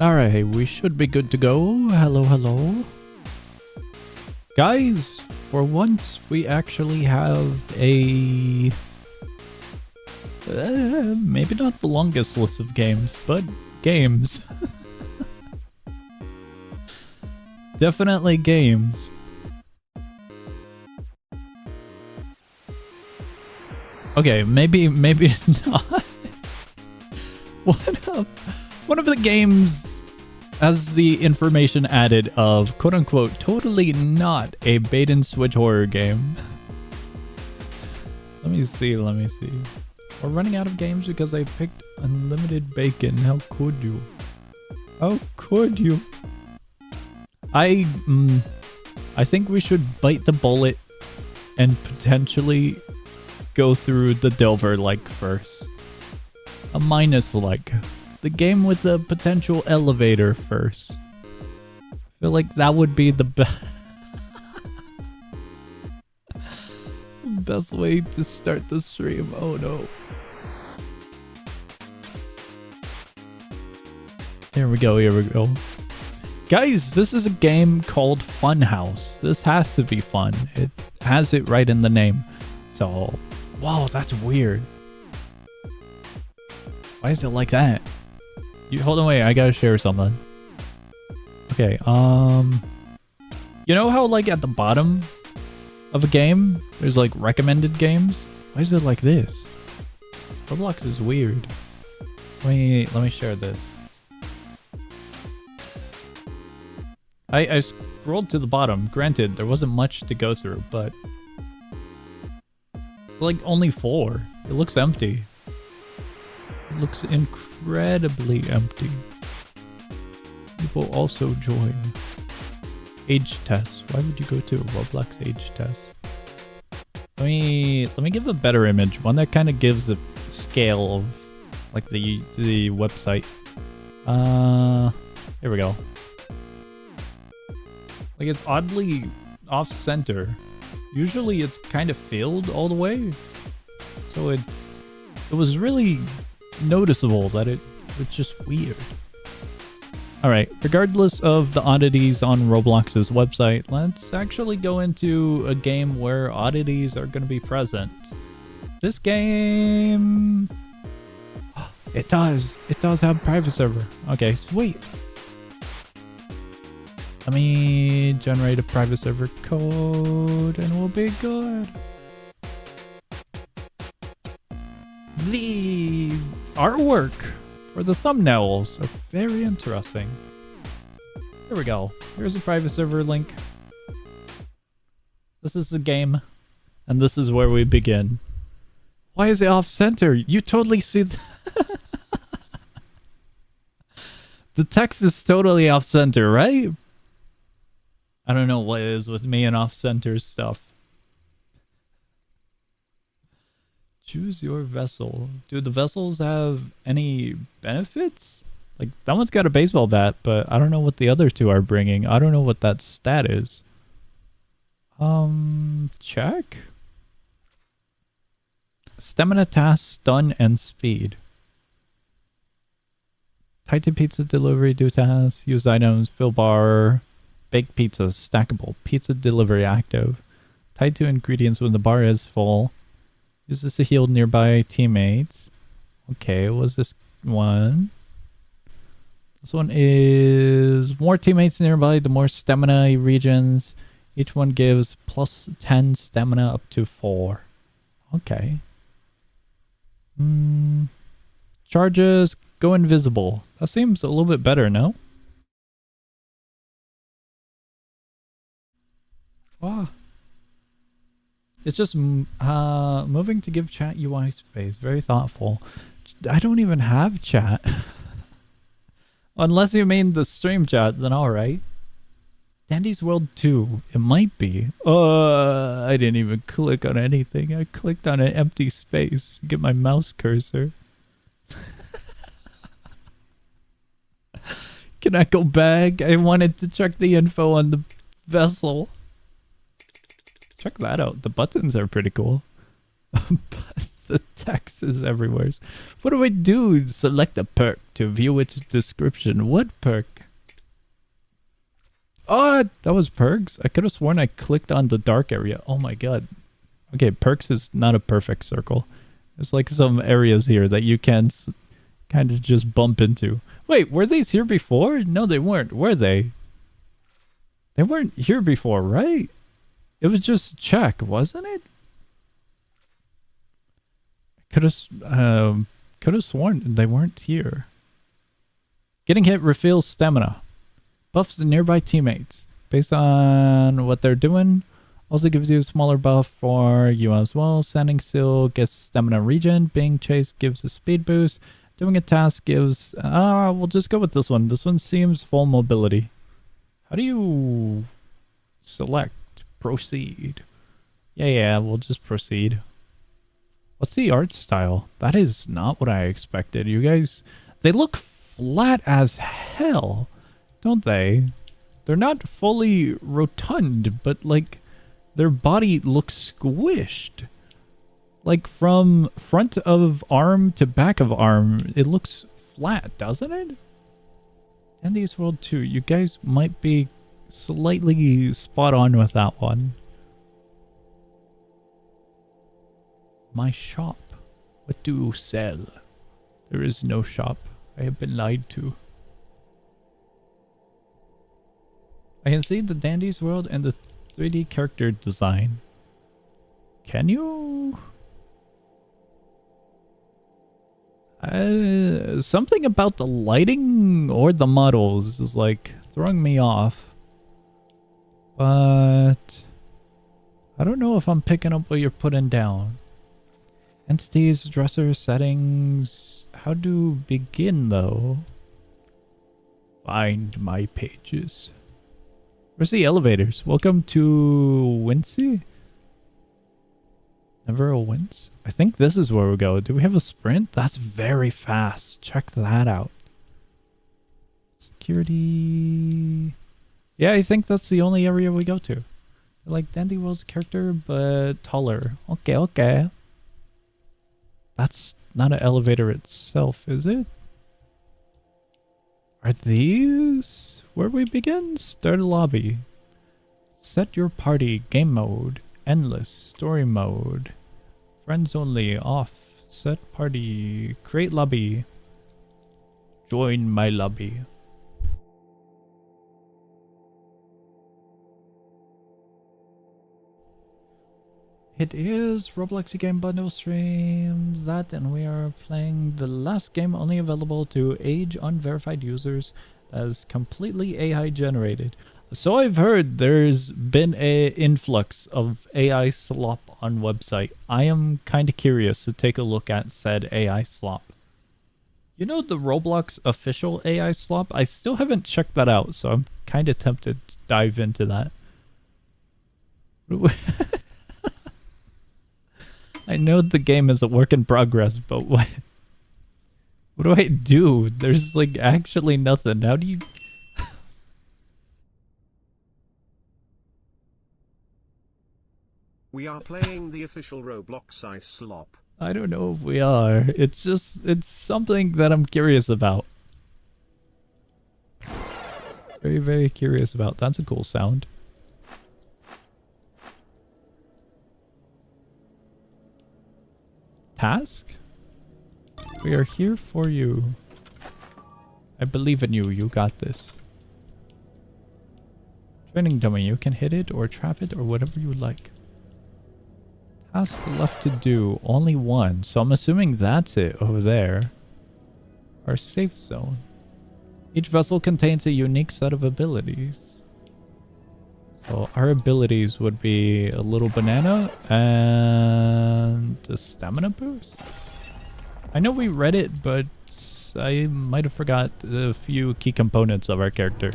Alright, we should be good to go. Hello, hello. Guys, for once, we actually have a... maybe not the longest list of games, but games. Definitely games. Okay, maybe not. One of the games has the information added of quote-unquote totally not a bait and switch horror game. Let me see. We're running out of games because I picked unlimited bacon. How could you? How could you? I think we should bite the bullet and potentially go through the Delver like first. A minus like. The game with the potential elevator first. I feel like that would be the best way to start the stream. Oh no. Here we go. Guys, this is a game called FUNHOUSE. This has to be fun. It has it right in the name. So, whoa, that's weird. Why is it like that? Hold on, wait, I gotta share something. Okay, you know how like at the bottom of a game, there's like recommended games? Why is it like this? Roblox is weird. Let me share this. I scrolled to the bottom. Granted, there wasn't much to go through, but like only 4. It looks empty. It looks incredibly empty. People also join. Age test. Why would you go to a Roblox age test? Let me give a better image. One that kind of gives a scale of like the website. Here we go. Like it's oddly off center. Usually it's kind of filled all the way. So it was really noticeable that it's just weird. Alright, regardless of the oddities on Roblox's website, let's actually go into a game where oddities are going to be present. This game... It does have private server. Okay, sweet. Let me generate a private server code and we'll be good. The artwork for the thumbnails are very interesting. Here we go. Here's a private server link. This is the game, and this is where we begin. Why is it off center? You totally see the text is totally off center, right? I don't know what it is with me and off center stuff. Choose your vessel. Do the vessels have any benefits? Like, that one's got a baseball bat, but I don't know what the other two are bringing. I don't know what that stat is. Check. Stamina, task, stun, and speed. Titan pizza delivery, do tasks, use items, fill bar, bake pizza, stackable, pizza delivery active. Tied to ingredients when the bar is full. Use this to heal nearby teammates. Okay, what was this one? This one is more teammates nearby, the more stamina regions. Each one gives plus 10 stamina up to 4. Okay. Charges, go invisible. That seems a little bit better, no? Wow. It's just moving to give chat UI space. Very thoughtful. I don't even have chat. Unless you mean the stream chat, then alright. Dandy's World 2. It might be. I didn't even click on anything. I clicked on an empty space to get my mouse cursor. Can I go back? I wanted to check the info on the vessel. Check that out. The buttons are pretty cool. The text is everywhere. What do I do? Select a perk to view its description. What perk? Oh, that was perks? I could have sworn I clicked on the dark area. Oh my god. Okay, perks is not a perfect circle. There's like some areas here that you can kind of just bump into. Wait, were these here before? No, they weren't. Were they? They weren't here before, right? It was just check, wasn't it? Could have sworn they weren't here. Getting hit refills stamina. Buffs the nearby teammates. Based on what they're doing. Also gives you a smaller buff for you as well. Standing still gets stamina regen. Being chased gives a speed boost. Doing a task gives... we'll just go with this one. This one seems full mobility. How do you select? Proceed. Yeah, we'll just proceed. What's the art style? That is not what I expected. You guys, they look flat as hell, don't they? They're not fully rotund, but like their body looks squished. Like from front of arm to back of arm, it looks flat, doesn't it? Andy's World 2, you guys might be slightly spot on with that one. My shop. What do you sell? There is no shop. I have been lied to. I can see the Dandy's World and the 3D character design. Can you? Something about the lighting or the models is like throwing me off. But I don't know if I'm picking up what you're putting down. Entities, dresser, settings. How to begin though? Find my pages. Where's the elevators? Welcome to Wincy? Never a Wince? I think this is where we go. Do we have a sprint? That's very fast. Check that out. Security. Yeah, I think that's the only area we go to. Like Dandy World's character, but taller. Okay. That's not an elevator itself, is it? Are these where we begin? Start a lobby. Set your party. Game mode. Endless. Story mode. Friends only. Off. Set party. Create lobby. Join my lobby. It is Roblox Game bundle streams that, and we are playing the last game only available to age unverified users that is completely AI generated. So I've heard there's been a influx of AI slop on website. I am kind of curious to take a look at said AI slop. You know the Roblox official AI slop? I still haven't checked that out, so I'm kind of tempted to dive into that. I know the game is a work in progress, but what do I do? There's like actually nothing. How do you... We are playing the official Roblox Ice Slop. I don't know if we are. It's something that I'm curious about. Very, very curious about. That's a cool sound. Task? We are here for you. I believe in you. You got this. Training dummy. You can hit it or trap it or whatever you like. Task left to do. Only one. So I'm assuming that's it over there. Our safe zone. Each vessel contains a unique set of abilities. So our abilities would be a little banana and a stamina boost. I know we read it, but I might have forgot a few key components of our character.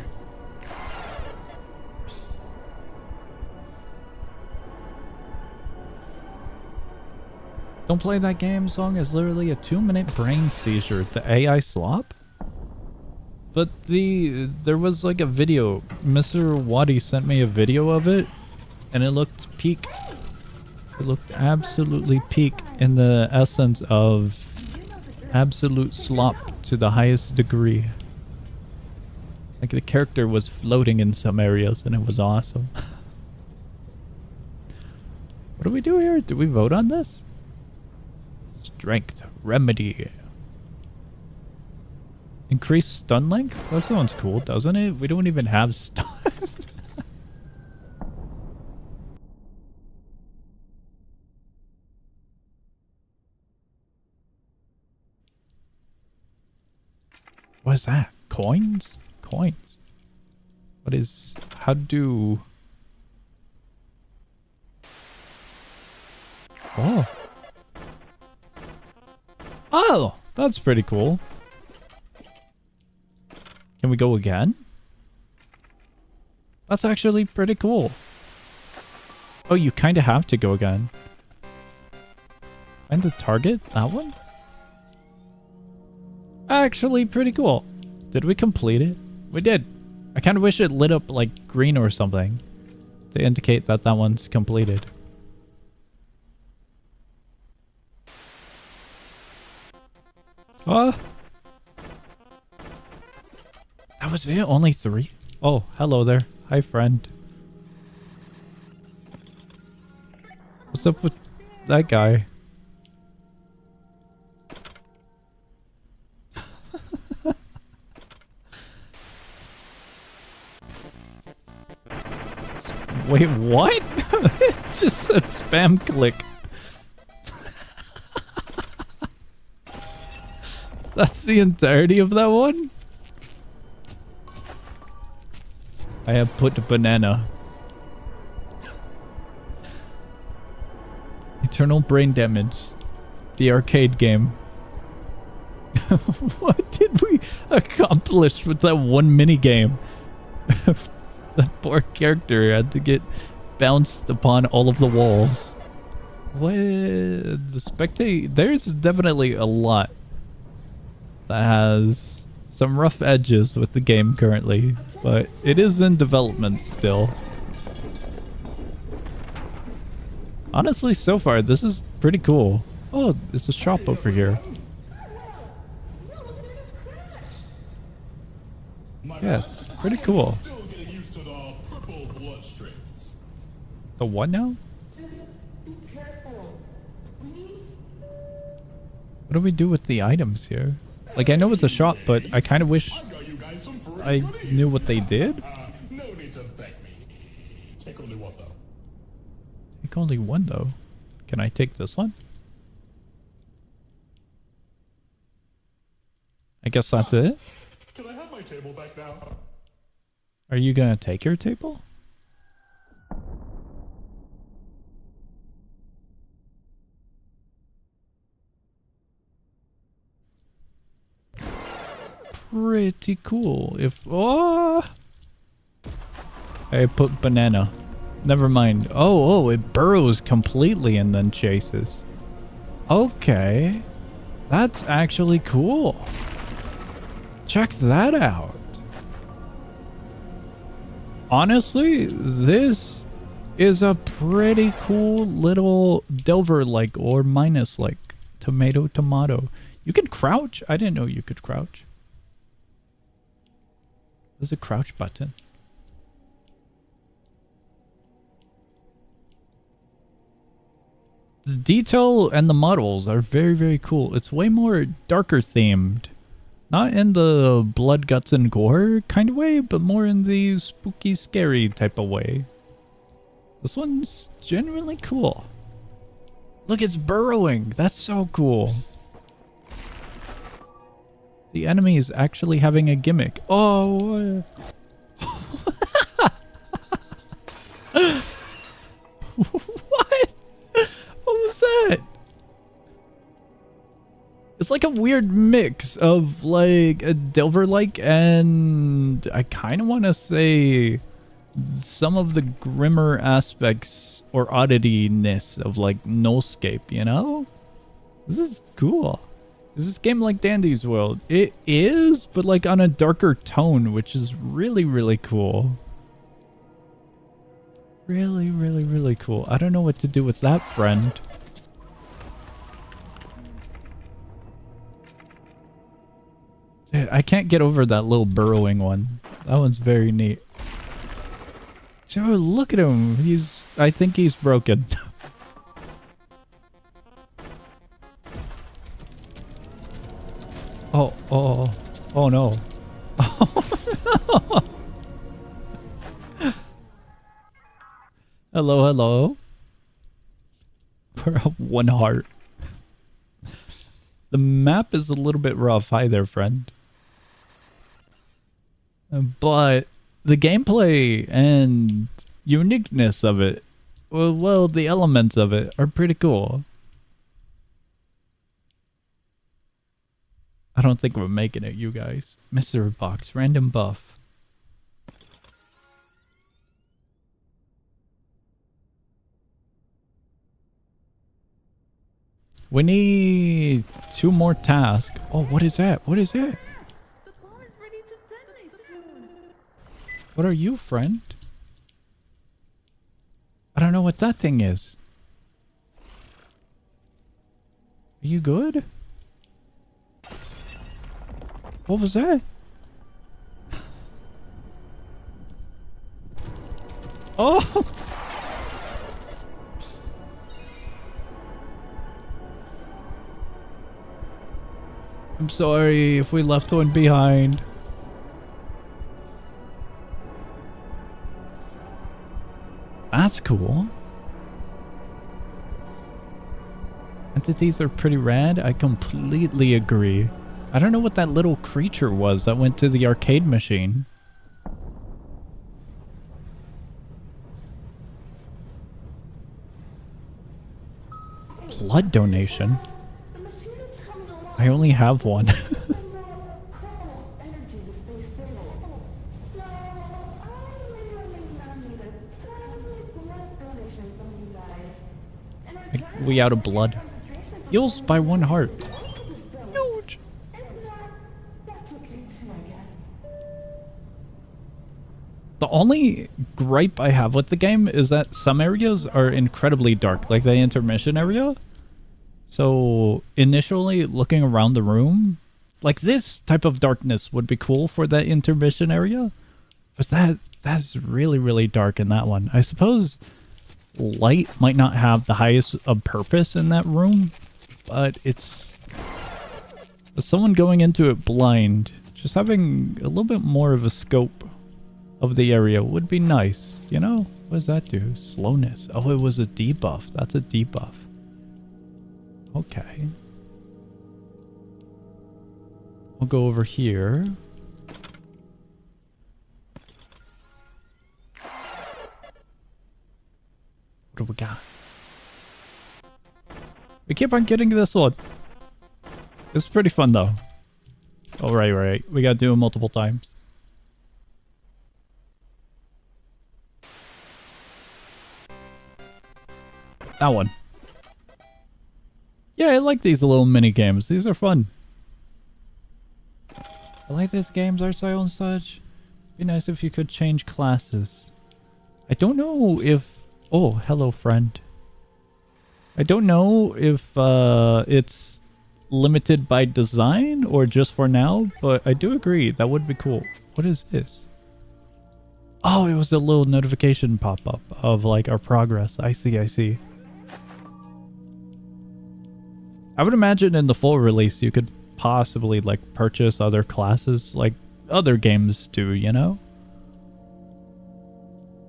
Don't play that game. Song is literally a 2-minute brain seizure. The AI slop? But there was like a video. Mr. Wadi sent me a video of it, and it looked peak. It looked absolutely peak in the essence of absolute slop to the highest degree. Like the character was floating in some areas and it was awesome. What do we do here? Do we vote on this? Strength. Remedy. Increase stun length? That sounds cool, doesn't it? We don't even have stun. What is that? Coins? Coins. What is... How do... Oh. Oh! That's pretty cool. Can we go again? That's actually pretty cool. Oh, you kind of have to go again. Find the target? That one? Actually pretty cool. Did we complete it? We did. I kind of wish it lit up like green or something to indicate that that one's completed. Oh. That was it? Only 3? Oh, hello there. Hi, friend. What's up with that guy? Wait, what? It just said spam click. That's the entirety of that one? I have put banana. Eternal brain damage. The arcade game. What did we accomplish with that one mini game? That poor character had to get bounced upon all of the walls. What? The spectate? There's definitely a lot that has some rough edges with the game currently, but it is in development still. Honestly, so far, this is pretty cool. Oh, there's a shop over here. Yeah, it's pretty cool. The what now? What do we do with the items here? Like, I know it's a shop, but I kind of wish I knew what they did. No need to thank me. Take only one, though. Take only one, though. Can I take this one? I guess that's it. Can I have my table back now? Are you gonna take your table? Pretty cool. If oh, I put banana. Never mind. Oh, it burrows completely and then chases. Okay, that's actually cool. Check that out. Honestly, this is a pretty cool little Delver-like or Minus-like tomato. You can crouch. I didn't know you could crouch. There's a crouch button. The detail and the models are very, very cool. It's way more darker themed. Not in the blood, guts, and gore kind of way, but more in the spooky, scary type of way. This one's genuinely cool. Look, it's burrowing. That's so cool. The enemy is actually having a gimmick. Oh. What? What was that? It's like a weird mix of like a Delver-like and I kind of want to say some of the grimmer aspects or oddity-ness of like Nullscape, you know? This is cool. Is this game like Dandy's World? It is, but like on a darker tone, which is really, really cool. Really, really, really cool. I don't know what to do with that, friend. I can't get over that little burrowing one. That one's very neat. So look at him. I think he's broken. Oh no. Hello, hello. We're up 1 heart. The map is a little bit rough. Hi there, friend. But the gameplay and uniqueness of it, well, the elements of it are pretty cool. I don't think we're making it, you guys. Mystery box, random buff. We need 2 more tasks. Oh, what is that? What is that? The bomb is ready to detonate soon. What are you, friend? I don't know what that thing is. Are you good? What was that? Oh! I'm sorry if we left one behind. That's cool. Entities are pretty rad. I completely agree. I don't know what that little creature was that went to the arcade machine. Blood donation? I only have one. We out of blood. Heals by 1 heart. Huge. The only gripe I have with the game is that some areas are incredibly dark, like the intermission area. So initially looking around the room, like this type of darkness would be cool for that intermission area. But that's really, really dark in that one. I suppose light might not have the highest of purpose in that room, but it's someone going into it blind, just having a little bit more of a scope of the area would be nice, you know? What does that do? Slowness. Oh, it was a debuff. That's a debuff. Okay. We'll go over here. What do we got? We keep on getting this one. It's pretty fun though. Oh, right. We gotta do it multiple times. That one. Yeah, I like these little mini games. These are fun. I like these games, art style and such. Be nice if you could change classes. I don't know if... Oh, hello, friend. I don't know if it's limited by design or just for now, but I do agree. That would be cool. What is this? Oh, it was a little notification pop-up of like our progress. I see. I would imagine in the full release you could possibly like purchase other classes like other games do, you know?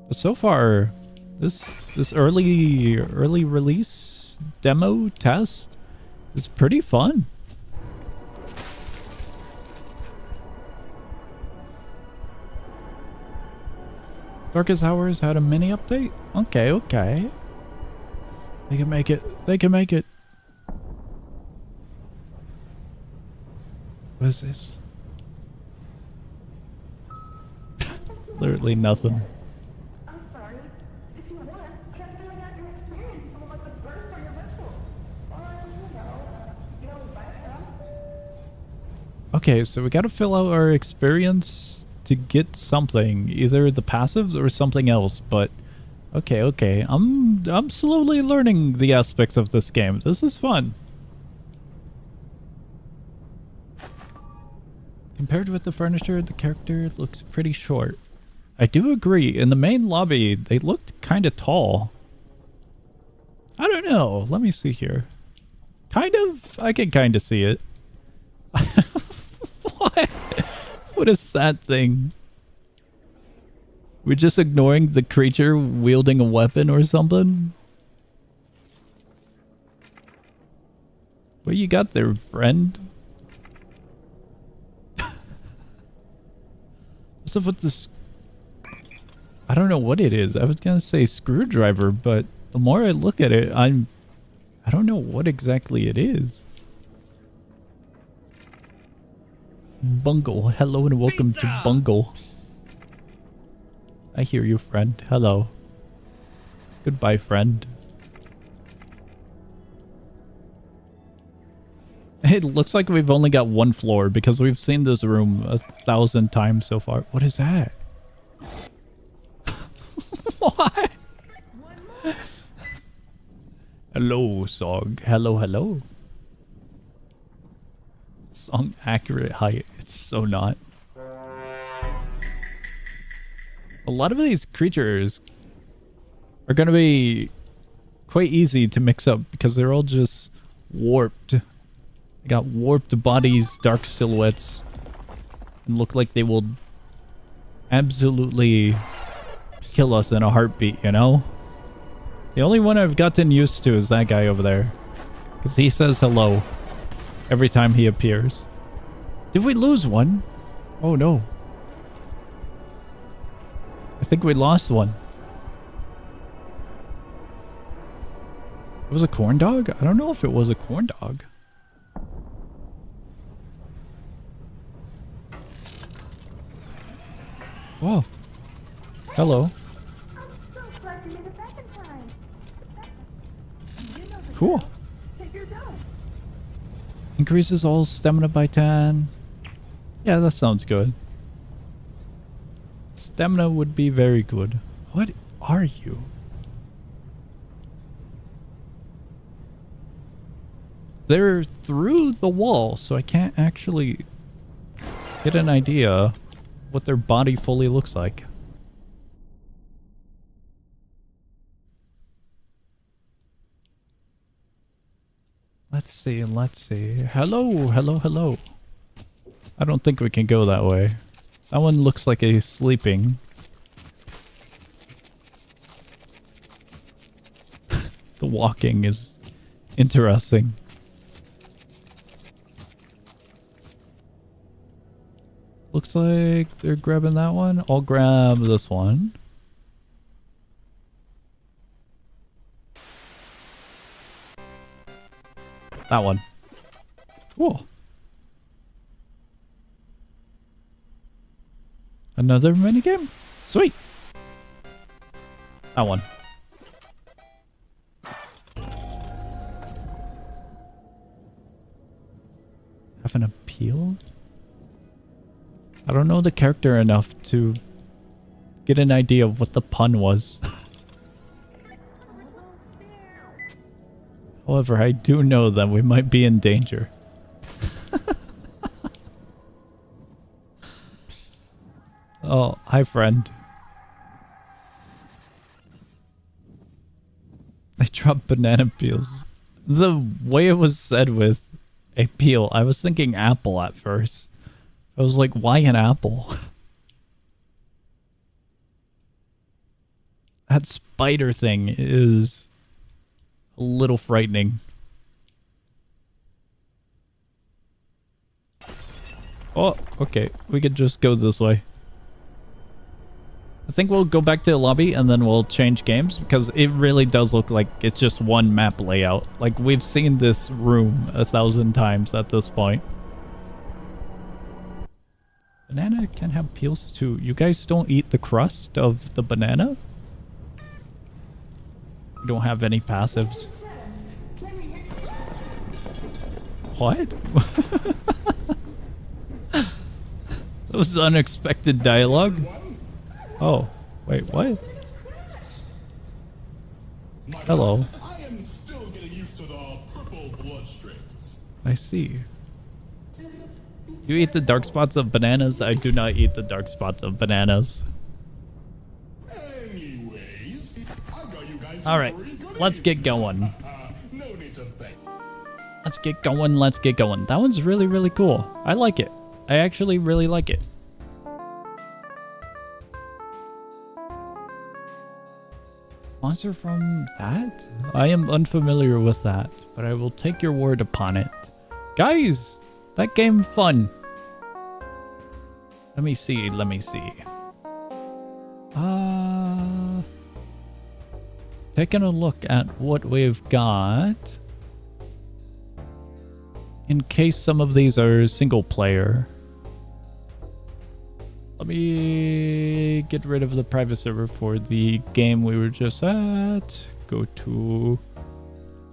But so far, this early release demo test is pretty fun. Darkest Hours had a mini update? Okay. They can make it. What is this? Literally nothing. I'm sorry. If you want, try filling out your experience from like the burst on your whistle. Or, you know, buy some. Okay, so we gotta fill out our experience to get something. Either the passives or something else, but Okay, okay. I'm slowly learning the aspects of this game. This is fun. Compared with the furniture, the character looks pretty short. I do agree. In the main lobby, they looked kind of tall. I don't know. Let me see here. Kind of. I can kind of see it. What? What a sad thing. We're just ignoring the creature wielding a weapon or something? What you got there, friend? What's up with this? I don't know what it is. I was gonna say screwdriver, but the more I look at it, I don't know what exactly it is. Bungle. Hello and welcome to Bungle. I hear you, friend. Hello. Goodbye, friend. It looks like we've only got one floor because we've seen this room 1,000 times so far. What is that? What? Hello, song. Hello, hello. Song accurate height. It's so not. A lot of these creatures are going to be quite easy to mix up because they're all just warped. They got warped bodies, dark silhouettes, and look like they will absolutely kill us in a heartbeat, you know? The only one I've gotten used to is that guy over there. Because he says hello every time he appears. Did we lose one? Oh no. I think we lost one. It was a corn dog? I don't know if it was a corn dog. Whoa. Hello. Cool. Increases all stamina by 10. Yeah, that sounds good. Stamina would be very good. What are you? They're through the wall, so I can't actually get an idea what their body fully looks like. Let's see, let's see. Hello, hello, hello. I don't think we can go that way. That one looks like he's sleeping. The walking is interesting. Looks like they're grabbing that one. I'll grab this one. That one. Cool. Another minigame? Sweet. That one. Have an appeal? I don't know the character enough to get an idea of what the pun was. However, I do know that we might be in danger. Oh, hi friend. I dropped banana peels. The way it was said with a peel, I was thinking apple at first. I was like, why an apple? That spider thing is a little frightening. Oh, okay. We could just go this way. I think we'll go back to the lobby and then we'll change games because it really does look like it's just one map layout. Like we've seen this room 1,000 times at this point. Banana can have peels too. You guys don't eat the crust of the banana? You don't have any passives. What? That was unexpected dialogue. Oh, wait, what? Hello. I am still getting used to the purple bloodstrings. I see. You eat the dark spots of bananas? I do not eat the dark spots of bananas. Anyways, I've got you guys. Alright, let's get going. No need to thank. Let's get going, let's get going. That one's really, really cool. I like it. I actually really like it. Monster from that? I am unfamiliar with that, but I will take your word upon it. Guys, that game fun. Let me see, let me see. Taking a look at what we've got. In case some of these are single player. Let me get rid of the private server for the game we were just at. Go to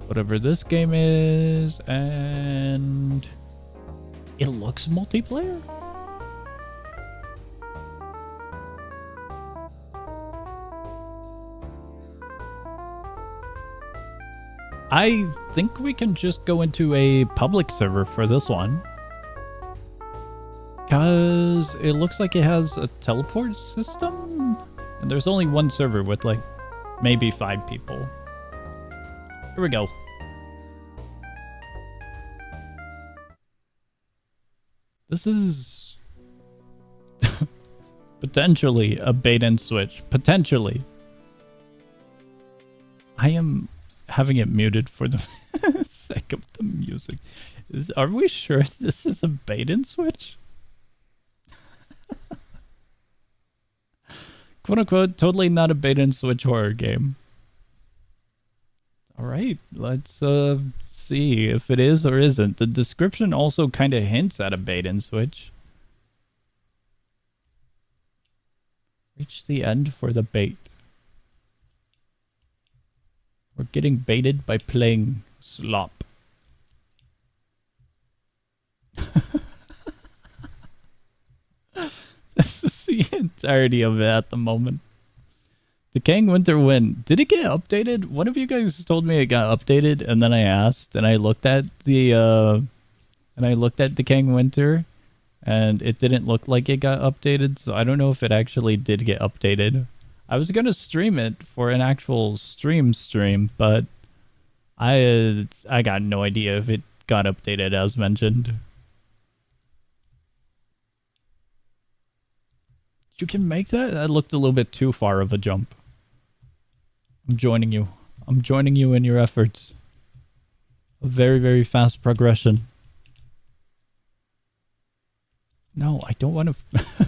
whatever this game is, and it looks multiplayer. I think we can just go into a public server for this one. Because it looks like it has a teleport system. And there's only one server with like maybe 5 people. Here we go. This is potentially a bait and switch. Potentially. I am having it muted for the sake of the music. Are we sure this is a bait and switch? Quote unquote, totally not a bait and switch horror game. Alright, let's see if it is or isn't. The description also kind of hints at a bait and switch. Reach the end for the bait. We're getting baited by playing slop. This is the entirety of it at the moment. Decaying Winter Wind. Did it get updated? One of you guys told me it got updated, and then I asked, and I looked at the Decaying Winter, and it didn't look like it got updated, so I don't know if it actually did get updated. I was gonna stream it for an actual stream, but I got no idea if it got updated as mentioned. You can make that? That looked a little bit too far of a jump. I'm joining you. I'm joining you in your efforts. A very, very fast progression. No, I don't want to...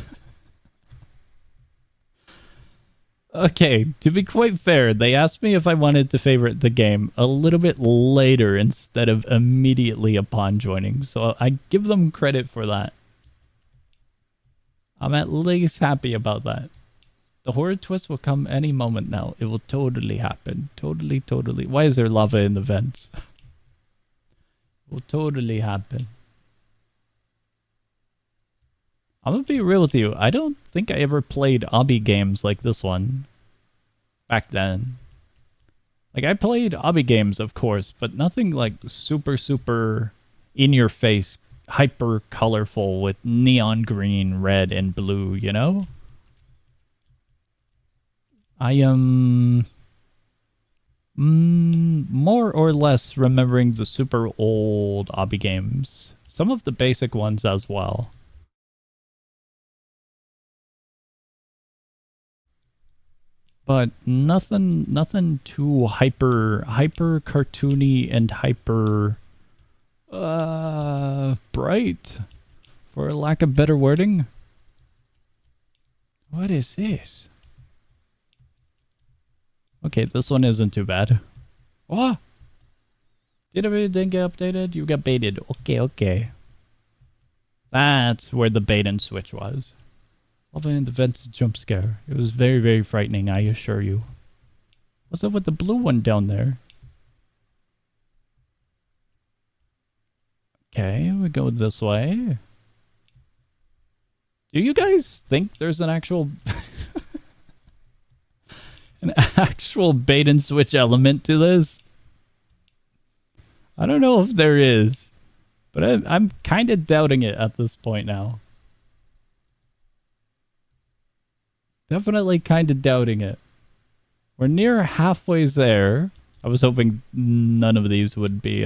Okay, to be quite fair, they asked me if I wanted to favorite the game a little bit later instead of immediately upon joining, so I give them credit for that. I'm at least happy about that. The horror twist will come any moment now. It will totally happen. Totally, totally. Why is there lava in the vents? It will totally happen. I'm gonna be real with you. I don't think I ever played OBBY games like this one back then. Like, I played OBBY games, of course, but nothing like super, super in-your-face, hyper colorful with neon green, red, and blue, you know? I am more or less remembering the super old OBBY games. Some of the basic ones as well. But nothing too hyper cartoony and hyper bright, for lack of better wording. What is this? Okay, this one isn't too bad. Oh! Didn't get updated? You got baited. Okay. That's where the bait and switch was. Lava in the vents jump scare. It was very, very frightening, I assure you. What's up with the blue one down there? Okay, we go this way. Do you guys think there's an actual... An actual bait and switch element to this? I don't know if there is, but I'm kind of doubting it at this point now. Definitely kind of doubting it. We're near halfway there. I was hoping none of these would be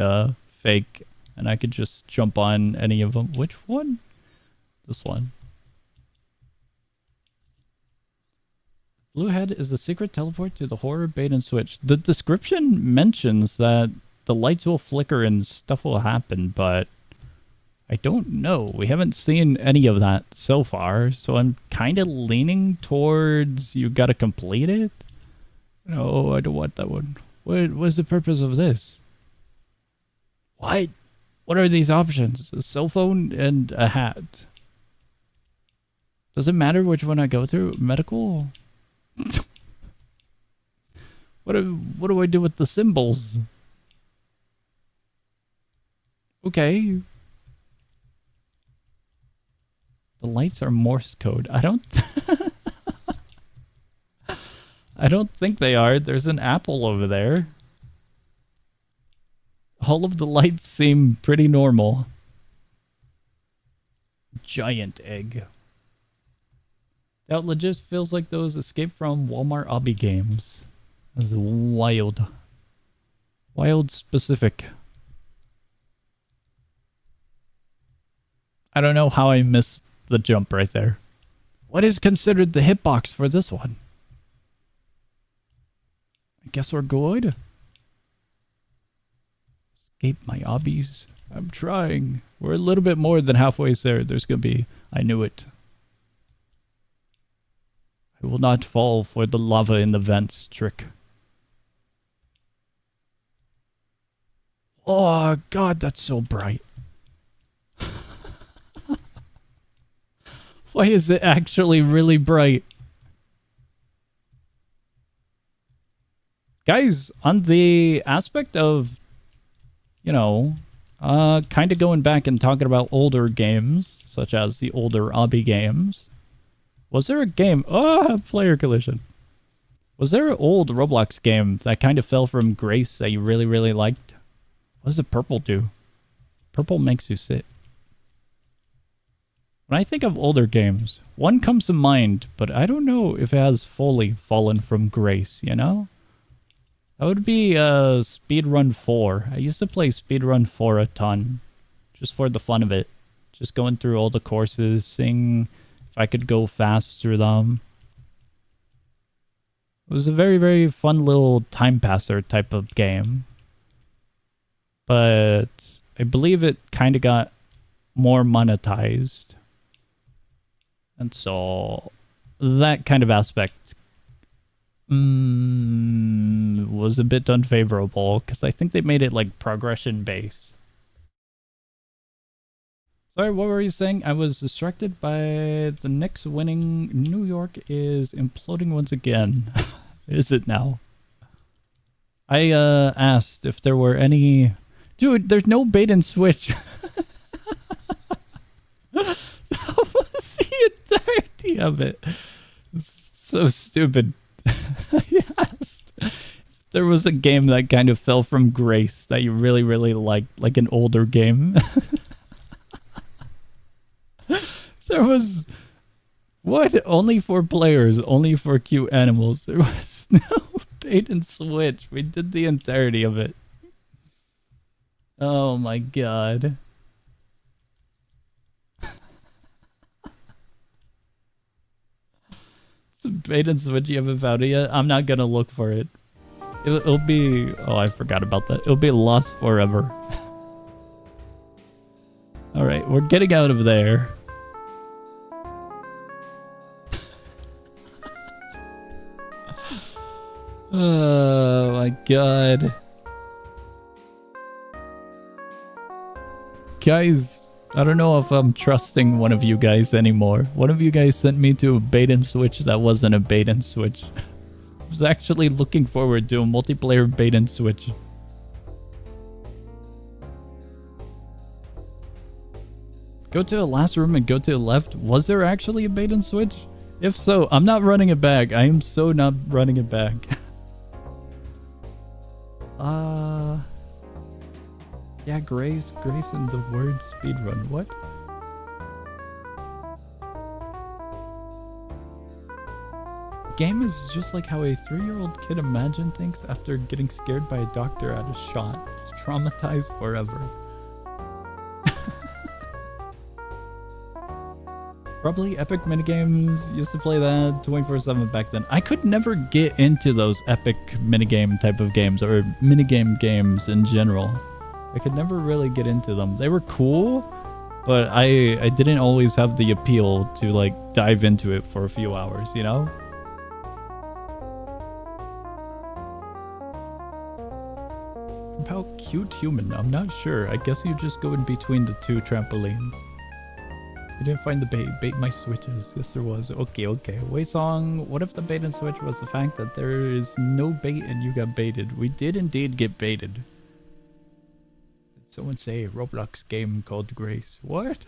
fake and I could just jump on any of them. Which one? This one. Blue head is the secret teleport to the horror bait and switch. The description mentions that the lights will flicker and stuff will happen, but I don't know. We haven't seen any of that so far, so I'm kind of leaning towards you gotta complete it. No, I don't want that one. What's the purpose of this? What? What are these options? A cell phone and a hat. Does it matter which one I go through? Medical? What do I do with the symbols? Okay. The lights are Morse code. I don't think they are. There's an apple over there. All of the lights seem pretty normal. Giant egg. The outlet just feels like those Escape from Walmart OBBY games. That's wild. Wild specific. I don't know how I missed the jump right there. What is considered the hitbox for this one? I guess we're good. Escape my obbies. I'm trying. We're a little bit more than halfway there. There's gonna be... I knew it. I will not fall for the lava in the vents trick. Oh god, that's so bright. Why is it actually really bright? Guys, on the aspect of, you know, kind of going back and talking about older games, such as the older OBBY games, was there a game... Oh, player collision. Was there an old Roblox game that kind of fell from grace that you really, really liked? What does the purple do? Purple makes you sit. When I think of older games, one comes to mind, but I don't know if it has fully fallen from grace, you know? That would be Speedrun 4. I used to play Speedrun 4 a ton, just for the fun of it. Just going through all the courses, seeing if I could go fast through them. It was a very, very fun little time passer type of game. But I believe it kind of got more monetized. And so that kind of aspect was a bit unfavorable because I think they made it like progression based. Sorry, what were you saying? I was distracted by the Knicks winning. New York is imploding once again. Is it now? I asked if there were any... Dude, there's no bait and switch. That was the entirety of it. It's so stupid. I asked if there was a game that kind of fell from grace that you really, really liked, like an older game. There was... What? Only for players, only for cute animals. There was no bait and switch. We did the entirety of it. Oh my god. It's a bait and switch you haven't found it yet? I'm not gonna look for it. It'll be... Oh, I forgot about that. It'll be lost forever. Alright, we're getting out of there. Oh my god. Guys, I don't know if I'm trusting one of you guys anymore. One of you guys sent me to a bait and switch that wasn't a bait and switch. I was actually looking forward to a multiplayer bait and switch. Go to the last room and go to the left. Was there actually a bait and switch? If so, I'm not running it back. I am so not running it back. Yeah, Grace and the word speedrun. What? Game is just like how a 3-year-old kid imagine things after getting scared by a doctor at a shot. It's traumatized forever. Probably Epic minigames. Used to play that 24/7 back then. I could never get into those Epic minigame type of games or minigame games in general. I could never really get into them. They were cool, but I didn't always have the appeal to like dive into it for a few hours, you know? About cute human, I'm not sure. I guess you just go in between the two trampolines. You didn't find the bait. Bait my switches. Yes, there was. Okay, okay. Wait song. What if the bait and switch was the fact that there is no bait and you got baited? We did indeed get baited. Did someone say Roblox game called Grace? What?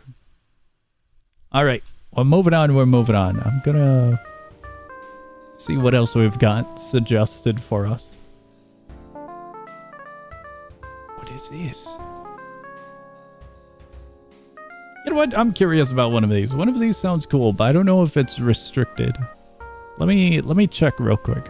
Alright. We're moving on. We're moving on. I'm gonna see what else we've got suggested for us. What is this? You know what? I'm curious about one of these. One of these sounds cool, but I don't know if it's restricted. Let me check real quick.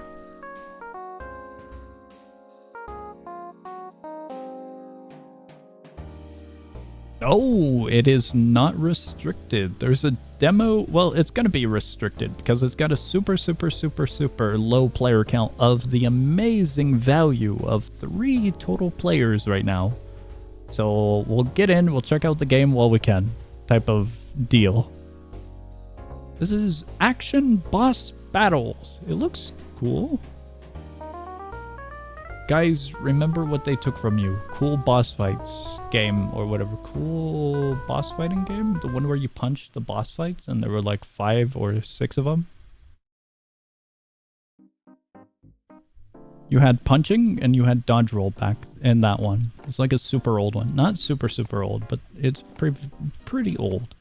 Oh, it is not restricted. There's a demo. Well, it's going to be restricted because it's got a super low player count of the amazing value of 3 total players right now. So we'll get in, we'll check out the game while we can. Type of deal. This is action boss battles. It looks cool. Guys, remember what they took from you. Cool boss fights game or whatever. Cool boss fighting game? The one where you punch the boss fights and there were like 5 or 6 of them. You had punching and you had dodge roll back in that one. It's like a super old one. Not super old, but it's pretty old.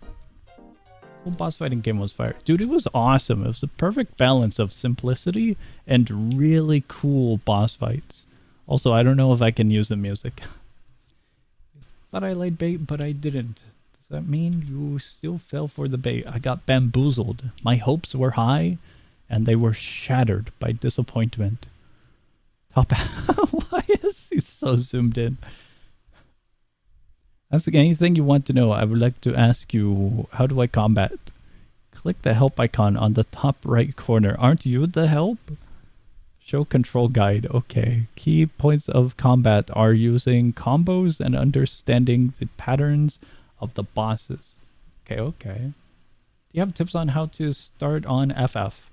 Well, boss fighting game was fire. Dude, it was awesome. It was a perfect balance of simplicity and really cool boss fights. Also, I don't know if I can use the music. Thought I laid bait, but I didn't. Does that mean you still fell for the bait? I got bamboozled. My hopes were high, and they were shattered by disappointment. Why is he so zoomed in? Ask anything you want to know. I would like to ask you, how do I combat? Click the help icon on the top right corner. Aren't you the help? Show control guide. Okay. Key points of combat are using combos and understanding the patterns of the bosses. Okay, okay. Do you have tips on how to start on FF?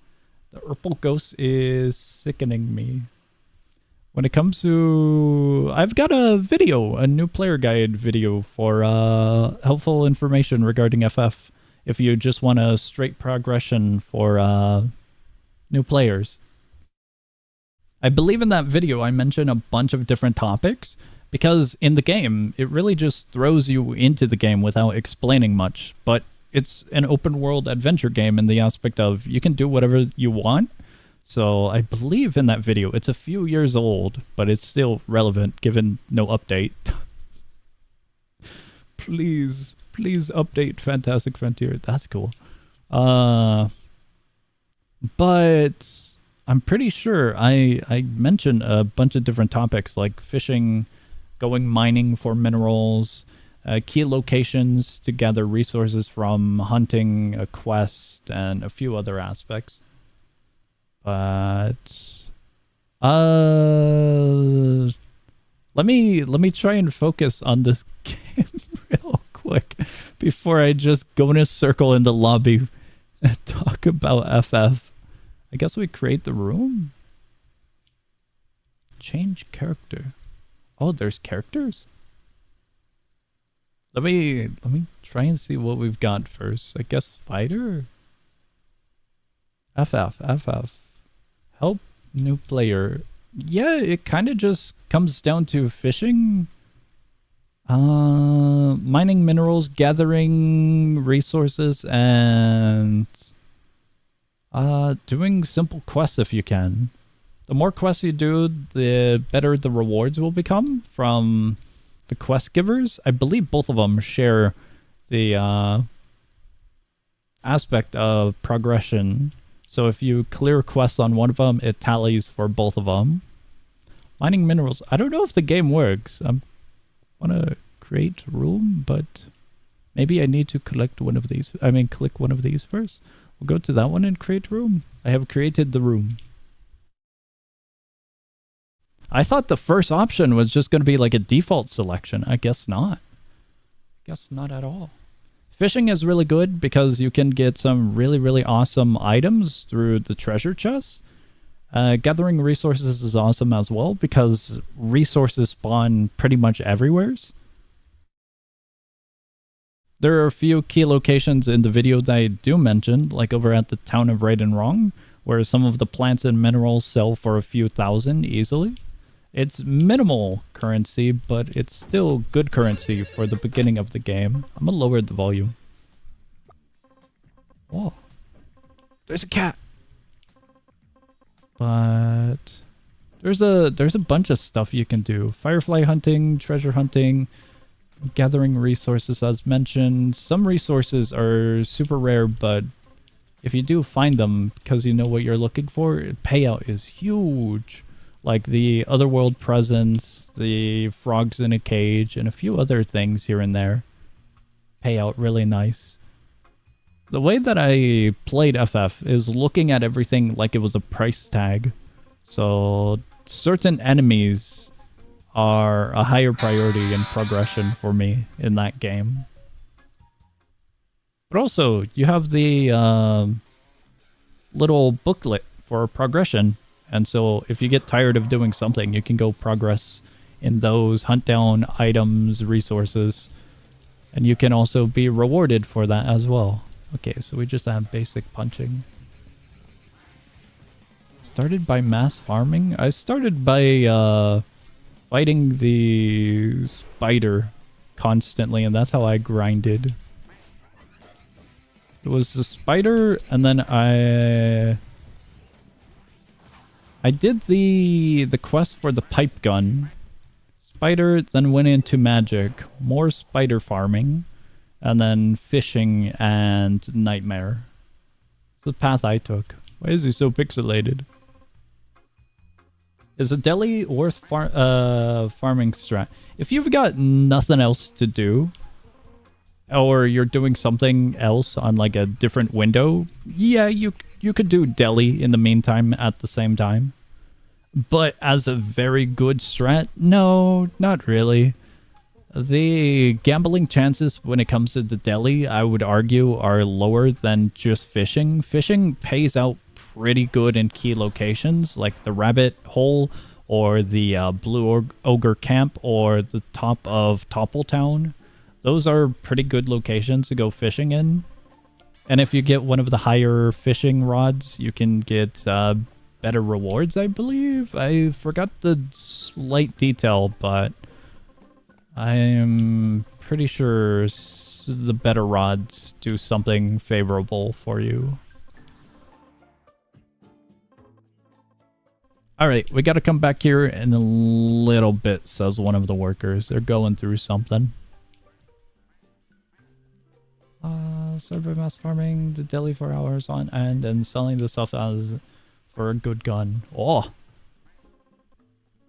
The Urple Ghost is sickening me. When it comes to... I've got a video, a new player guide video for helpful information regarding FF. If you just want a straight progression for new players. I believe in that video I mentioned a bunch of different topics. Because in the game, it really just throws you into the game without explaining much. But it's an open world adventure game in the aspect of you can do whatever you want. So I believe in that video. It's a few years old, but it's still relevant given no update. Please update Fantastic Frontier. That's cool. But I'm pretty sure I mentioned a bunch of different topics like fishing, going mining for minerals, key locations to gather resources from, hunting, a quest, and a few other aspects. But let me try and focus on this game real quick before I just go in a circle in the lobby and talk about FF. I guess we create the room. Change character. Oh, there's characters. Let me try and see what we've got first. I guess fighter. FF. Help new player. Yeah, it kind of just comes down to fishing, mining minerals, gathering resources, and Doing simple quests if you can. The more quests you do, the better the rewards will become from the quest givers. I believe both of them share the aspect of progression. So if you clear quests on one of them, it tallies for both of them. Mining minerals. I don't know if the game works. I want to create room, but maybe I need to collect one of these. I mean, click one of these first. We'll go to that one and create room. I have created the room. I thought the first option was just going to be like a default selection. I guess not. Guess not at all. Fishing is really good because you can get some really, really awesome items through the treasure chests. Gathering resources is awesome as well because resources spawn pretty much everywhere. There are a few key locations in the video that I do mention, like over at the town of Right and Wrong, where some of the plants and minerals sell for a few thousand easily. It's minimal currency, but it's still good currency for the beginning of the game. I'm gonna lower the volume. Whoa. There's a cat! But there's a bunch of stuff you can do. Firefly hunting, treasure hunting, gathering resources as mentioned. Some resources are super rare, but if you do find them because you know what you're looking for, payout is huge. Like the otherworld presence, the frogs in a cage, and a few other things here and there. Payout really nice. The way that I played FF is looking at everything like it was a price tag. So certain enemies are a higher priority in progression for me in that game. But also, you have the little booklet for progression. And so if you get tired of doing something, you can go progress in those, hunt down items, resources, and you can also be rewarded for that as well. Okay, so we just have basic punching. Started by mass farming? I started by fighting the spider constantly, and that's how I grinded. It was the spider, and then I did the quest for the pipe gun. Spider, then went into magic, more spider farming, and then fishing and nightmare. It's the path I took. Why is he so pixelated? Is a deli worth farming strat? If you've got nothing else to do, or you're doing something else on like a different window, yeah, you could do deli in the meantime at the same time. But as a very good strat, no, not really. The gambling chances when it comes to the deli, I would argue, are lower than just fishing. Fishing pays out pretty good in key locations, like the rabbit hole, or the blue ogre camp, or the top of Toppletown. Those are pretty good locations to go fishing in. And if you get one of the higher fishing rods, you can get better rewards, I believe. I forgot the slight detail, but I'm pretty sure the better rods do something favorable for you. Alright, we gotta come back here in a little bit, says one of the workers. They're going through something. Started by mass farming the deli for hours on end and selling the stuff as for a good gun. Oh!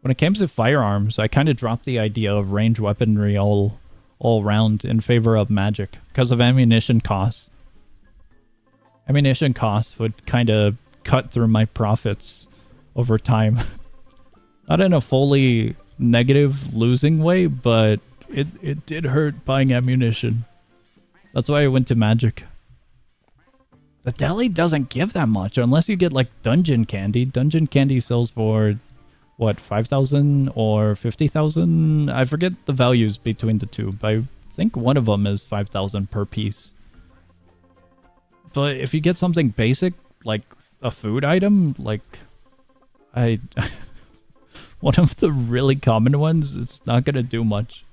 When it came to firearms, I kind of dropped the idea of range weaponry all around in favor of magic because of ammunition costs. Ammunition costs would kind of cut through my profits over time. Not in a fully negative losing way, but it did hurt buying ammunition. That's why I went to magic. The deli doesn't give that much unless you get like dungeon candy. Dungeon candy sells for what, 5,000 or 50,000? I forget the values between the two, but I think one of them is 5,000 per piece. But if you get something basic, like a food item, like one of the really common ones, it's not gonna do much.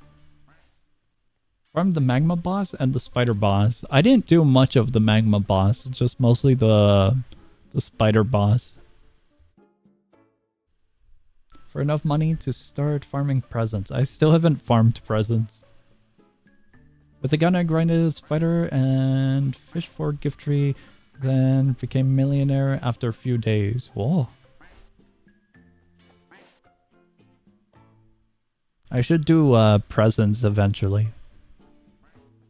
Farmed the magma boss and the spider boss. I didn't do much of the magma boss, just mostly the The spider boss. For enough money to start farming presents. I still haven't farmed presents. With the gun I grinded a spider and fished for gift tree, then became millionaire after a few days. Whoa. I should do presents eventually.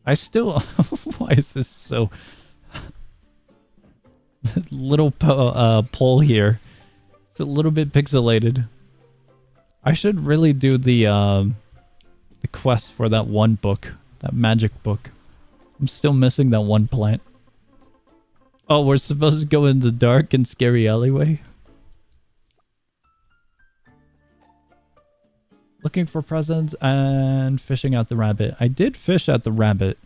I still... Why is this so... little poll here. It's a little bit pixelated. I should really do the quest for that one book. That magic book. I'm still missing that one plant. Oh, we're supposed to go in the dark and scary alleyway? Looking for presents and fishing at the rabbit. I did fish at the rabbit,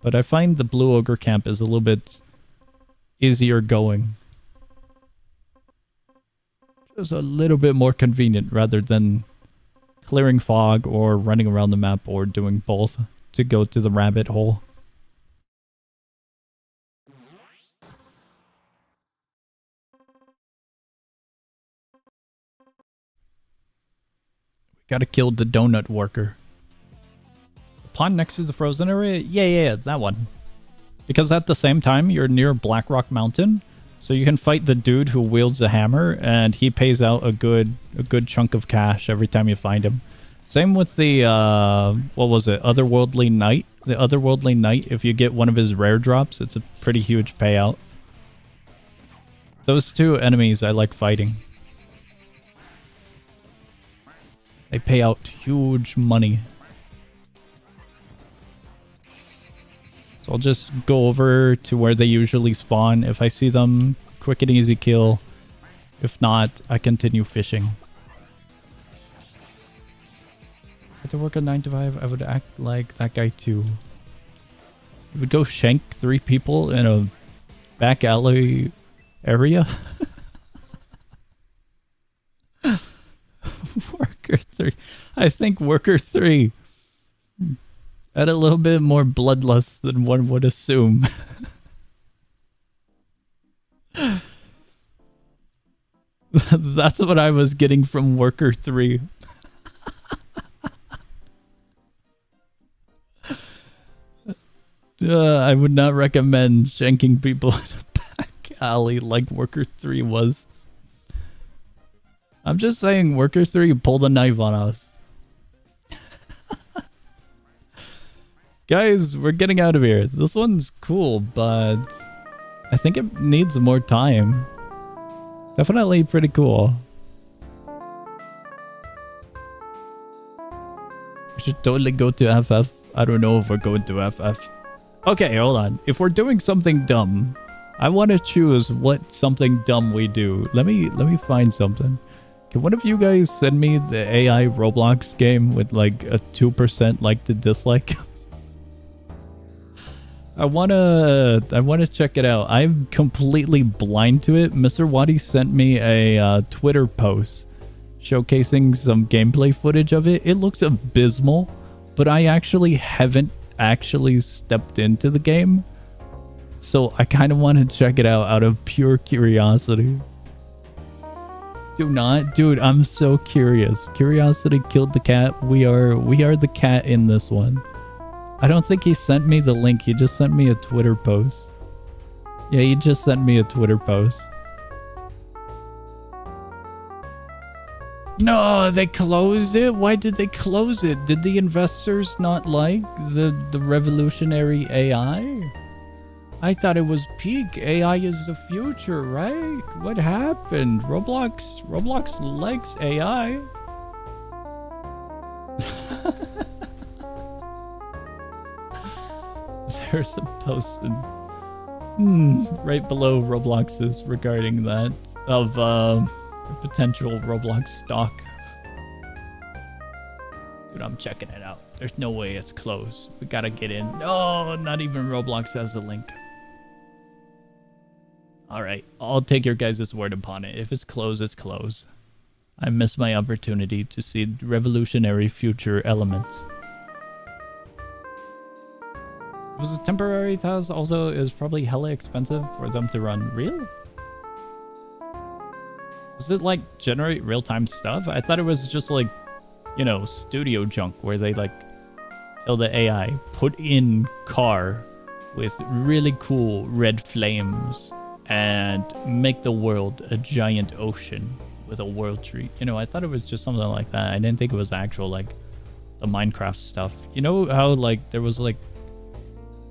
but I find the blue ogre camp is a little bit easier going. Just a little bit more convenient rather than clearing fog or running around the map or doing both to go to the rabbit hole. Gotta kill the donut worker. The pond next to the frozen area? Yeah, that one. Because at the same time, you're near Blackrock Mountain, so you can fight the dude who wields a hammer, and he pays out a good chunk of cash every time you find him. Same with the, what was it? Otherworldly Knight? The Otherworldly Knight, if you get one of his rare drops, it's a pretty huge payout. Those two enemies I like fighting. They pay out huge money. So I'll just go over to where they usually spawn. If I see them, quick and easy kill. If not, I continue fishing. If I work a 9 to 5, I would act like that guy too. I would go shank 3 people in a back alley area. Worker 3. I think Worker 3 had a little bit more bloodlust than one would assume. That's what I was getting from Worker 3. I would not recommend shanking people in a back alley like Worker 3 was. I'm just saying Worker 3 pulled a knife on us. Guys, we're getting out of here. This one's cool, but I think it needs more time. Definitely pretty cool. We should totally go to FF. I don't know if we're going to FF. Okay, hold on. If we're doing something dumb, I want to choose what something dumb we do. Let me find something. Can one of you guys send me the AI Roblox game with like a 2% like to dislike? I wanna check it out. I'm completely blind to it. Mr. Wadi sent me a Twitter post showcasing some gameplay footage of it. It looks abysmal, but I actually haven't stepped into the game, so I kind of want to check it out of pure curiosity. Do not, dude. I'm so curious. Curiosity killed the cat. We are the cat in this one. I don't think he sent me the link. He just sent me a Twitter post. Yeah, he just sent me a Twitter post. No, they closed it? Why did they close it? Did the investors not like the revolutionary AI? I thought it was peak. AI is the future, right? What happened? Roblox likes AI. There's some posted right below Roblox's regarding that of potential Roblox stock. Dude, I'm checking it out. There's no way it's closed. We gotta get in. No, not even Roblox has the link. Alright, I'll take your guys' word upon it. If it's closed, it's closed. I missed my opportunity to see revolutionary future elements. It was a temporary task, also it was probably hella expensive for them to run. Really? Does it like generate real-time stuff? I thought it was just like, you know, studio junk where they like tell the AI put in car with really cool red flames and make the world a giant ocean with a world tree. You know, I thought it was just something like that. I didn't think it was actual like the Minecraft stuff. You know how like there was like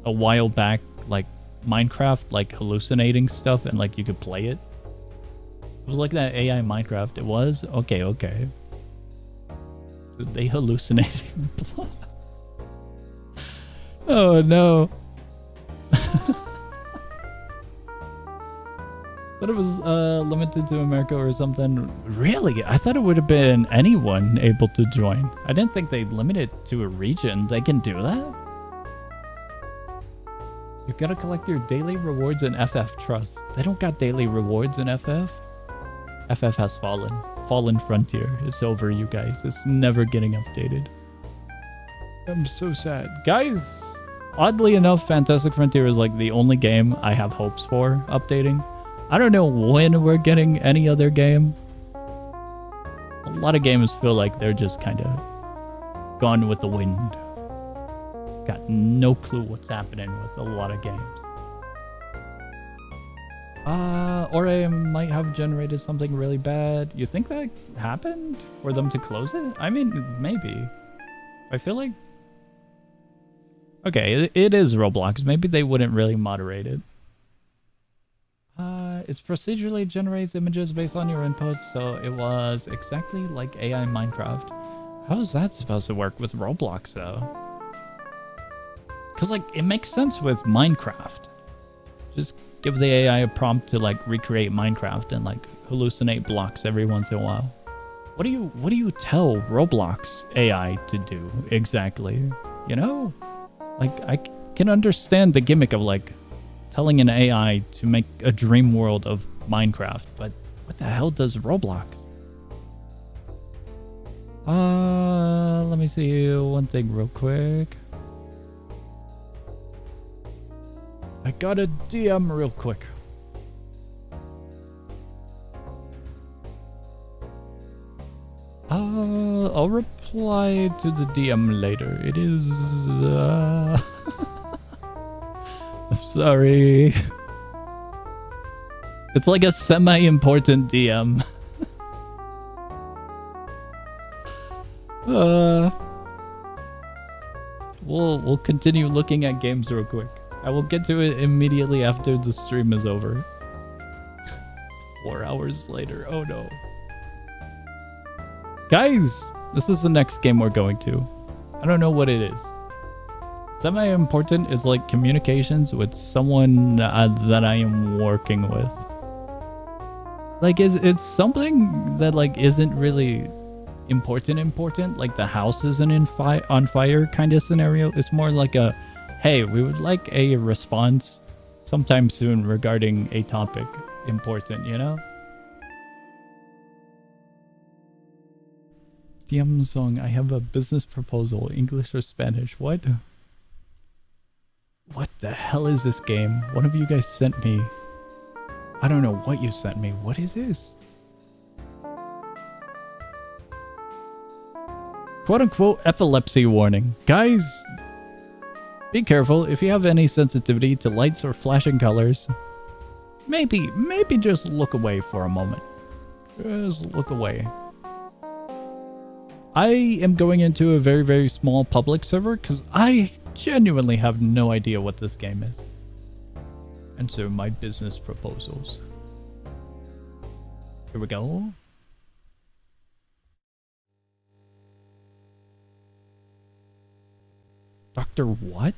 a while back like Minecraft like hallucinating stuff and like you could play it? It was like that AI Minecraft. It was? Okay, okay. Dude, they hallucinating blood. Oh no. Thought it was limited to America or something. Really? I thought it would have been anyone able to join. I didn't think they'd limit it to a region. They can do that? You've got to collect your daily rewards in FF Trust. They don't got daily rewards in FF. FF has fallen. Fallen Frontier. It's over, you guys. It's never getting updated. I'm so sad. Guys, oddly enough, Fantastic Frontier is like the only game I have hopes for updating. I don't know when we're getting any other game. A lot of games feel like they're just kind of gone with the wind. Got no clue what's happening with a lot of games. Or I might have generated something really bad. You think that happened for them to close it? I mean, maybe. I feel like... Okay, it is Roblox. Maybe they wouldn't really moderate it. It procedurally generates images based on your inputs, so it was exactly like AI Minecraft. How is that supposed to work with Roblox, though? Because, like, it makes sense with Minecraft. Just give the AI a prompt to, like, recreate Minecraft and, like, hallucinate blocks every once in a while. What do you tell Roblox AI to do exactly? You know? Like, I can understand the gimmick of, like, telling an AI to make a dream world of Minecraft, but what the hell does Roblox? Let me see one thing real quick. I got a DM real quick. I'll reply to the DM later. It is, I'm sorry. It's like a semi-important DM. We'll continue looking at games real quick. I will get to it immediately after the stream is over. 4 hours later. Oh no. Guys, this is the next game we're going to. I don't know what it is. Semi-important is like communications with someone that I am working with. Like, it's something that like isn't really important. Like the house isn't on fire kind of scenario. It's more like a, hey, we would like a response sometime soon regarding a topic important, you know? DM song, I have a business proposal, English or Spanish. What? What the hell is this game? One of you guys sent me. I don't know what you sent me. What is this? Quote unquote epilepsy warning. Guys, be careful if you have any sensitivity to lights or flashing colors. Maybe just look away for a moment. Just look away. I am going into a very, very small public server because I genuinely have no idea what this game is. Answer my business proposals. Here we go. Dr. What?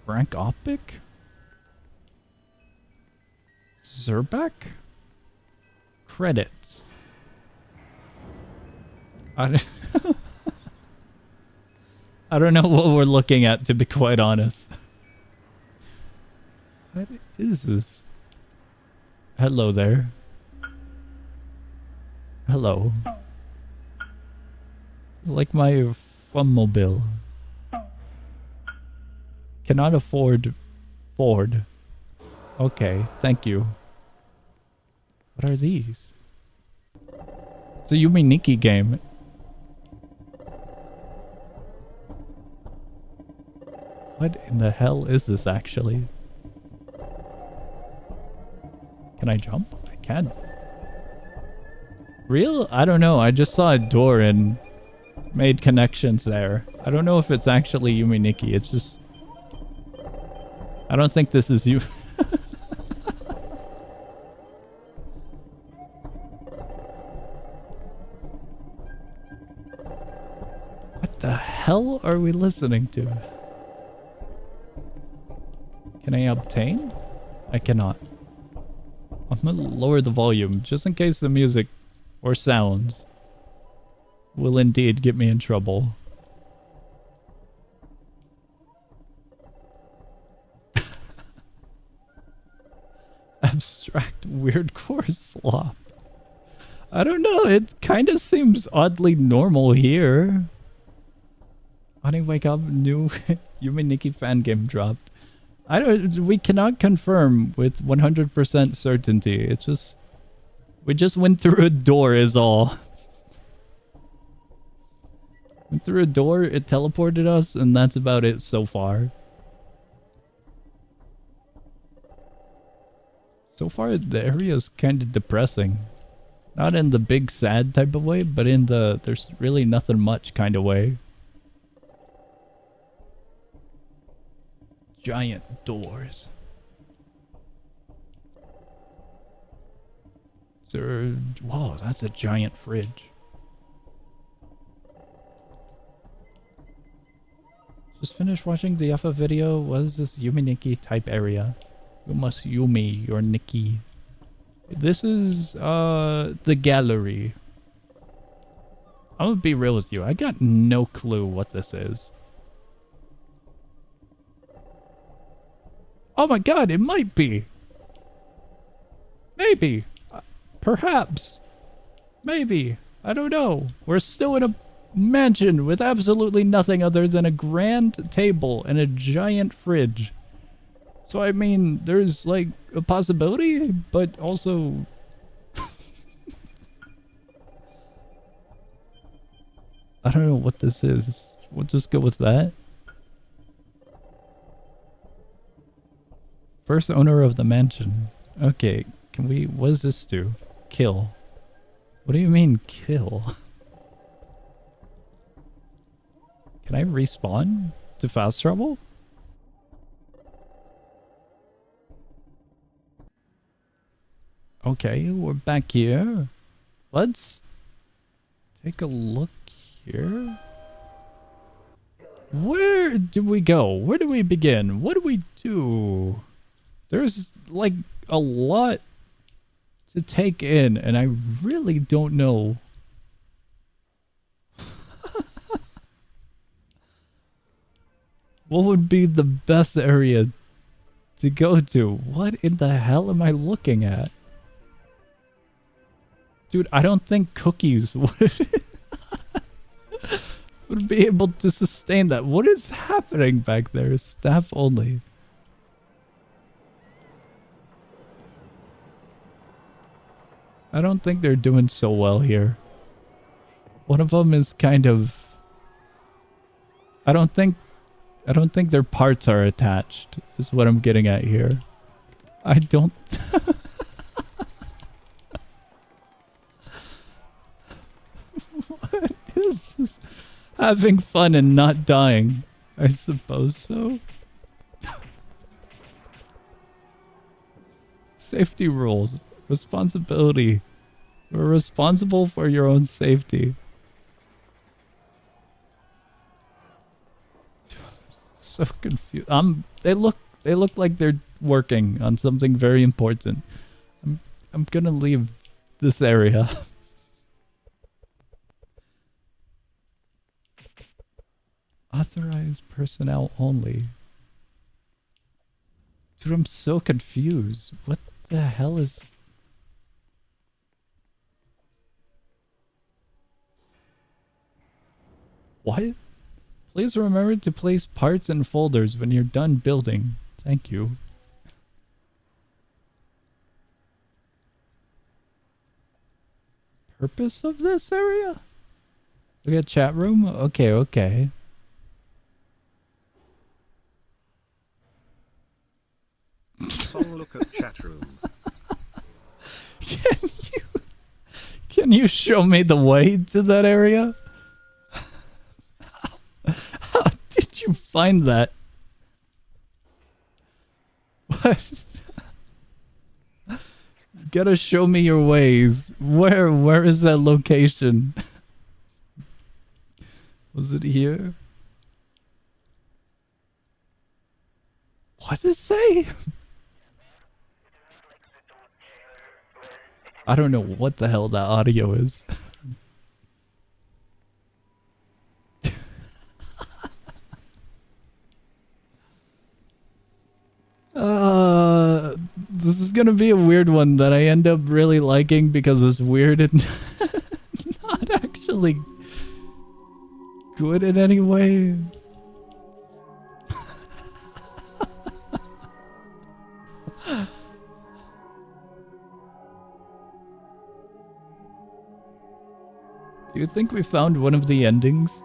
Brank Opic? Zerbeck? Credits. I don't know what we're looking at, to be quite honest. What is this? Hello there. Hello. Like my Funmobile. Cannot afford Ford. Okay, thank you. What are these? It's a Yumi Nikki game. What in the hell is this actually? Can I jump? I can. Real? I don't know. I just saw a door and made connections there. I don't know if it's actually Yumi Nikki. It's just... I don't think this is you. What the hell are we listening to? Can I obtain? I cannot. I'm gonna lower the volume just in case the music or sounds will indeed get me in trouble. Abstract weird core slop. I don't know, it kind of seems oddly normal here. Honey, wake up, new Yumi Nikki fan game dropped. We cannot confirm with 100% certainty. It's just, we just went through a door is all. Went through a door, it teleported us, and that's about it so far. So far, the area is kind of depressing. Not in the big sad type of way, but in the there's really nothing much kind of way. Giant doors. Is there... Whoa, that's a giant fridge. Just finished watching the FF video. What is this Yumi Nikki type area? You must Yumi your Nikki. This is the gallery. I'm gonna be real with you. I got no clue what this is. Oh my god, it might be. Maybe. Perhaps. Maybe. I don't know. We're still in a mansion with absolutely nothing other than a grand table and a giant fridge. So I mean, there's like a possibility, but also... I don't know what this is. We'll just go with that. First owner of the mansion. Okay, can we... What does this do? Kill. What do you mean, kill? Can I respawn to fast travel? Okay, we're back here. Let's take a look here. Where do we go? Where do we begin? What do we do? There's like a lot to take in, and I really don't know. What would be the best area to go to? What in the hell am I looking at? Dude, I don't think cookies would be able to sustain that. What is happening back there? Staff only. I don't think they're doing so well here. One of them is kind of... I don't think their parts are attached, is what I'm getting at here. I don't... What is this? Having fun and not dying. I suppose so. Safety rules. Responsibility. We're responsible for your own safety. So confused. They look like they're working on something very important. I'm gonna leave this area. Authorized personnel only. Dude, I'm so confused. What the hell is... What? Please remember to place parts in folders when you're done building. Thank you. purpose of this area? We got chat room? Okay, okay. Song look at chat room. Can you show me the way to that area? How did you find that? What? Gotta show me your ways. Where is that location? Was it here? What does it say? I don't know what the hell that audio is. This is gonna be a weird one that I end up really liking because it's weird and not actually good in any way. Do you think we found one of the endings?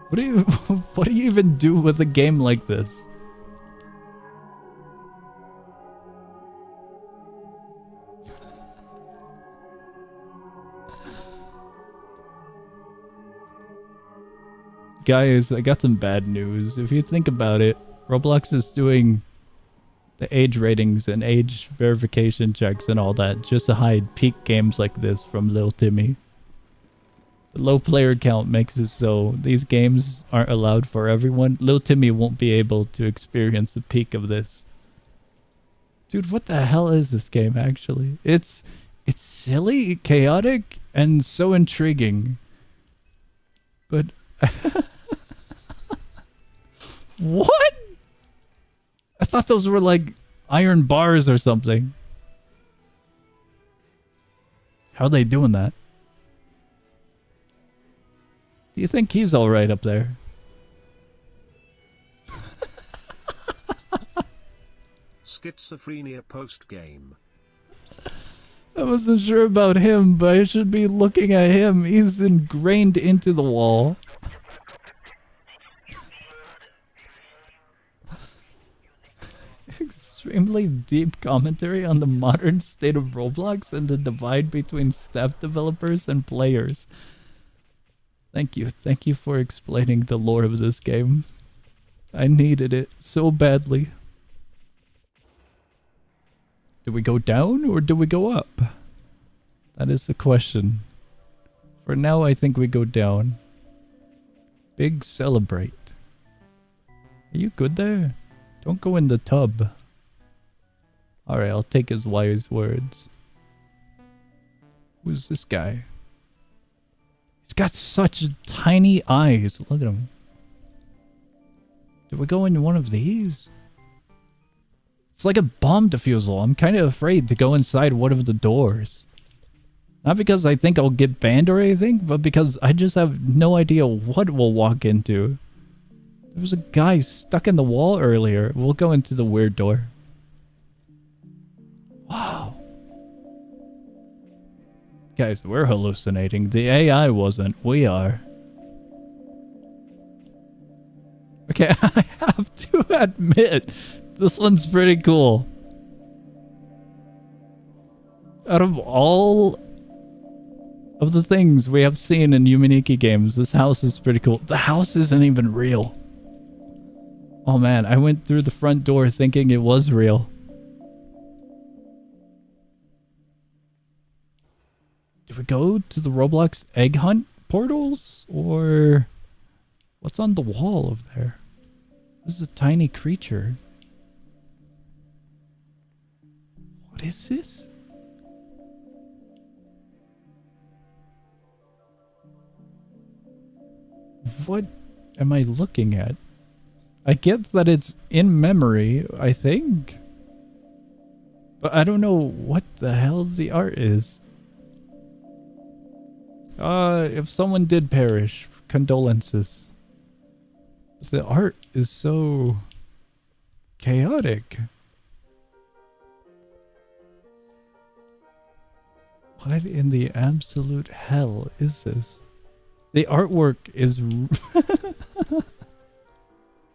What do you even do with a game like this? Guys, I got some bad news. If you think about it, Roblox is doing the age ratings and age verification checks and all that just to hide peak games like this from Lil Timmy. The low player count makes it so these games aren't allowed for everyone. Lil Timmy won't be able to experience the peak of this. Dude, what the hell is this game actually? It's silly, chaotic, and so intriguing. But what? I thought those were like iron bars or something. How are they doing that? Do you think he's alright up there? Schizophrenia post-game. I wasn't sure about him, but I should be looking at him. He's ingrained into the wall. Extremely deep commentary on the modern state of Roblox and the divide between staff developers and players. Thank you for explaining the lore of this game. I needed it so badly. Do we go down or do we go up? That is the question. For now, I think we go down. Big celebrate. Are you good there? Don't go in the tub. Alright, I'll take his wise words. Who's this guy? He's got such tiny eyes. Look at him. Did we go into one of these? It's like a bomb defusal. I'm kind of afraid to go inside one of the doors. Not because I think I'll get banned or anything, but because I just have no idea what we'll walk into. There was a guy stuck in the wall earlier. We'll go into the weird door. Wow. Guys, we're hallucinating. The AI wasn't. We are. Okay, I have to admit, this one's pretty cool. Out of all of the things we have seen in Yuminiki games, this house is pretty cool. The house isn't even real. Oh man, I went through the front door thinking it was real. Do we go to the Roblox egg hunt portals? Or what's on the wall over there? This is a tiny creature. What is this? What am I looking at? I get that it's in memory, I think. But I don't know what the hell the art is. If someone did perish, condolences. The art is so chaotic. What in the absolute hell is this? The artwork is...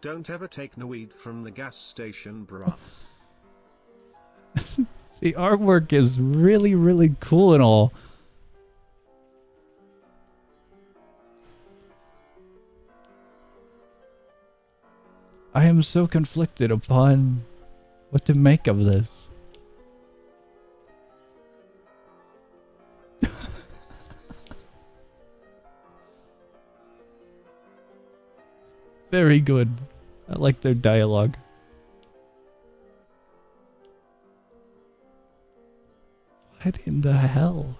Don't ever take no weed from the gas station, bruh. The artwork is really, really cool and all. I am so conflicted upon what to make of this. Very good. I like their dialogue. What in the hell?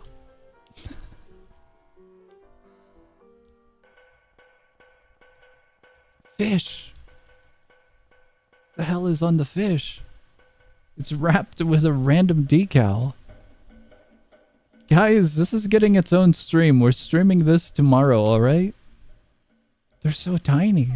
Fish! The hell is on the fish? It's wrapped with a random decal. Guys, this is getting its own stream. We're streaming this tomorrow, alright? They're so tiny.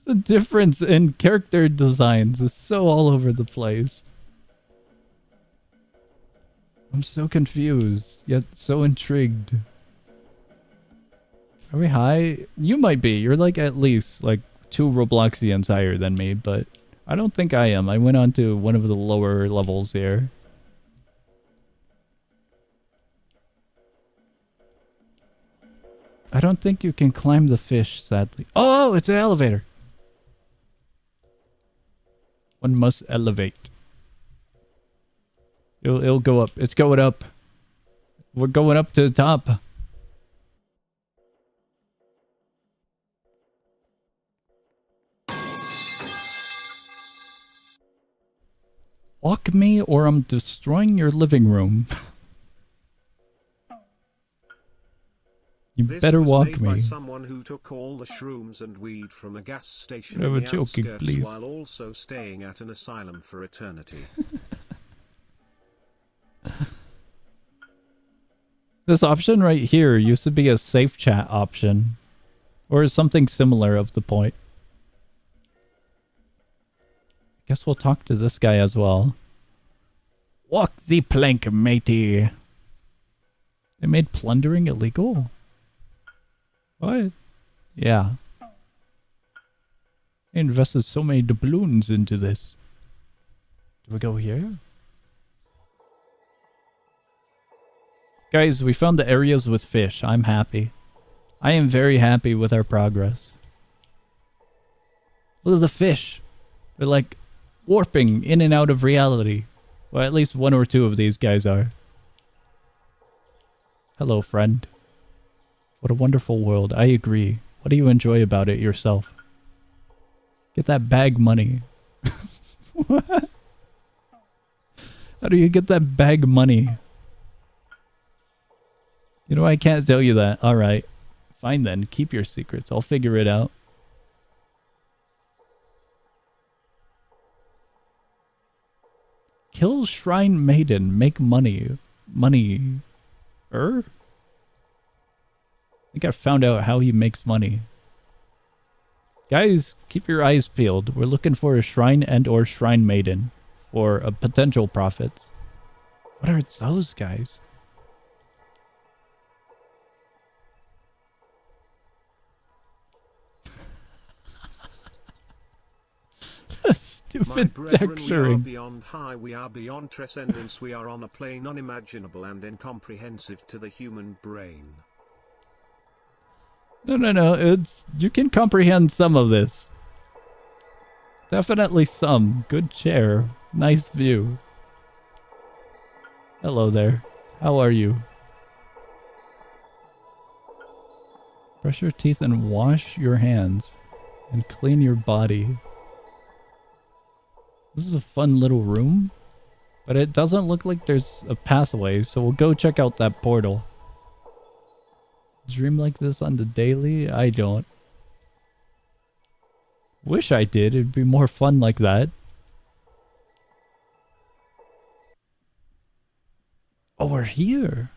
The difference in character designs is so all over the place. I'm so confused, yet so intrigued. Are we high? You might be. You're like at least like 2 Robloxians higher than me, but I don't think I am. I went on to one of the lower levels here. I don't think you can climb the fish, sadly. Oh, it's an elevator. One must elevate. It'll go up. It's going up. We're going up to the top. Walk me or I'm destroying your living room. You This better was walk made me. by someone who took all the shrooms and weed from a gas station I'm in the joking, outskirts please. while also staying at an asylum for eternity. This option right here used to be a safe chat option. Or something similar of the point. Guess we'll talk to this guy as well. Walk the plank, matey. They made plundering illegal? What? Yeah. They invested so many doubloons into this. Do we go here? Guys, we found the areas with fish. I'm happy. I am very happy with our progress. Look at the fish. They're like warping in and out of reality. Well, at least 1 or 2 of these guys are. Hello, friend. What a wonderful world. I agree. What do you enjoy about it yourself? Get that bag money. What? How do you get that bag money? You know, I can't tell you that. Alright. Fine then. Keep your secrets. I'll figure it out. Kill Shrine Maiden. Make money. Money. I think I found out how he makes money. Guys, keep your eyes peeled. We're looking for a Shrine and or Shrine Maiden for potential profits. What are those guys? My Stupid brethren, we are texturing. beyond high, we are beyond transcendence, we are on a plane unimaginable and incomprehensive to the human brain. No. It's... You can comprehend some of this. Definitely some. Good chair. Nice view. Hello there. How are you? Brush your teeth and wash your hands. And clean your body. This is a fun little room. But it doesn't look like there's a pathway, so we'll go check out that portal. Dream like this on the daily? I don't. Wish I did. It'd be more fun like that. Oh, we're here.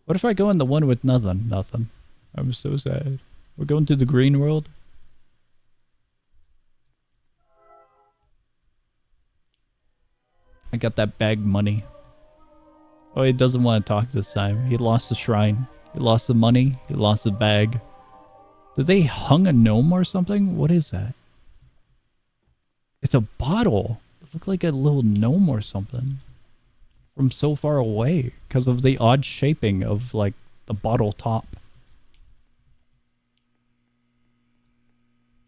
What if I go in the one with nothing? Nothing. I'm so sad. We're going to the green world. I got that bag money. Oh, he doesn't want to talk this time. He lost the shrine. He lost the money. He lost the bag. Did they hung a gnome or something? What is that? It's a bottle. It looked like a little gnome or something. From so far away. Because of the odd shaping of, like, the bottle top.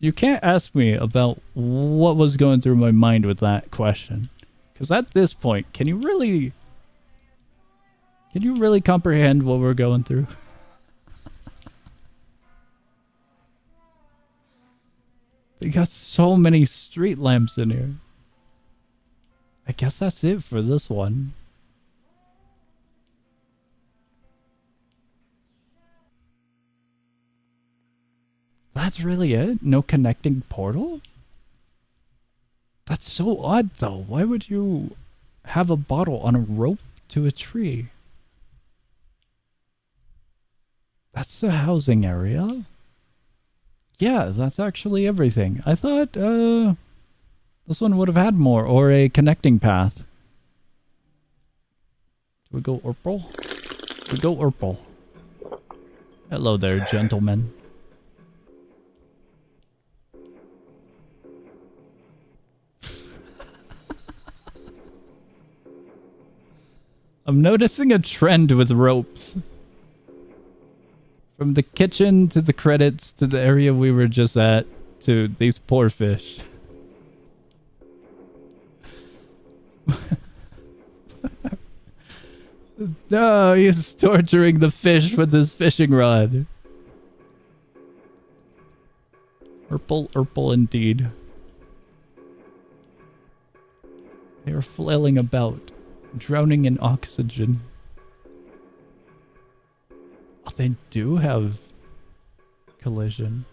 You can't ask me about what was going through my mind with that question. Because at this point, can you really comprehend what we're going through? They got so many street lamps in here. I guess that's it for this one. That's really it? No connecting portal? That's so odd though. Why would you have a bottle on a rope to a tree? That's the housing area? Yeah, that's actually everything. I thought this one would have had more, or a connecting path. Do we go Urple? We go Urple. Hello there, gentlemen. I'm noticing a trend with ropes. From the kitchen to the credits to the area we were just at to these poor fish. No, he's torturing the fish with his fishing rod. Urple indeed. They are flailing about, drowning in oxygen. Oh, they do have collision.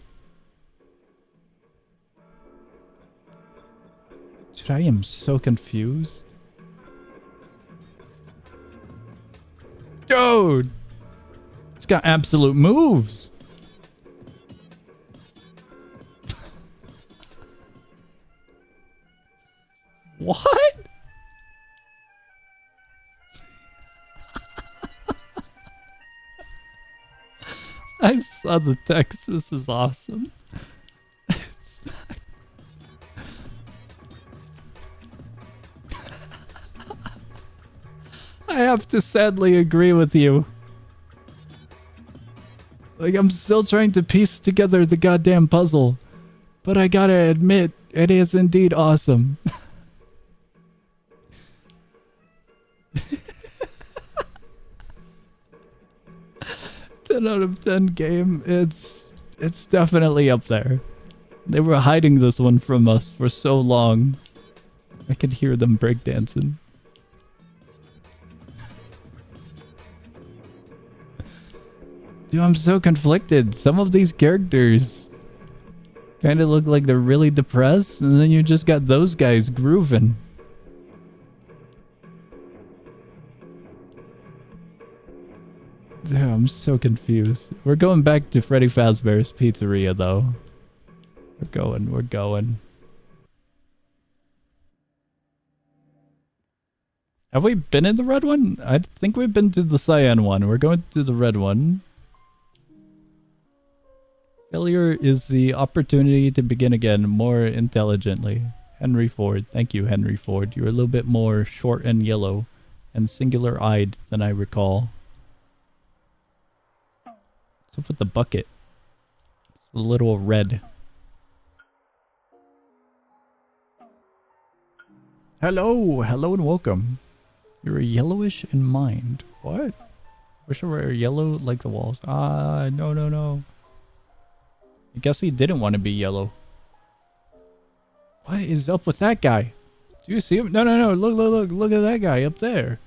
Dude, I am so confused. Dude! It's got absolute moves! What? I saw the text. This is awesome. I have to sadly agree with you. Like, I'm still trying to piece together the goddamn puzzle. But I gotta admit, it is indeed awesome. 10 out of 10 game. It's definitely up there. They were hiding this one from us for so long. I could hear them breakdancing. Dude, I'm so conflicted. Some of these characters kind of look like they're really depressed, and then you just got those guys grooving. Dude, I'm so confused. We're going back to Freddy Fazbear's Pizzeria, though. We're going. Have we been in the red one? I think we've been to the cyan one. We're going to the red one. Failure is the opportunity to begin again more intelligently. Henry Ford. Thank you, Henry Ford. You're a little bit more short and yellow and singular-eyed than I recall. What's up with the bucket? It's a little red. Hello! Hello and welcome. You're yellowish in mind. What? Wish I were yellow like the walls. No. I guess he didn't want to be yellow. What is up with that guy? Do you see him? No. Look at that guy up there.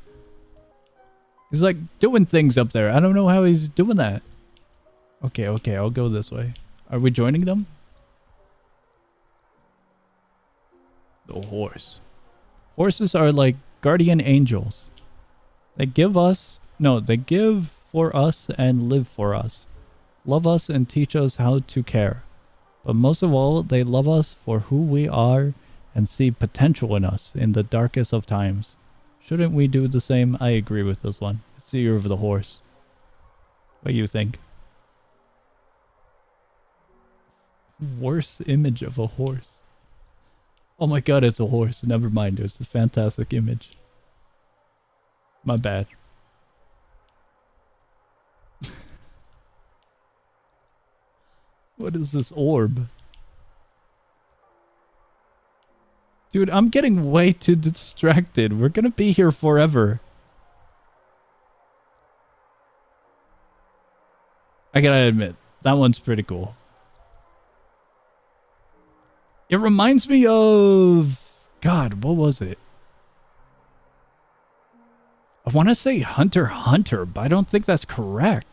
He's like doing things up there. I don't know how he's doing that. Okay, I'll go this way. Are we joining them? The horse. Horses are like guardian angels. They give us... No, they give for us and live for us. love us and teach us how to care. But most of all, they love us for who we are and see potential in us in the darkest of times. Shouldn't we do the same? I agree with this one. It's the year of the horse. What do you think? Worst image of a horse. Oh my god, it's a horse. Never mind, it's a fantastic image. My bad. What is this orb? Dude, I'm getting way too distracted. We're gonna be here forever. I gotta admit, that one's pretty cool. It reminds me of... God, what was it? I want to say Hunter x Hunter, but I don't think that's correct.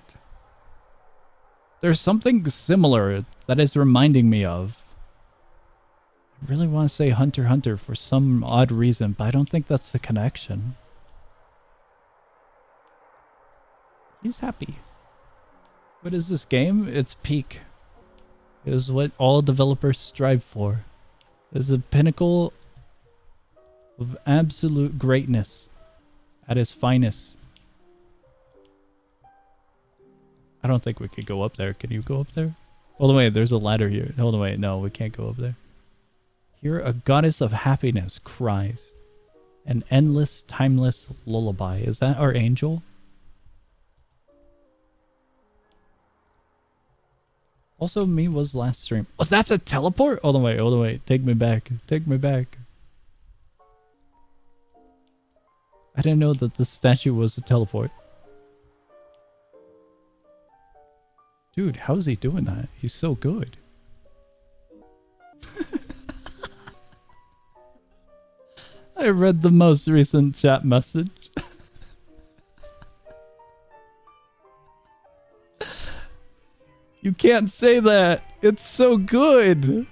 There's something similar that is reminding me of. I really want to say Hunter x Hunter for some odd reason, but I don't think that's the connection. He's happy. What is this game? It's peak. It is what all developers strive for. It is a pinnacle of absolute greatness at its finest. I don't think we could go up there. Can you go up there? Hold on, wait. There's a ladder here. Hold on, wait. No, we can't go up there. Here, a goddess of happiness cries. An endless, timeless lullaby. Is that our angel? Also, me was last stream. Oh, that's a teleport? Hold on, wait. Hold on, wait. Take me back. Take me back. I didn't know that the statue was a teleport. Dude, how's he doing that? He's so good. I read the most recent chat message. You can't say that. It's so good.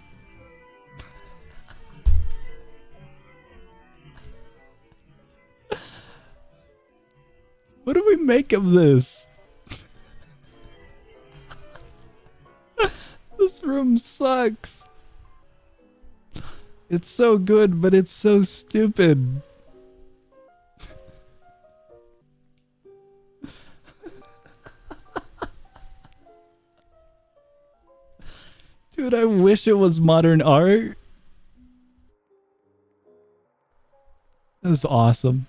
What do we make of this? This room sucks. It's so good, but it's so stupid. Dude, I wish it was modern art. This is awesome.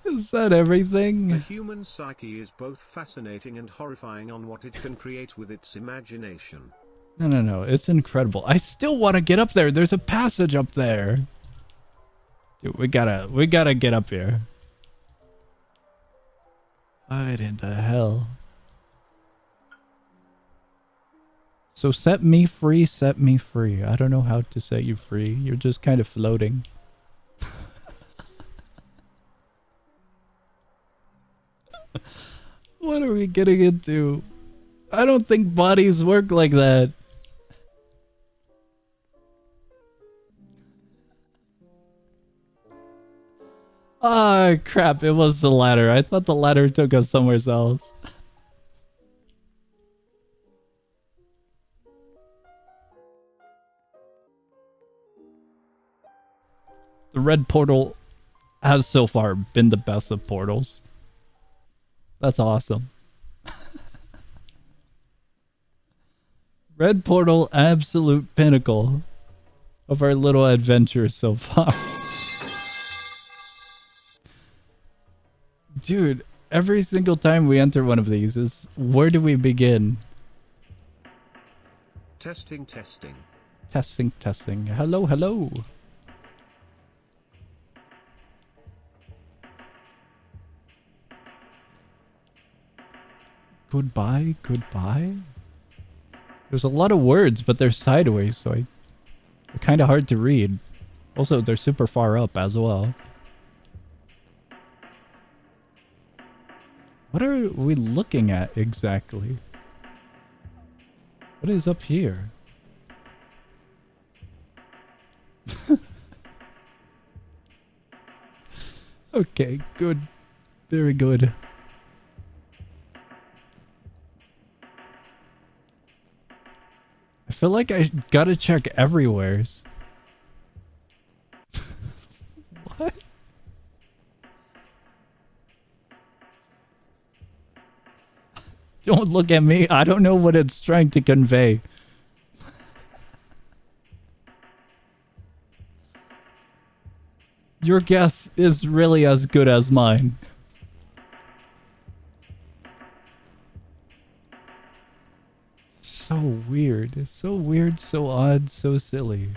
Is that everything? The human psyche is both fascinating and horrifying on what it can create with its imagination. No. It's incredible. I still want to get up there. There's a passage up there. Dude, we gotta get up here. What in the hell? So set me free, set me free. I don't know how to set you free. You're just kind of floating. What are we getting into? I don't think bodies work like that. Ah, crap. It was the ladder. I thought the ladder took us somewhere else. The red portal has so far been the best of portals. That's awesome. Red portal, absolute pinnacle of our little adventure so far. Dude, every single time we enter one of these is, where do we begin? Testing. Testing. Hello. Goodbye. There's a lot of words, but they're sideways, so they're kind of hard to read. Also, they're super far up as well. What are we looking at exactly? What is up here? Okay, good. Very good. I feel like I gotta check everywheres. What? Don't look at me. I don't know what it's trying to convey. Your guess is really as good as mine. So weird. So weird, so odd, so silly.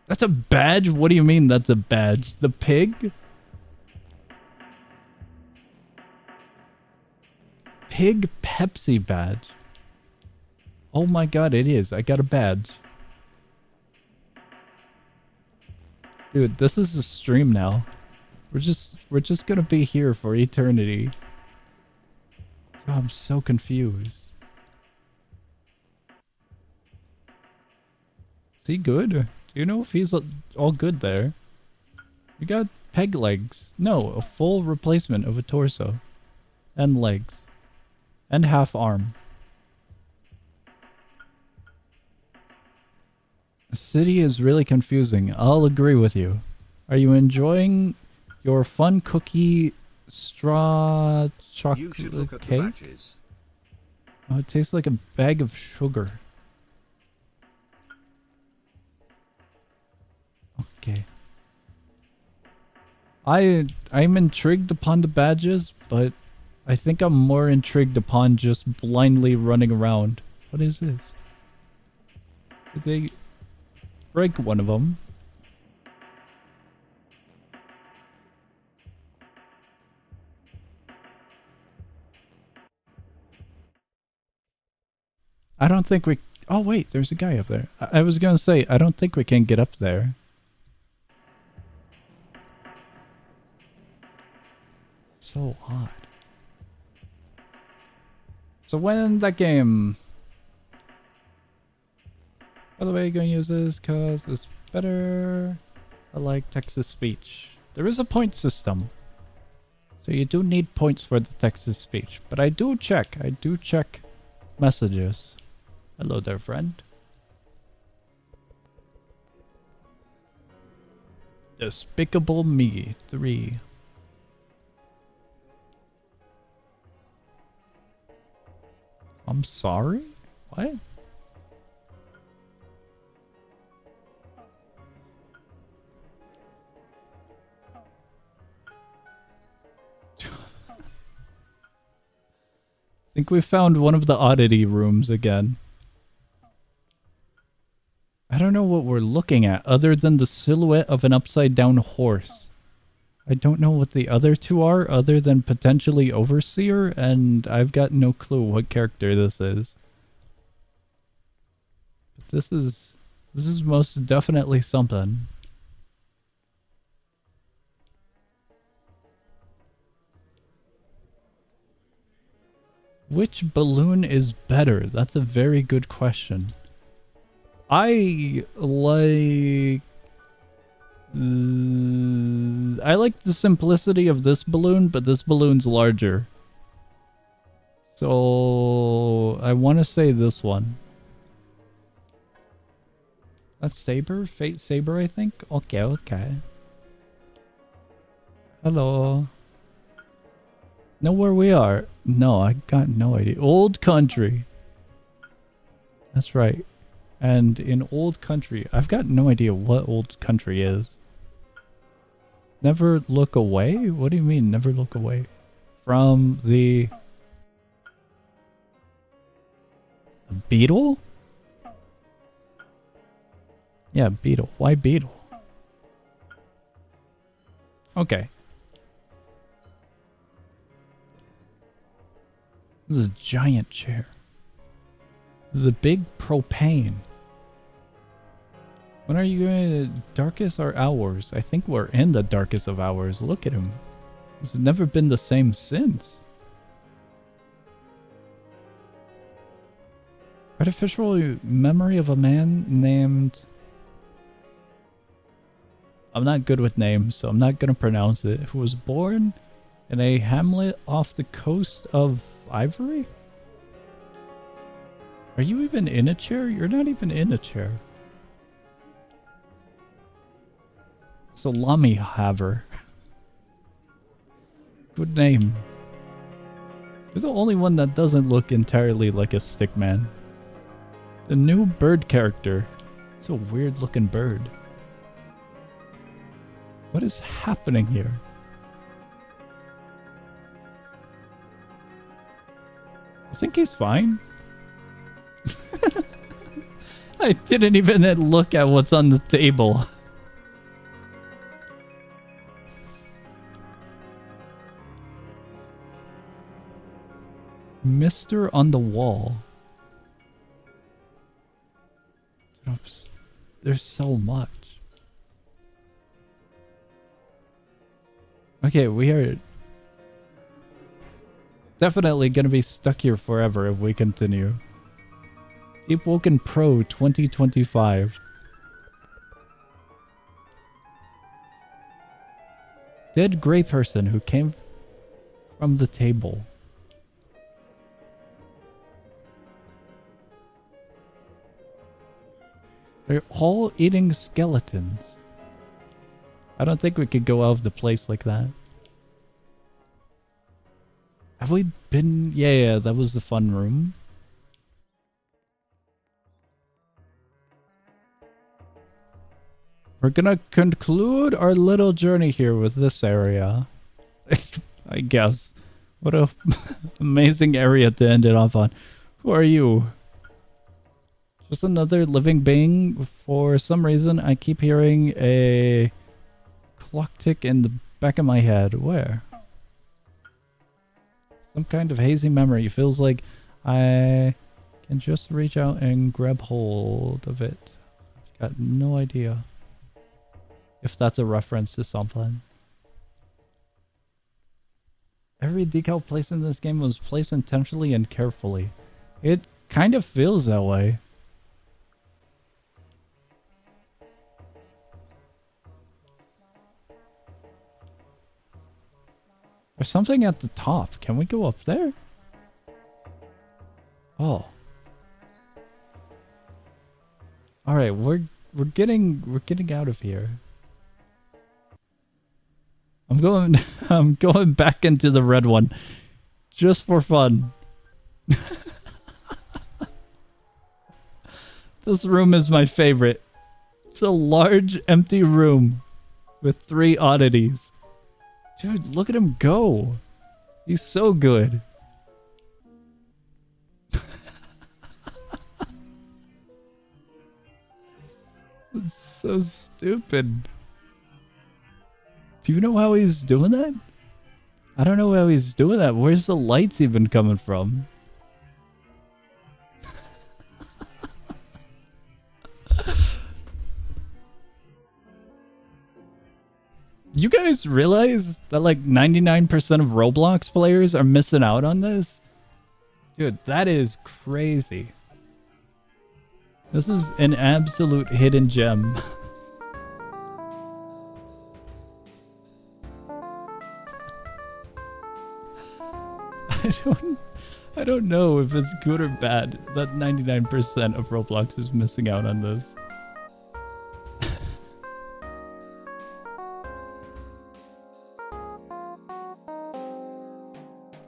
That's a badge? What do you mean that's a badge? The pig? Pig Pepsi badge. Oh my god, it is. I got a badge. Dude, this is a stream now. We're just gonna be here for eternity. Oh, I'm so confused. Is he good? Do you know if he's all good there? You got peg legs. No, a full replacement of a torso. And legs. And half arm. The city is really confusing. I'll agree with you. Are you enjoying your fun cookie straw You should chocolate look at the cake? badges. Oh, it tastes like a bag of sugar. Okay. I'm intrigued upon the badges, but I think I'm more intrigued upon just blindly running around. What is this? Did they break one of them? I don't think we... Oh wait, there's a guy up there. I was gonna say, I don't think we can get up there. So odd. So when that game... By the way, I'm gonna use this because it's better. I like text-to-speech. There is a point system. So you do need points for the text-to-speech. But I do check messages. Hello there, friend. Despicable Me 3. I'm sorry? What? I think we found one of the oddity rooms again. I don't know what we're looking at other than the silhouette of an upside down horse. I don't know what the other two are other than potentially Overseer, and I've got no clue what character this is. But this is most definitely something. Which balloon is better? That's a very good question. I like the simplicity of this balloon, but this balloon's larger. So I want to say this one. That's Saber? Fate Saber, I think? Okay, okay. Hello. Know where we are? No, I got no idea. Old country. That's right. And in old country, I've got no idea what old country is. Never look away? What do you mean, never look away? From the beetle? Yeah, beetle. Why beetle? Okay. This is a giant chair. The big propane. When are you going to darkest or hours? I think we're in the darkest of hours. Look at him. He's never been the same since. Artificial memory of a man named I'm not good with names, so I'm not gonna pronounce it. Who was born in a hamlet off the coast of Ivory? Are you even in a chair? You're not even in a chair. Salami Haver. Good name. You're the only one that doesn't look entirely like a stickman. The new bird character. It's a weird looking bird. What is happening here? I think he's fine. I didn't even look at what's on the table. Mr. on the wall. Oops. There's so much. Okay, we are definitely gonna be stuck here forever if we continue. Deep Woken Pro 2025. Dead gray person who came from the table. They're all eating skeletons. I don't think we could go out of the place like that. Have we been? Yeah, that was the fun room. We're gonna conclude our little journey here with this area. I guess. What a amazing area to end it off on. Who are you? Just another living being. For some reason, I keep hearing a clock tick in the back of my head. Where? Some kind of hazy memory. Feels like I can just reach out and grab hold of it. I've got no idea if that's a reference to something. Every decal placed in this game was placed intentionally and carefully. It kind of feels that way. There's something at the top. Can we go up there? Oh. All right, we're getting out of here. I'm going back into the red one just for fun. This room is my favorite. It's a large empty room with 3 oddities. Dude, look at him go. He's so good. It's so stupid. Do you know how he's doing that? I don't know how he's doing that. Where's the lights even coming from? You guys realize that like 99% of Roblox players are missing out on this? Dude, that is crazy. This is an absolute hidden gem. I don't know if it's good or bad that 99% of Roblox is missing out on this.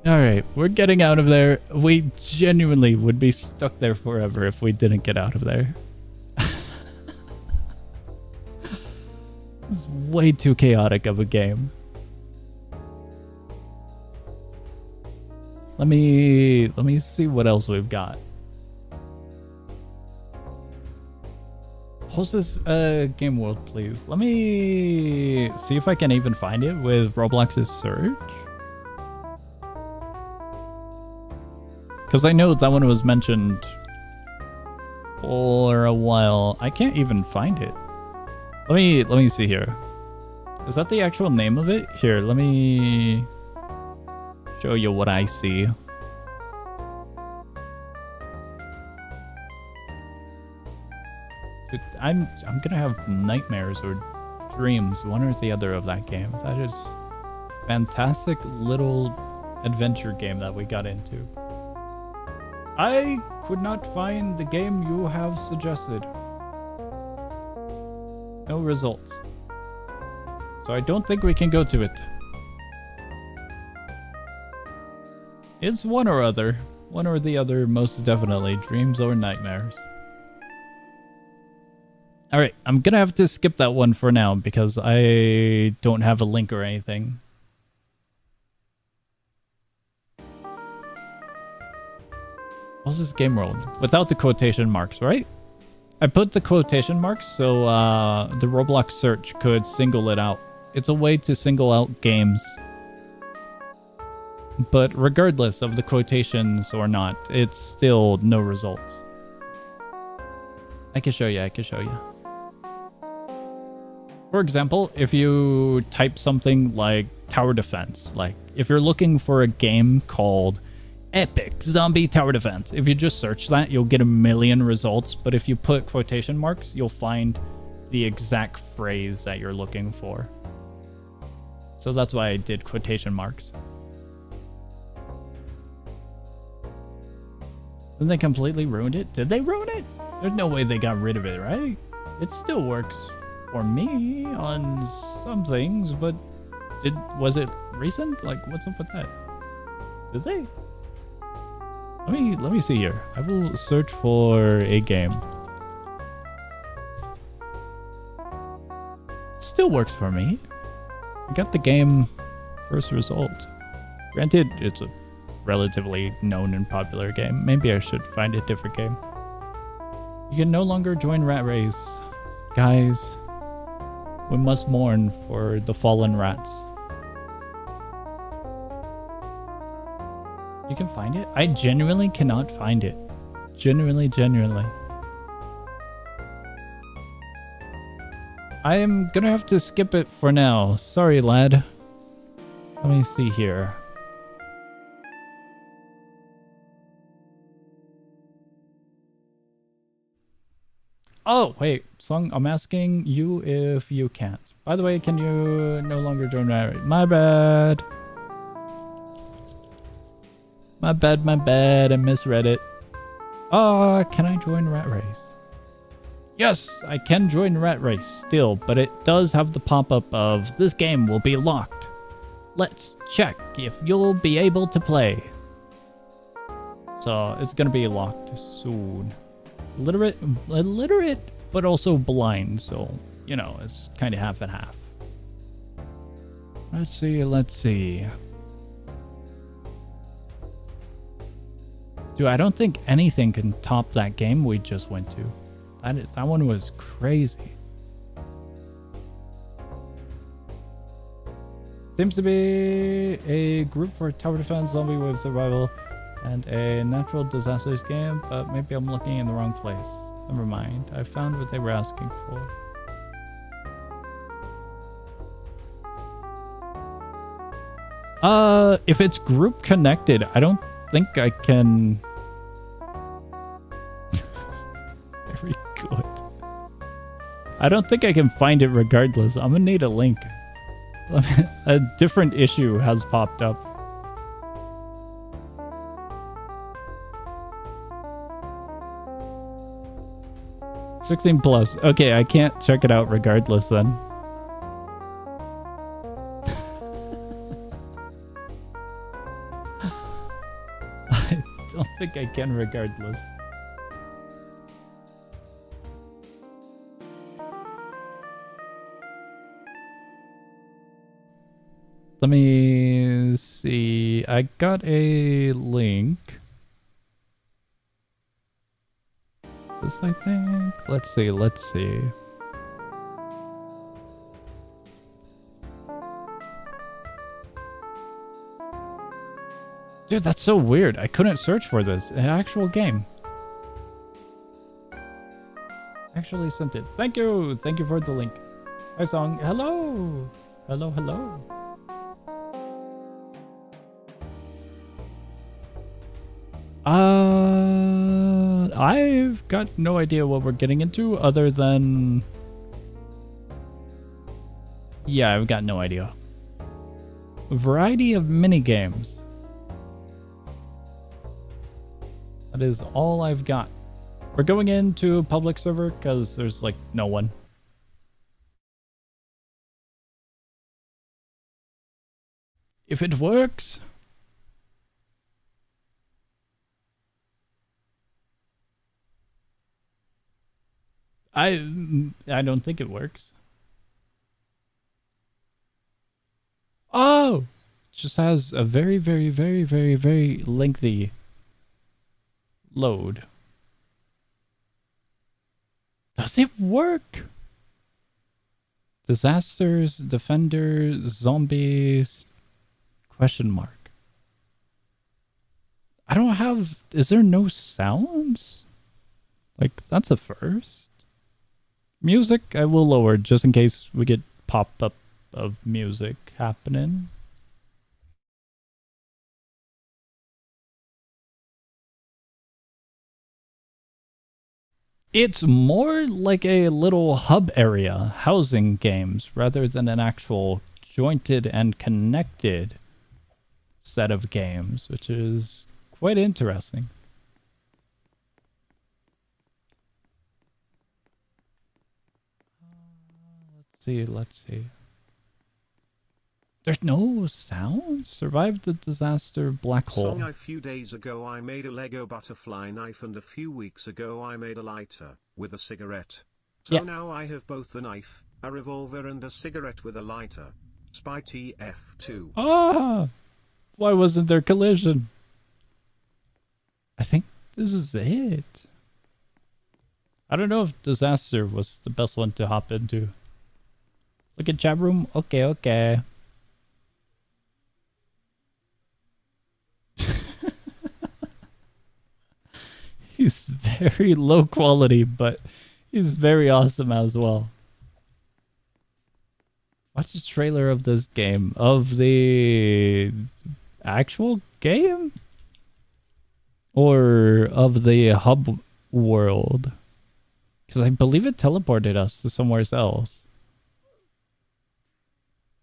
Alright, we're getting out of there. We genuinely would be stuck there forever if we didn't get out of there. It's way too chaotic of a game. Let me see what else we've got. Hulse's game world, please. Let me see if I can even find it with Roblox's search. Because I know that one was mentioned for a while. I can't even find it. Let me see here. Is that the actual name of it? Here, let me show you what I see. Dude, I'm gonna have nightmares or Dreams, one or the other of that game. That is fantastic little adventure game that we got into. I could not find the game you have suggested. No results. So I don't think we can go to it. It's one or other. One or the other, most definitely. Dreams or nightmares. Alright, I'm gonna have to skip that one for now because I don't have a link or anything. How's this game world? Without the quotation marks, right? I put the quotation marks so the Roblox search could single it out. It's a way to single out games. But regardless of the quotations or not, it's still no results. I can show you, I can show you. For example, if you type something like Tower Defense, like if you're looking for a game called Epic Zombie Tower Defense, if you just search that, you'll get a million results. But if you put quotation marks, you'll find the exact phrase that you're looking for. So that's why I did quotation marks. Then they completely ruined it? Did they ruin it? There's no way they got rid of it, right? It still works for me on some things, but was it recent? Like, what's up with that? Did they? Let me see here. I will search for a game. Still works for me. I got the game first result. Granted, it's a relatively known and popular game. Maybe I should find a different game. You can no longer join Rat Race. Guys, we must mourn for the fallen rats. You can find it? I genuinely cannot find it. Genuinely. I am gonna have to skip it for now. Sorry, lad. Let me see here. Oh, wait. Song, I'm asking you if you can't. By the way, can you no longer join Rat Race? My bad. My bad. I misread it. Can I join Rat Race? Yes, I can join Rat Race still, but it does have the pop-up of this game will be locked. Let's check if you'll be able to play. So it's gonna be locked soon. Illiterate, but also blind, so you know, it's kind of half and half. Let's see. Dude, I don't think anything can top that game we just went to. That one was crazy. Seems to be a group for tower defense, zombie wave survival, and a natural disasters game, but maybe I'm looking in the wrong place. Never mind. I found what they were asking for. If it's group connected, I don't think I can. Very good. I don't think I can find it regardless. I'm gonna need a link. A different issue has popped up. +16. Okay, I can't check it out regardless then. I don't think I can regardless. Let me see. I got a link. This, I think. Let's see. Dude, that's so weird. I couldn't search for this. An actual game. Actually sent it. Thank you. Thank you for the link. Hi, Song. Hello. Hello. I've got no idea what we're getting into other than Yeah, I've got no idea. A variety of minigames. That is all I've got. We're going into a public server because there's like no one. If it works. I don't think it works. Oh! It just has a very, very, very, very, very lengthy load. Does it work? Disasters, defenders, zombies, question mark. I don't have, is there no sounds? Like, that's a first. Music, I will lower just in case we get pop-up of music happening. It's more like a little hub area housing games rather than an actual jointed and connected set of games, which is quite interesting. Let's see. There's no sound? Survived the disaster black hole. So a few days ago I made a Lego butterfly knife, and a few weeks ago I made a lighter with a cigarette. So yeah. Now I have both a knife, a revolver and a cigarette with a lighter. Spy TF2. Ah! Why wasn't there collision? I think this is it. I don't know if disaster was the best one to hop into. Look at chat room. Okay, okay. He's very low quality, but he's very awesome as well. Watch the trailer of this game. Of the actual game? Or of the hub world? Because I believe it teleported us to somewhere else.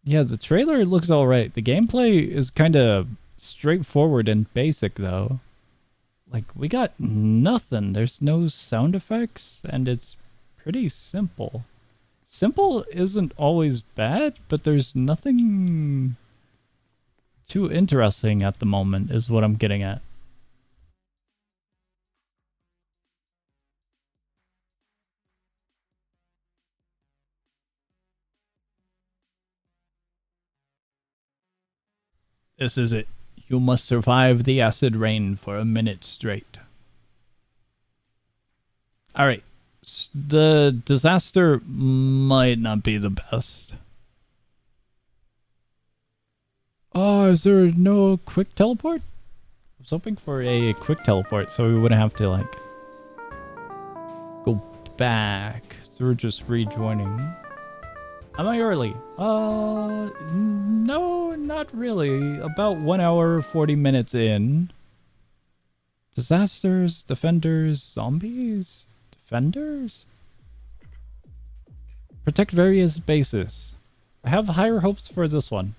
Yeah, the trailer looks alright. The gameplay is kind of straightforward and basic, though. Like, we got nothing. There's no sound effects, and it's pretty simple. Simple isn't always bad, but there's nothing too interesting at the moment, is what I'm getting at. This is it. You must survive the acid rain for a minute straight. Alright. The disaster might not be the best. Oh, is there no quick teleport? I was hoping for a quick teleport so we wouldn't have to, like, go back. So we're just rejoining. Am I early? No, not really. About 1 hour, 40 minutes in. Disasters, defenders, zombies? Defenders? Protect various bases. I have higher hopes for this one.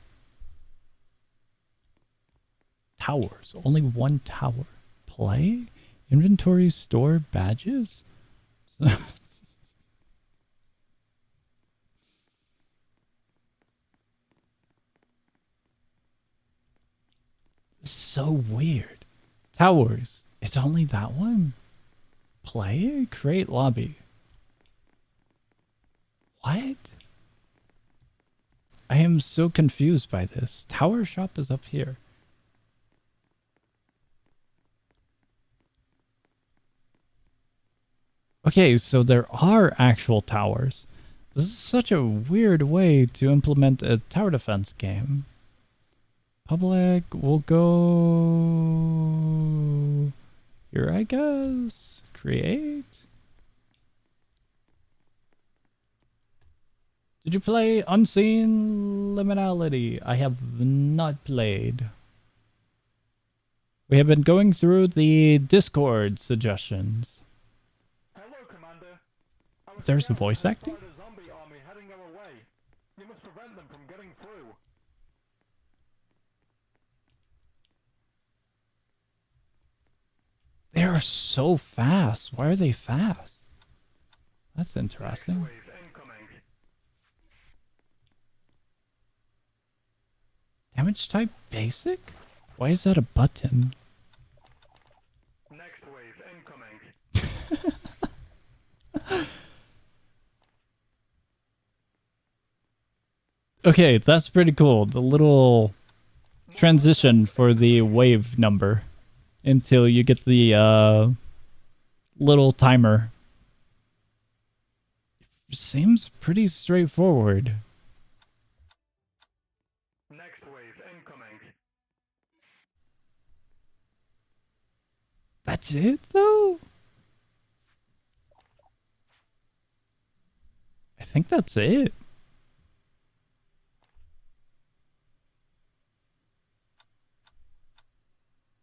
Towers. Only one tower. Play? Inventory, store, badges? So weird. Towers. It's only that one? Play? Create lobby. What? I am so confused by this. Tower shop is up here. Okay, so there are actual towers. This is such a weird way to implement a tower defense game. Public, we'll go here, I guess. Create. Did you play Unseen Liminality? I have not played. We have been going through the Discord suggestions. Hello, Commander. There's the voice acting? A zombie army heading our way. You must prevent them are so fast. Why are they fast? That's interesting. Damage type basic? Why is that a button? Next wave incoming. Okay, that's pretty cool. The little transition for the wave number until you get the little timer. Seems pretty straightforward. Next wave incoming. That's it, though? I think that's it.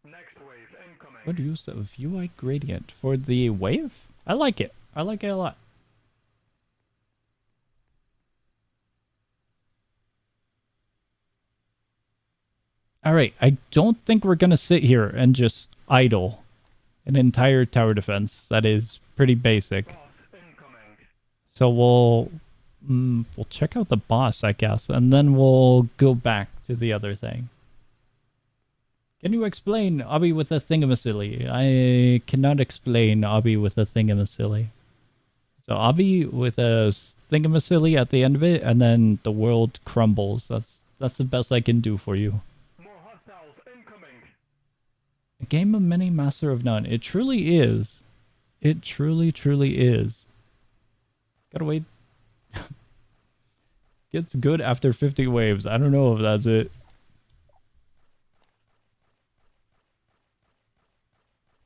Next wave incoming. Good use of UI gradient for the wave? I like it. I like it a lot. Alright, I don't think we're gonna sit here and just idle an entire tower defense. That is pretty basic. Boss incoming. So we'll check out the boss, I guess, and then we'll go back to the other thing. Can you explain Obby with a thingamasily? I cannot explain Obby with a thingamasily. So Obby with a thingamasily at the end of it, and then the world crumbles. That's the best I can do for you. More hostiles incoming. A game of many, master of none. It truly is. It truly, truly is. Gotta wait. Gets good after 50 waves. I don't know if that's it.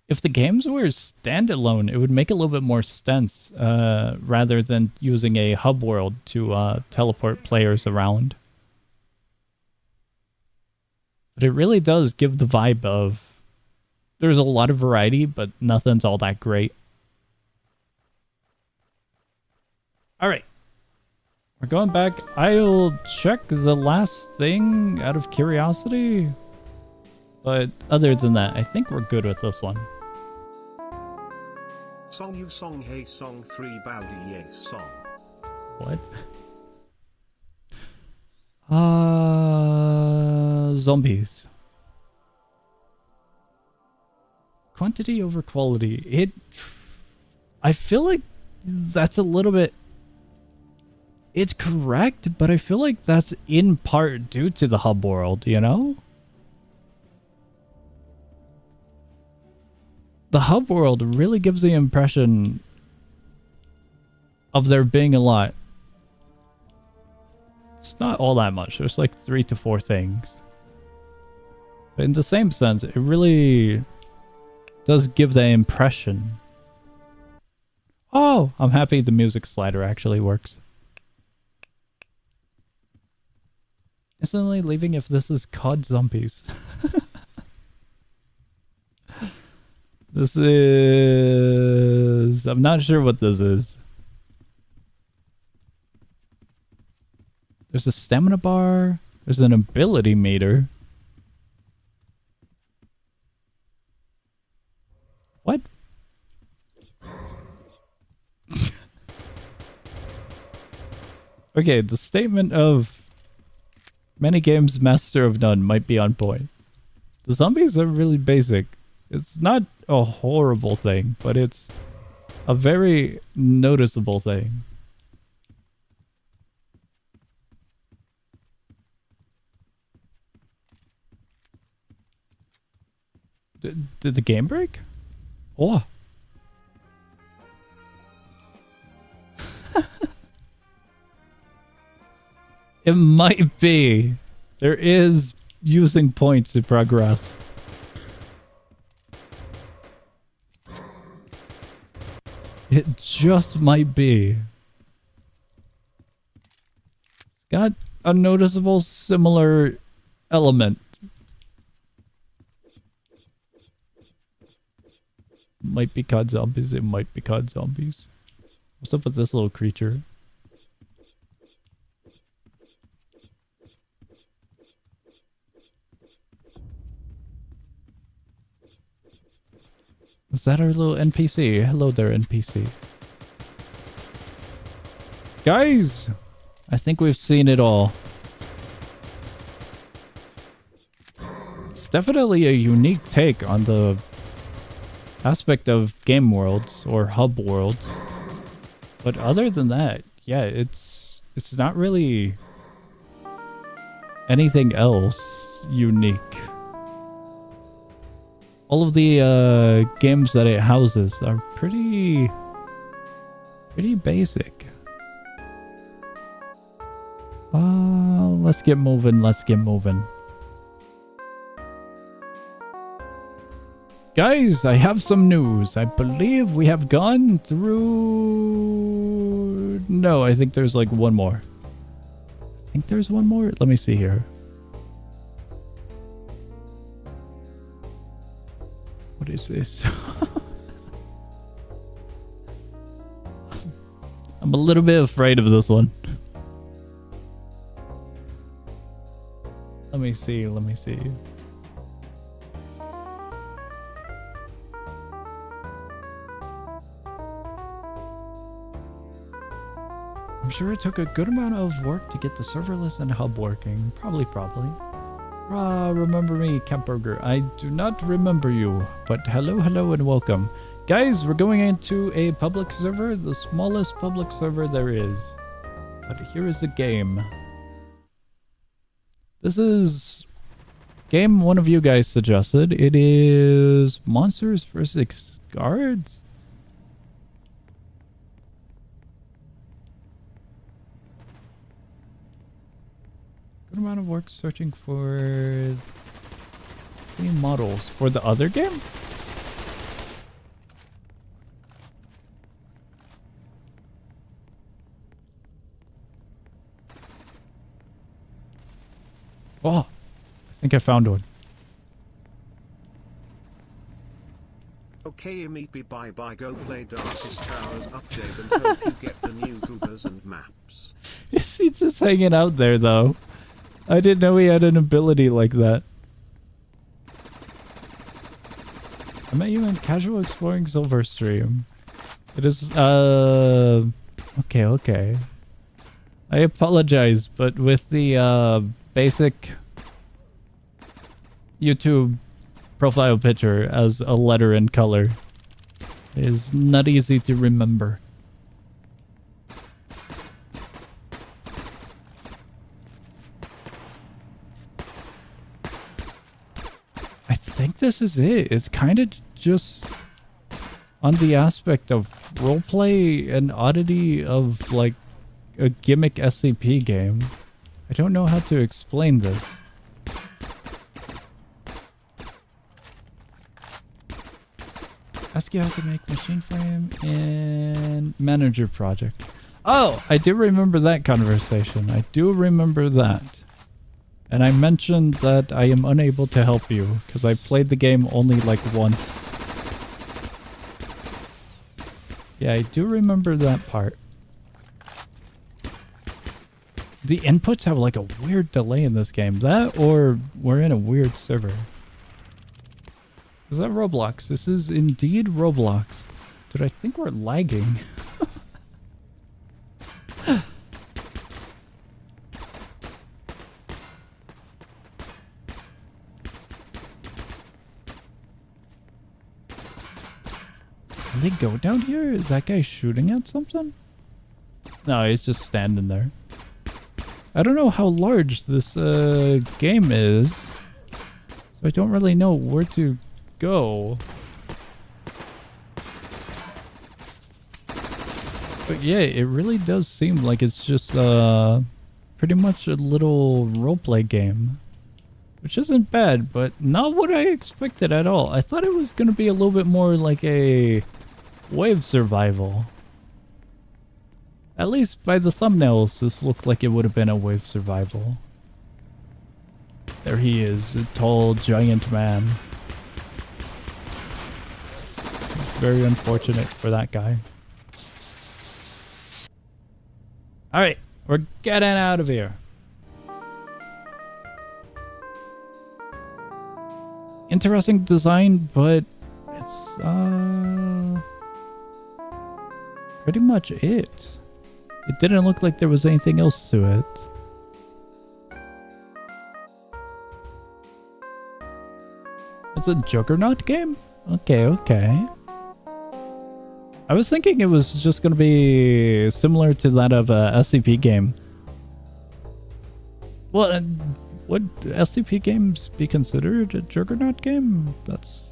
If the games were standalone, it would make a little bit more sense rather than using a hub world to teleport players around. But it really does give the vibe of there's a lot of variety, but nothing's all that great. Alright. We're going back. I'll check the last thing out of curiosity. But other than that, I think we're good with this one. Song you song hey song 3 Bowdy yes song. What? Zombies. Quantity over quality. I feel like that's a little bit... It's correct, but I feel like that's in part due to the hub world, you know? The hub world really gives the impression of there being a lot. It's not all that much. There's like 3 to 4 things. But in the same sense, it really does give the impression. Oh, I'm happy the music slider actually works. Instantly leaving if this is COD Zombies. This is... I'm not sure what this is. There's a stamina bar. There's an ability meter. What? Okay, the statement of many games master of none might be on point. The zombies are really basic. It's not a horrible thing, but it's a very noticeable thing. Did the game break? Oh. It might be. There is using points to progress. It just might be. It's got a noticeable similar element. Might be COD Zombies, it might be COD Zombies. What's up with this little creature? Is that our little NPC? Hello there, NPC. Guys, I think we've seen it all. It's definitely a unique take on the aspect of game worlds or hub worlds. But other than that, yeah, it's not really anything else unique. All of the games that it houses are pretty basic. Let's get moving, let's get moving. Guys, I have some news. I believe we have gone through... No, I think there's like one more. I think there's one more. Let me see here. What is this? I'm a little bit afraid of this one. Let me see, let me see. I'm sure it took a good amount of work to get the serverless and hub working. Probably. Remember me, Campburger. I do not remember you, but hello and welcome. Guys, we're going into a public server, the smallest public server there is. But here is the game. This is game one of you guys suggested. It is Monsters vs. Guards. Good amount of work searching for any models for the other game. Oh, I think I found one. Okay, meepy bye bye, go play Darkest Towers update and hope you get the new Googles and maps. Is he just hanging out there though? I didn't know he had an ability like that. I met you in Casual Exploring Silver Stream. It is, okay. I apologize, but with the, basic YouTube profile picture as a letter in color, it is not easy to remember. I think this is it. It's kind of just on the aspect of roleplay and oddity of like a gimmick SCP game. I don't know how to explain this. Ask you how to make machine frame in manager project. Oh, I do remember that conversation. I do remember that. And I mentioned that I am unable to help you because I played the game only like once. Yeah, I do remember that part. The inputs have like a weird delay in this game. That or we're in a weird server. Is that Roblox? This is indeed Roblox. Dude, I think we're lagging. Can they go down here? Is that guy shooting at something? No, he's just standing there. I don't know how large this game is, so I don't really know where to go. But yeah, it really does seem like it's just pretty much a little roleplay game, which isn't bad, but not what I expected at all. I thought it was going to be a little bit more like a wave survival. At least by the thumbnails, this looked like it would have been a wave survival. There he is, a tall, giant man. It's very unfortunate for that guy. Alright, we're getting out of here. Interesting design, but that's pretty much it. It didn't look like there was anything else to it. It's a Juggernaut game? Okay, okay. I was thinking it was just gonna be similar to that of a SCP game. Well, would SCP games be considered a Juggernaut game?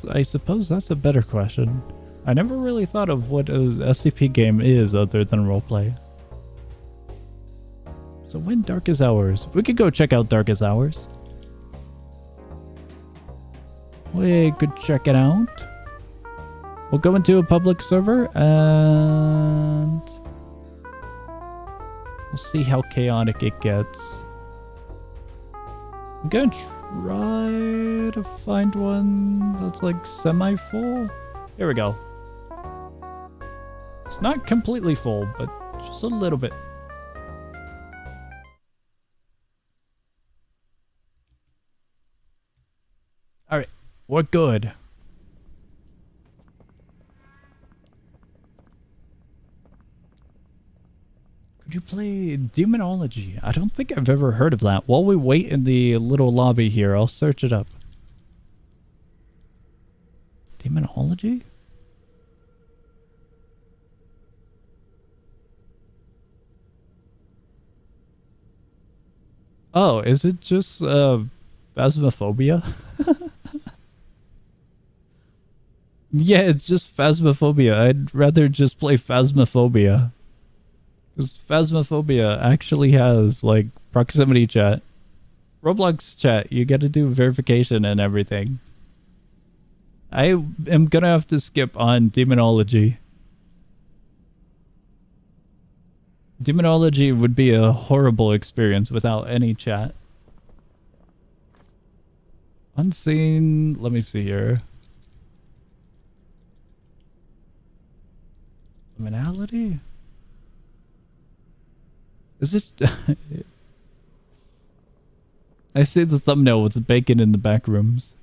I suppose that's a better question. I never really thought of what an SCP game is other than roleplay. So when Darkest Hours? We could go check out Darkest Hours. We could check it out. We'll go into a public server and we'll see how chaotic it gets. I'm gonna try to find one that's like semi-full. Here we go. It's not completely full, but just a little bit. Alright, we're good. Could you play Demonology? I don't think I've ever heard of that. While we wait in the little lobby here, I'll search it up. Demonology? Oh, is it just Phasmophobia? Yeah, it's just Phasmophobia. I'd rather just play Phasmophobia. Because Phasmophobia actually has, like, proximity chat. Roblox chat, you gotta do verification and everything. I am gonna have to skip on Demonology. Demonology would be a horrible experience without any chat. Unseen, let me see here. Liminality? Is it? I see the thumbnail with the bacon in the back rooms.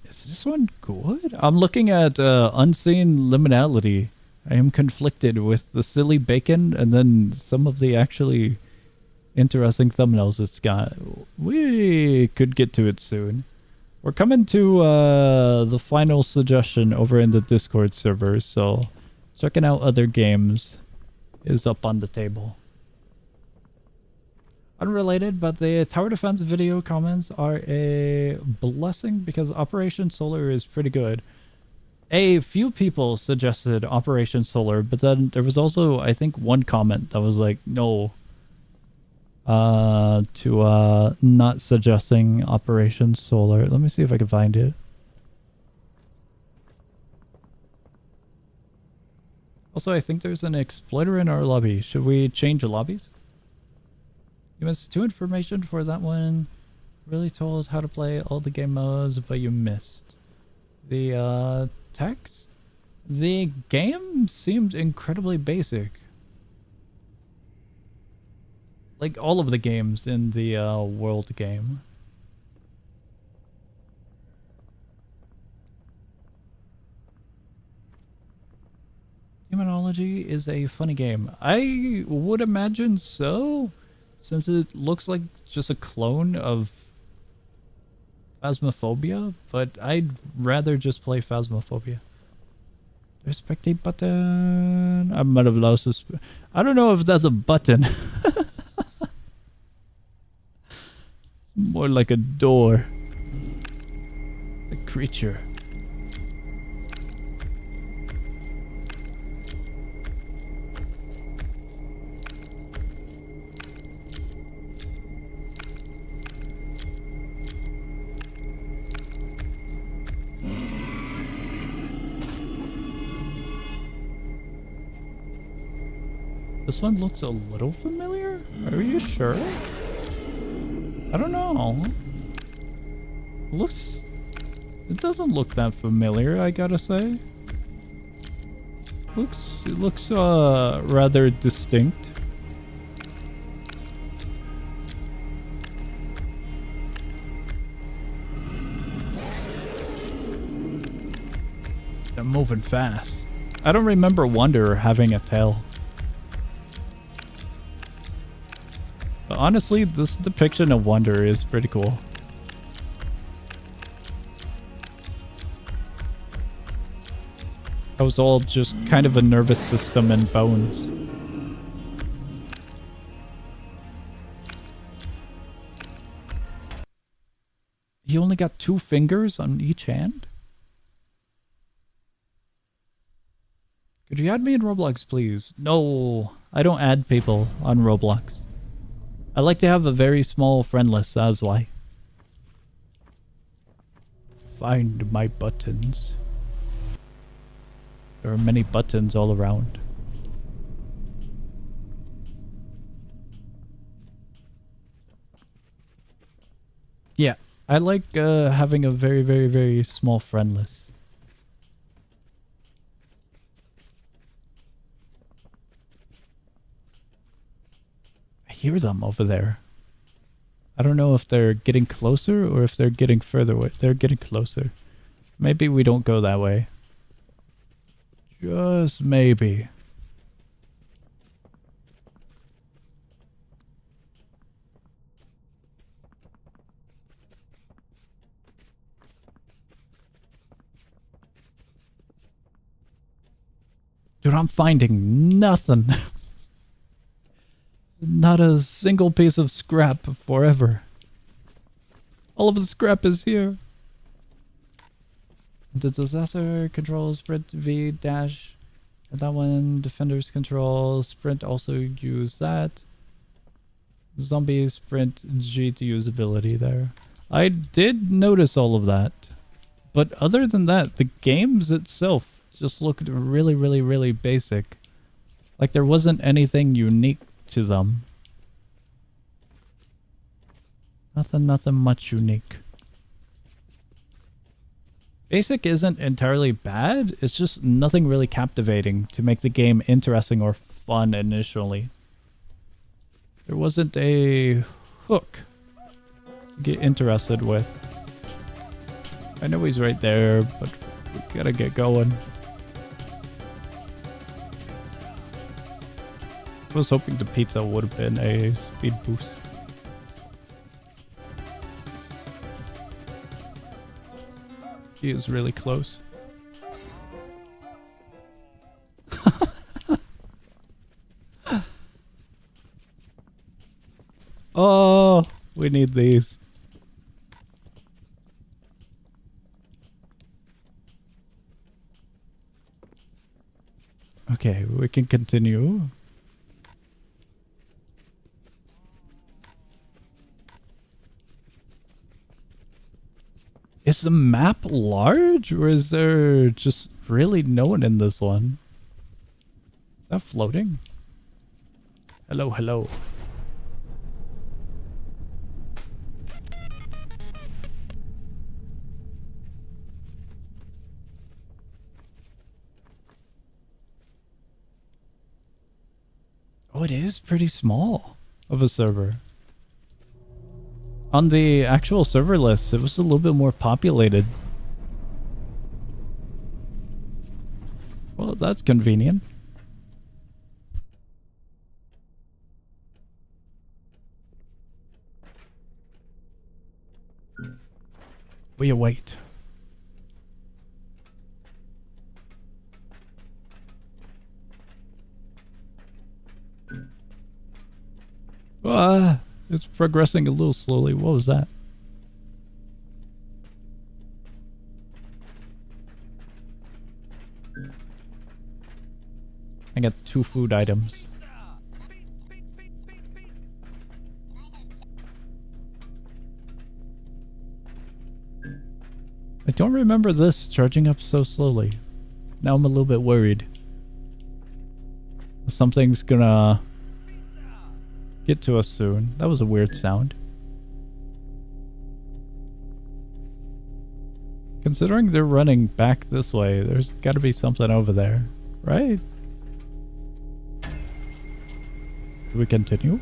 Is this one good? I'm looking at Unseen Liminality. I am conflicted with the silly bacon and then some of the actually interesting thumbnails it's got. We could get to it soon. We're coming to the final suggestion over in the Discord server, so checking out other games is up on the table. Unrelated, but the tower defense video comments are a blessing because Operation Solar is pretty good. A few people suggested Operation Solar, but then there was also, I think, one comment that was like, no, to not suggesting Operation Solar. Let me see if I can find it. Also, I think there's an exploiter in our lobby. Should we change lobbies? You missed 2 information for that one. Really told how to play all the game modes, but you missed the text. The game seemed incredibly basic. Like all of the games in the world game. Demonology is a funny game. I would imagine so, since it looks like just a clone of Phasmophobia, but I'd rather just play Phasmophobia. There's a spectate button. I might have lost this. I don't know if that's a button. More like a door. A creature. This one looks a little familiar? Are you sure? I don't know. It doesn't look that familiar, I gotta say. It looks rather distinct. They're moving fast. I don't remember Wonder having a tail. But honestly, this depiction of Wonder is pretty cool. That was all just kind of a nervous system and bones. He only got 2 fingers on each hand? Could you add me in Roblox, please? No, I don't add people on Roblox. I like to have a very small friend list, that's why. Find my buttons. There are many buttons all around. Yeah, I like having a very, very, very small friend list. I hear them over there. I don't know if they're getting closer or if they're getting further away. They're getting closer. Maybe we don't go that way. Just maybe. Dude, I'm finding nothing. Not a single piece of scrap forever. All of the scrap is here. The disaster control sprint V dash. And that one, defenders control sprint, also use that. Zombie sprint G to use ability there. I did notice all of that. But other than that, the games itself just looked really, really, really basic. Like there wasn't anything unique to them. Nothing much unique. Basic isn't entirely bad, it's just nothing really captivating to make the game interesting or fun initially. There wasn't a hook to get interested with. I know he's right there, but we gotta get going. I was hoping the pizza would have been a speed boost. He is really close. Oh, we need these. Okay, we can continue. Is the map large, or is there just really no one in this one? Is that floating? Hello, hello. Oh, it is pretty small of a server. On the actual server list, it was a little bit more populated. Well, that's convenient. We await. It's progressing a little slowly. What was that? I got 2 food items. I don't remember this charging up so slowly. Now I'm a little bit worried. Something's gonna get to us soon. That was a weird sound. Considering they're running back this way, there's gotta be something over there. right? Do we continue?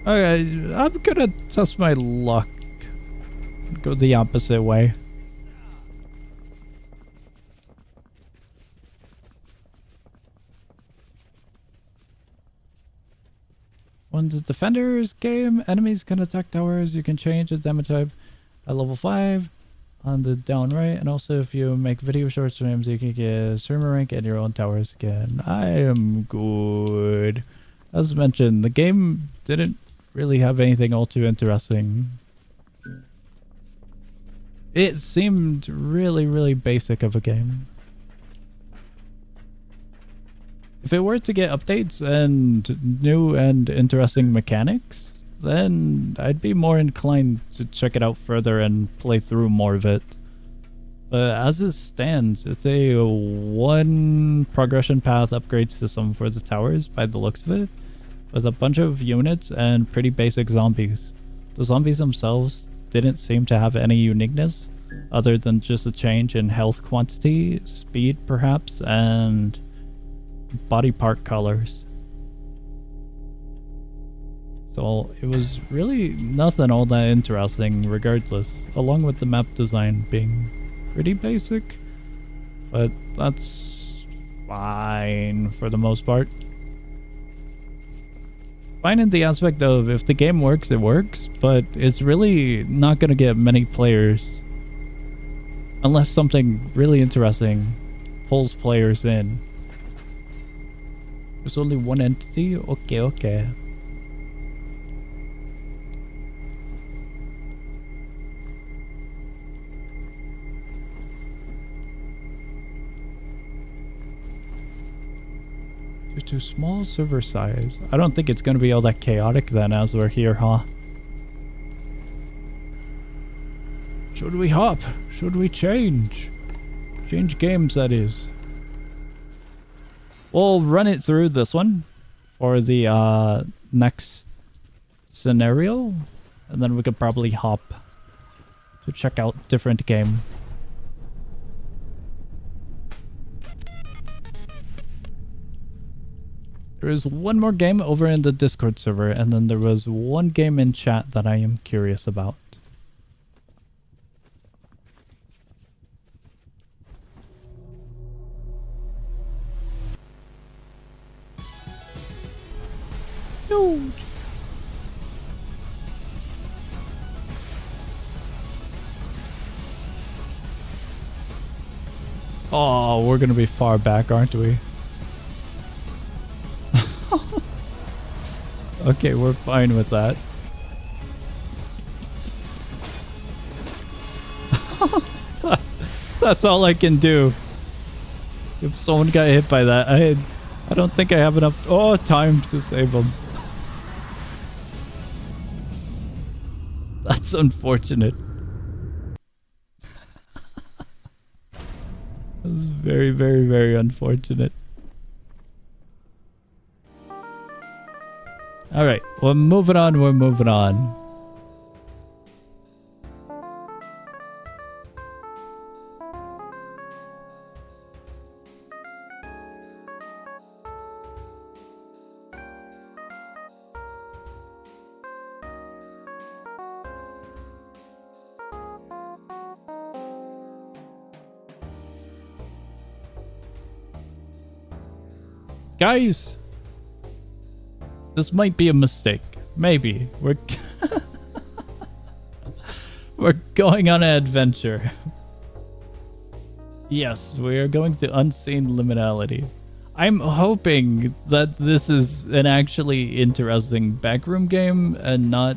Okay, I'm gonna test my luck. Go the opposite way. When the defenders game, enemies can attack towers. You can change the damage type at level 5 on the down right. And also if you make video short streams, you can get streamer rank and your own tower skin. I am good. As mentioned, the game didn't really have anything all too interesting. It seemed really, really basic of a game. If it were to get updates and new and interesting mechanics, then I'd be more inclined to check it out further and play through more of it. But as it stands, it's a one progression path upgrade system for the towers by the looks of it, with a bunch of units and pretty basic zombies. The zombies themselves didn't seem to have any uniqueness other than just a change in health quantity, speed perhaps, and body part colors. So it was really nothing all that interesting regardless, along with the map design being pretty basic, but that's fine for the most part. Fine in the aspect of if the game works, it works, but it's really not going to get many players unless something really interesting pulls players in. There's only one entity? Okay, okay. Due to small server size. I don't think it's going to be all that chaotic then as we're here, huh? Should we hop? Should we change? Change games, that is. We'll run it through this one for the next scenario, and then we could probably hop to check out different game. There is one more game over in the Discord server, and then there was one game in chat that I am curious about. Huge. Oh, we're gonna be far back, aren't we? Okay, we're fine with that. That's all I can do. If someone got hit by that, I don't think I have enough time to save them. That's unfortunate. That's very, very, very unfortunate. Alright, we're moving on, we're moving on. Guys! This might be a mistake. Maybe. We're going on an adventure. Yes, we are going to Unseen Liminality. I'm hoping that this is an actually interesting backroom game and not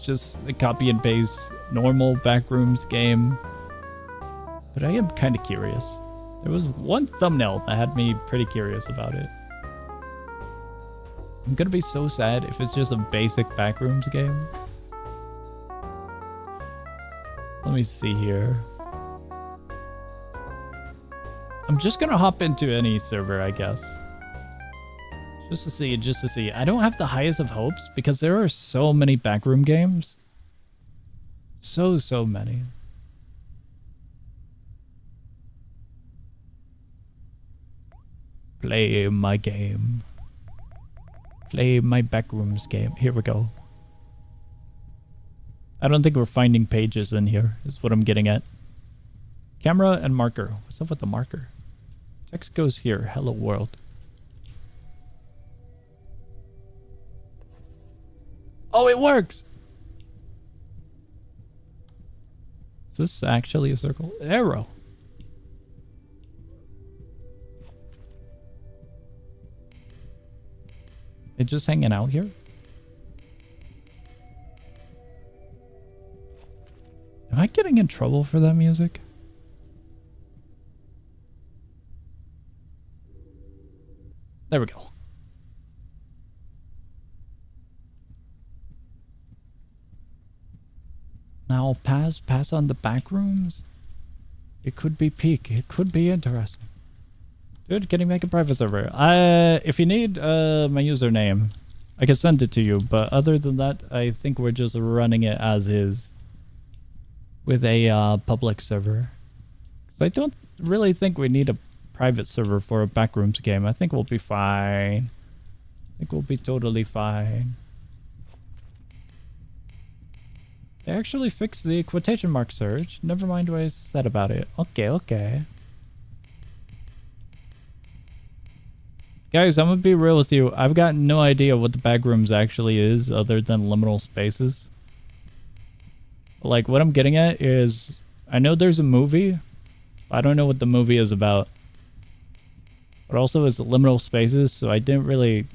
just a copy and paste normal backrooms game. But I am kind of curious. There was one thumbnail that had me pretty curious about it. I'm gonna be so sad if it's just a basic backrooms game. Let me see here. I'm just gonna hop into any server, I guess. Just to see. I don't have the highest of hopes because there are so many backroom games. So many. Play my game. Play my backrooms game. Here we go. I don't think we're finding pages in here, is what I'm getting at. Camera and marker. What's up with the marker? Text goes here. Hello world. Oh, it works! Is this actually a circle? Arrow. It's just hanging out here? Am I getting in trouble for that music? There we go. Now pass on the back rooms. It could be peak. It could be interesting. Dude, can you make a private server? If you need my username, I can send it to you. But other than that, I think we're just running it as is with a public server. 'Cause I don't really think we need a private server for a backrooms game. I think we'll be fine. I think we'll be totally fine. They actually fixed the quotation mark search. Never mind what I said about it. Okay. Guys, I'm gonna be real with you. I've got no idea what the backrooms actually is other than liminal spaces. Like, what I'm getting at is, I know there's a movie. I don't know what the movie is about. But also it's liminal spaces, so I didn't really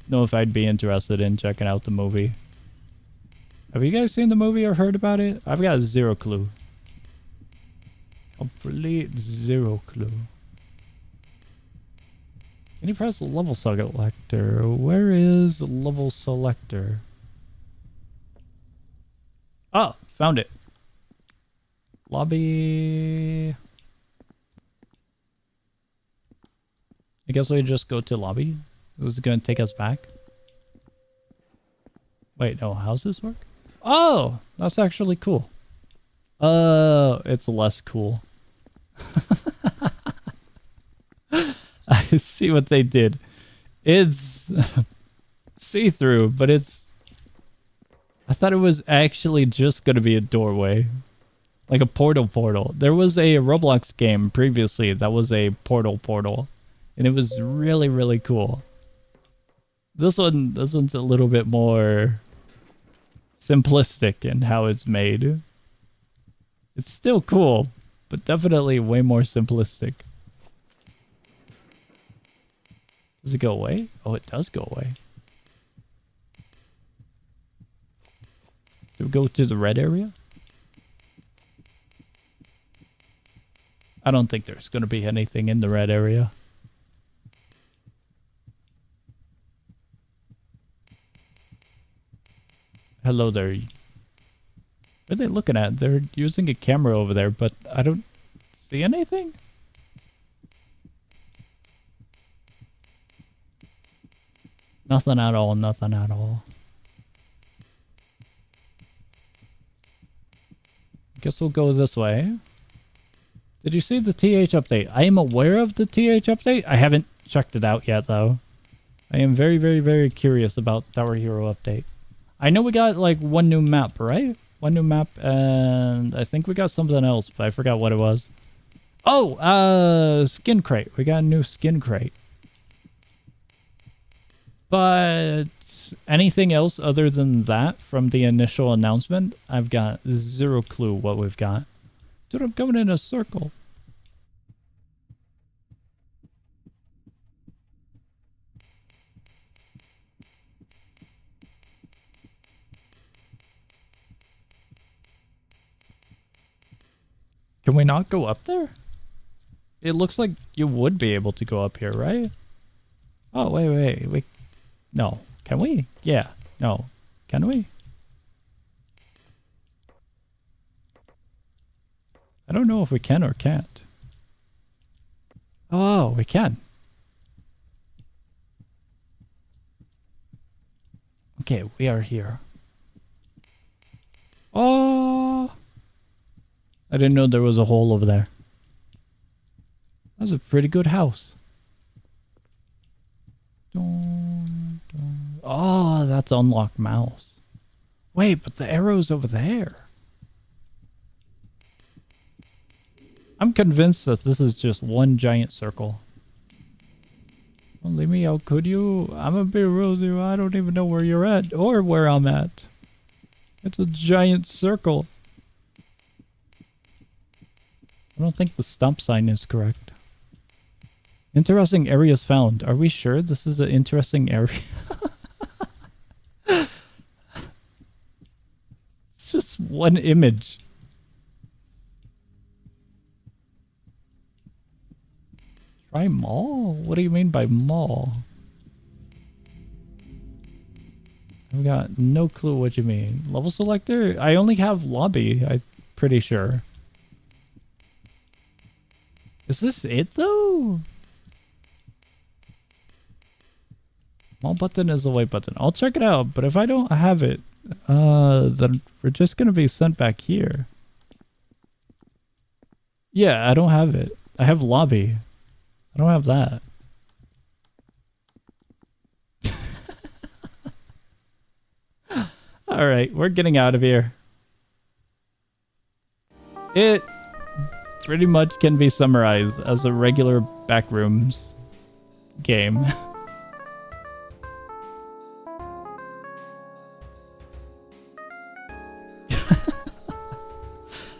know if I'd be interested in checking out the movie. Have you guys seen the movie or heard about it? I've got zero clue. Complete zero clue. Can you press level selector? Where is level selector? Oh, found it. Lobby. I guess we just go to lobby. This is going to take us back. Wait, no, how's this work? Oh, that's actually cool. It's less cool. I see what they did. It's see-through, but it's... I thought it was actually just going to be a doorway. Like a portal. There was a Roblox game previously that was a portal. And it was really, really cool. This one's a little bit more simplistic in how it's made. It's still cool, but definitely way more simplistic. Does it go away? Oh, it does go away. Do we go to the red area? I don't think there's going to be anything in the red area. Hello there. What are they looking at? They're using a camera over there, but I don't see anything. Nothing at all, nothing at all. Guess we'll go this way. Did you see the TH update? I am aware of the TH update. I haven't checked it out yet, though. I am very, very, very curious about Tower Hero update. I know we got, like, one new map, right? One new map, and I think we got something else, but I forgot what it was. Oh, skin crate. We got a new skin crate. But anything else other than that from the initial announcement, I've got zero clue what we've got. Dude, I'm going in a circle. Can we not go up there? It looks like you would be able to go up here, right? Oh, wait. No. Can we? Yeah. No. Can we? I don't know if we can or can't. Oh, we can. Okay, we are here. Oh! I didn't know there was a hole over there. That's a pretty good house. Oh, that's unlock mouse. Wait, but the arrow's over there. I'm convinced that this is just one giant circle. Don't leave me out, could you? I'm gonna be real with you. I don't even know where you're at or where I'm at. It's a giant circle. I don't think the stop sign is correct. Interesting areas found. Are we sure this is an interesting area? It's just one image. Try mall? What do you mean by mall? I've got no clue what you mean. Level selector? I only have lobby, I'm pretty sure. Is this it though? Small button is the white button. I'll check it out, but if I don't have it, then we're just gonna be sent back here. Yeah, I don't have it. I have lobby. I don't have that. Alright, we're getting out of here. It pretty much can be summarized as a regular backrooms game.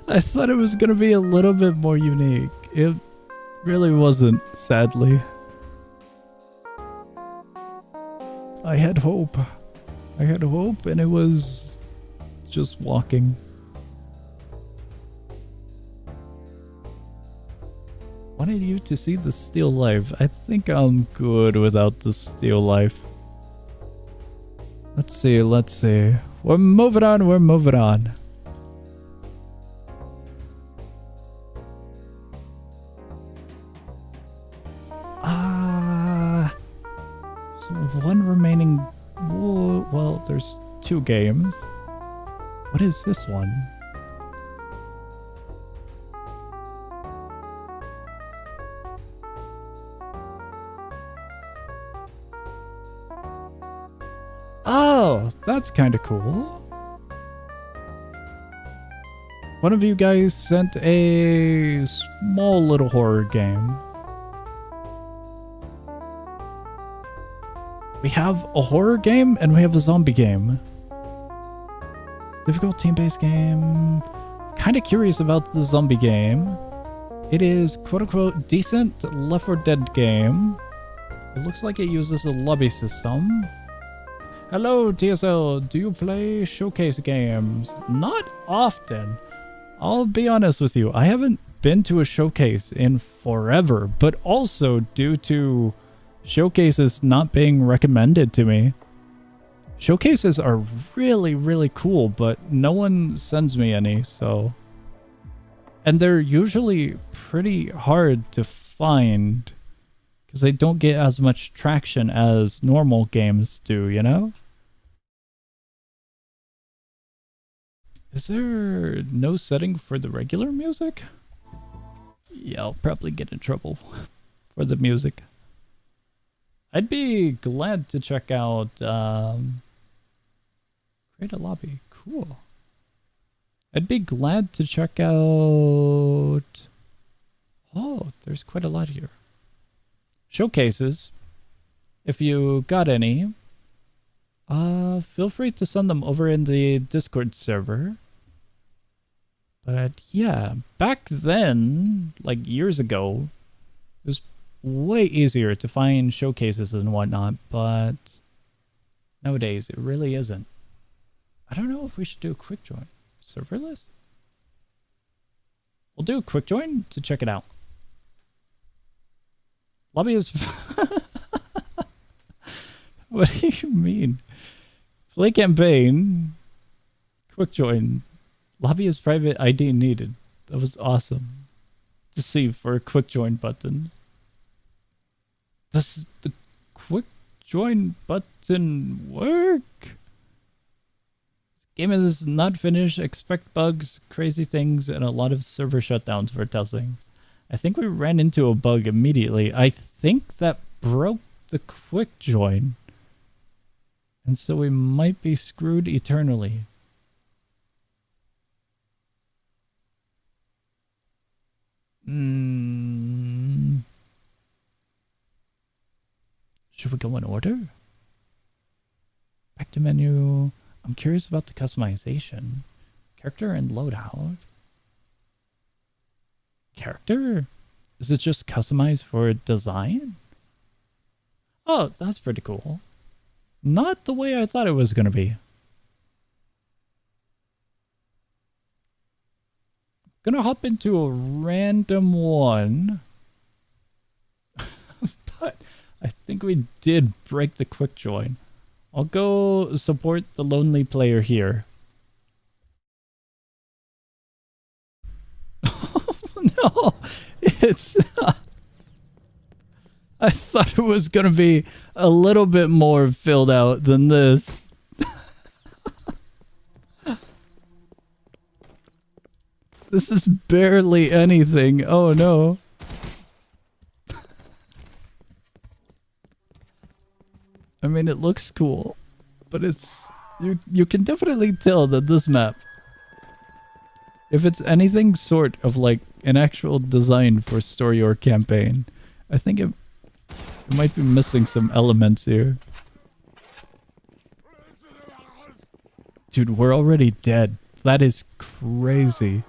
I thought it was gonna be a little bit more unique. It really wasn't, sadly. I had hope. I had hope, and it was just walking. Wanted you to see the still life. I think I'm good without the still life. Let's see, let's see. We're moving on, we're moving on. So one remaining. Well, there's 2 games. What is this one? Oh, that's kind of cool. One of you guys sent a small little horror game. We have a horror game and we have a zombie game. Difficult team-based game. Kind of curious about the zombie game. It is quote-unquote decent Left 4 Dead game. It looks like it uses a lobby system. Hello TSL, do you play showcase games? Not often. I'll be honest with you, I haven't been to a showcase in forever, but also due to showcases not being recommended to me. Showcases are really, really cool, but no one sends me any, so... And they're usually pretty hard to find, because they don't get as much traction as normal games do, you know? Is there no setting for the regular music? Yeah, I'll probably get in trouble for the music. I'd be glad to check out, create a lobby, cool. I'd be glad to check out, oh, there's quite a lot here. Showcases, if you got any, feel free to send them over in the Discord server. But yeah, back then, like years ago, it was way easier to find showcases and whatnot, but nowadays it really isn't. I don't know if we should do a quick join. Serverless? We'll do a quick join to check it out. Lobby is... What do you mean? Play campaign. Quick join. Lobby is private, ID needed. That was awesome to see for a quick join button. Does the quick join button work? Game is not finished. Expect bugs, crazy things, and a lot of server shutdowns for testings. I think we ran into a bug immediately. I think that broke the quick join. And so we might be screwed eternally. Should we go in order? Back to menu. I'm curious about the customization. Character and loadout. Character? Is it just customized for design? Oh, that's pretty cool. Not the way I thought it was going to be. Gonna hop into a random one. But I think we did break the quick join. I'll go support the lonely player here. No, it's I thought it was gonna be a little bit more filled out than this. This is barely anything. Oh no. I mean, it looks cool, but it's you can definitely tell that this map, if it's anything sort of like an actual design for story or campaign, I think it might be missing some elements here. Dude, we're already dead. That is crazy.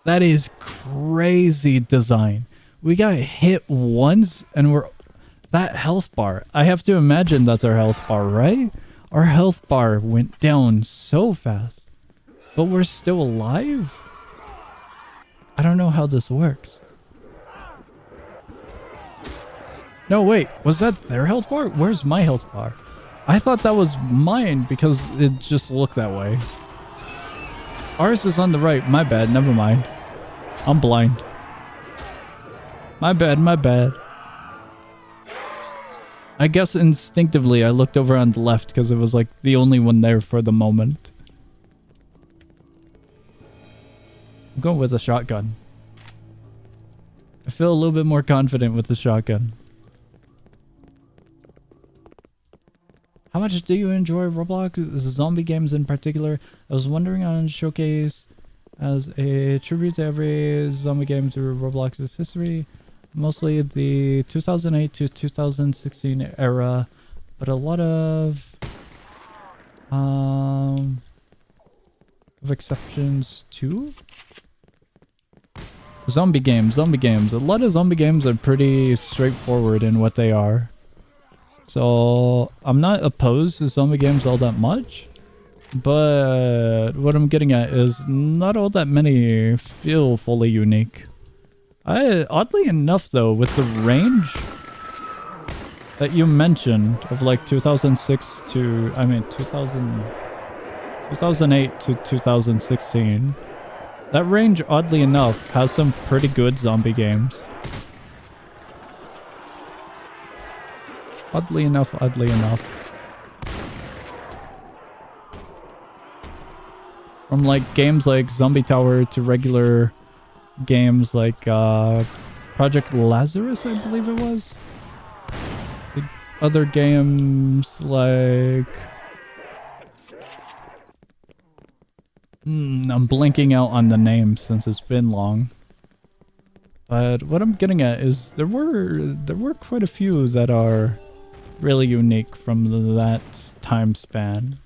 That is crazy design. We got hit once and we're... That health bar. I have to imagine that's our health bar, right? Our health bar went down so fast. But we're still alive? I don't know how this works. No, wait. Was that their health bar? Where's my health bar? I thought that was mine because it just looked that way. Ours is on the right. My bad. Never mind. I'm blind. My bad. My bad. I guess instinctively I looked over on the left because it was like the only one there for the moment. I'm going with a shotgun. I feel a little bit more confident with the shotgun. How much do you enjoy Roblox? Zombie games in particular? I was wondering on Showcase as a tribute to every zombie game through Roblox's history. Mostly the 2008 to 2016 era, but a lot of exceptions too. Zombie games. A lot of zombie games are pretty straightforward in what they are. So I'm not opposed to zombie games all that much, but what I'm getting at is not all that many feel fully unique. Oddly enough though, with the range that you mentioned of like 2006 to, 2008 to 2016, that range oddly enough has some pretty good zombie games. Oddly enough. From like games like Zombie Tower to regular games like Project Lazarus, I believe it was. Other games like... I'm blanking out on the name since it's been long. But what I'm getting at is there were quite a few that are really unique from that time span.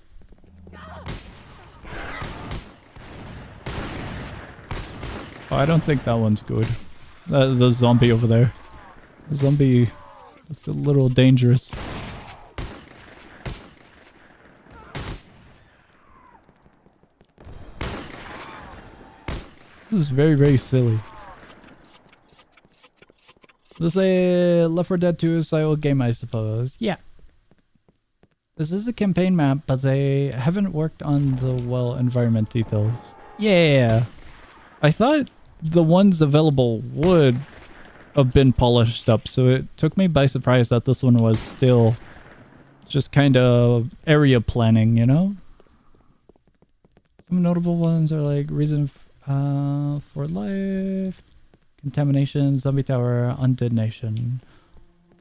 Oh, I don't think that one's good. The zombie over there. The zombie looked a little dangerous. This is very, very silly. This is a Left 4 Dead 2 style game, I suppose. Yeah. This is a campaign map, but they haven't worked on the, well, environment details. Yeah. I thought the ones available would have been polished up, so it took me by surprise that this one was still just kind of area planning, you know? Some notable ones are like Reason for Life, Contamination, Zombie Tower, Undead Nation.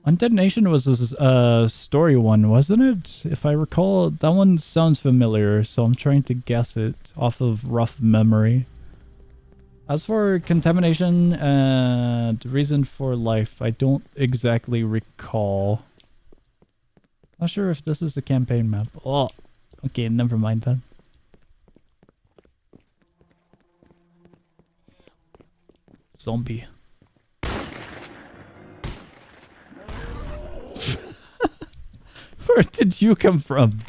Undead Nation was a story one, wasn't it? If I recall, that one sounds familiar, so I'm trying to guess it off of rough memory. As for contamination and reason for life, I don't exactly recall. Not sure if this is the campaign map. Oh, okay, never mind then. Zombie. Where did you come from?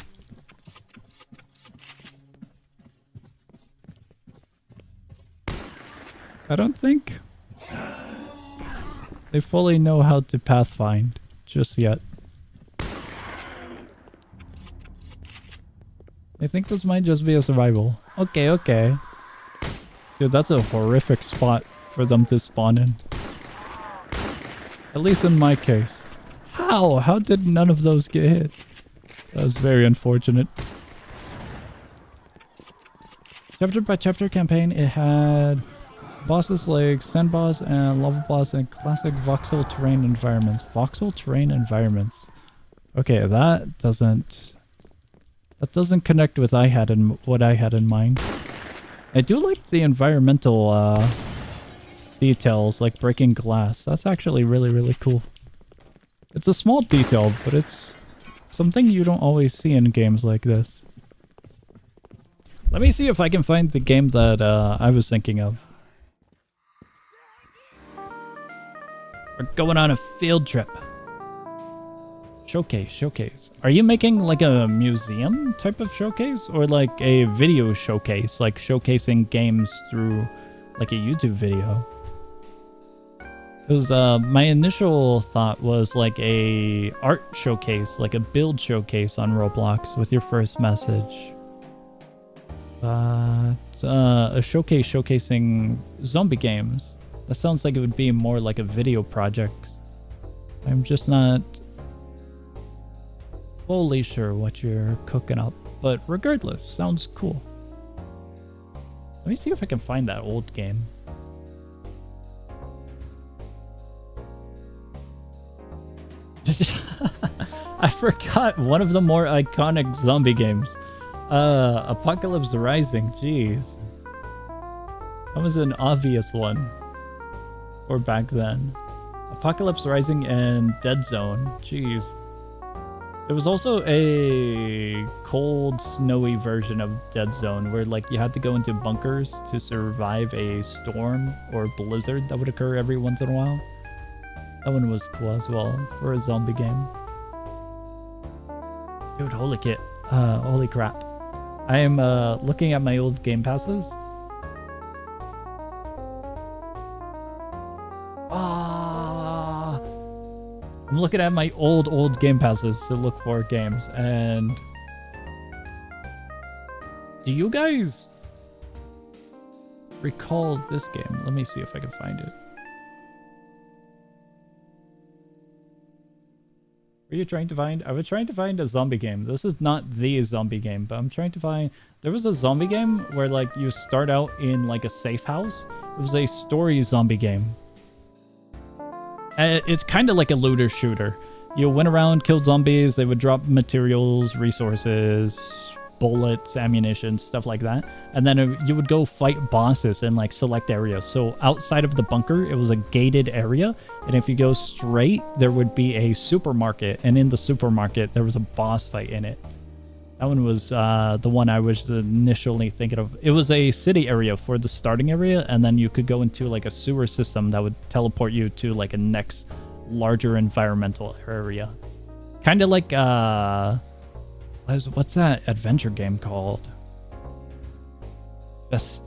I don't think they fully know how to pathfind just yet. I think this might just be a survival. Okay, okay. Dude, that's a horrific spot for them to spawn in. At least in my case. How? How did none of those get hit? That was very unfortunate. Chapter by chapter campaign, it had bosses like sand boss and lava boss and classic voxel terrain environments. Voxel terrain environments. Okay, that doesn't connect with what I had in mind. I do like the environmental details, like breaking glass. That's actually really, really cool. It's a small detail, but it's something you don't always see in games like this. Let me see if I can find the game that I was thinking of. We're going on a field trip. Showcase. Are you making like a museum type of showcase? Or like a video showcase? Like showcasing games through like a YouTube video? Because my initial thought was like a art showcase, like a build showcase on Roblox with your first message. But a showcase showcasing zombie games. That sounds like it would be more like a video project. I'm just not fully sure what you're cooking up. But regardless, sounds cool. Let me see if I can find that old game. I forgot one of the more iconic zombie games. Apocalypse Rising, jeez. That was an obvious one. Or back then. Apocalypse Rising and Dead Zone, jeez. There was also a cold, snowy version of Dead Zone where like you had to go into bunkers to survive a storm or blizzard that would occur every once in a while. That one was cool as well for a zombie game. Dude, holy crap. I am looking at my old game passes. I'm looking at my old game passes to look for games, and do you guys recall this game? Let me see if I can find it. What are you trying to find? I was trying to find a zombie game. This is not the zombie game, but I'm trying to find... There was a zombie game where like you start out in like a safe house. It was a story zombie game. And it's kind of like a looter shooter. You went around, killed zombies, they would drop materials, resources, bullets, ammunition, stuff like that. And then you would go fight bosses in like select areas. So outside of the bunker, it was a gated area. And if you go straight, there would be a supermarket. And in the supermarket, there was a boss fight in it. That one was the one I was initially thinking of. It was a city area for the starting area. And then you could go into like a sewer system that would teleport you to like a next larger environmental area. Kind of like... what's that adventure game called? Vesteria?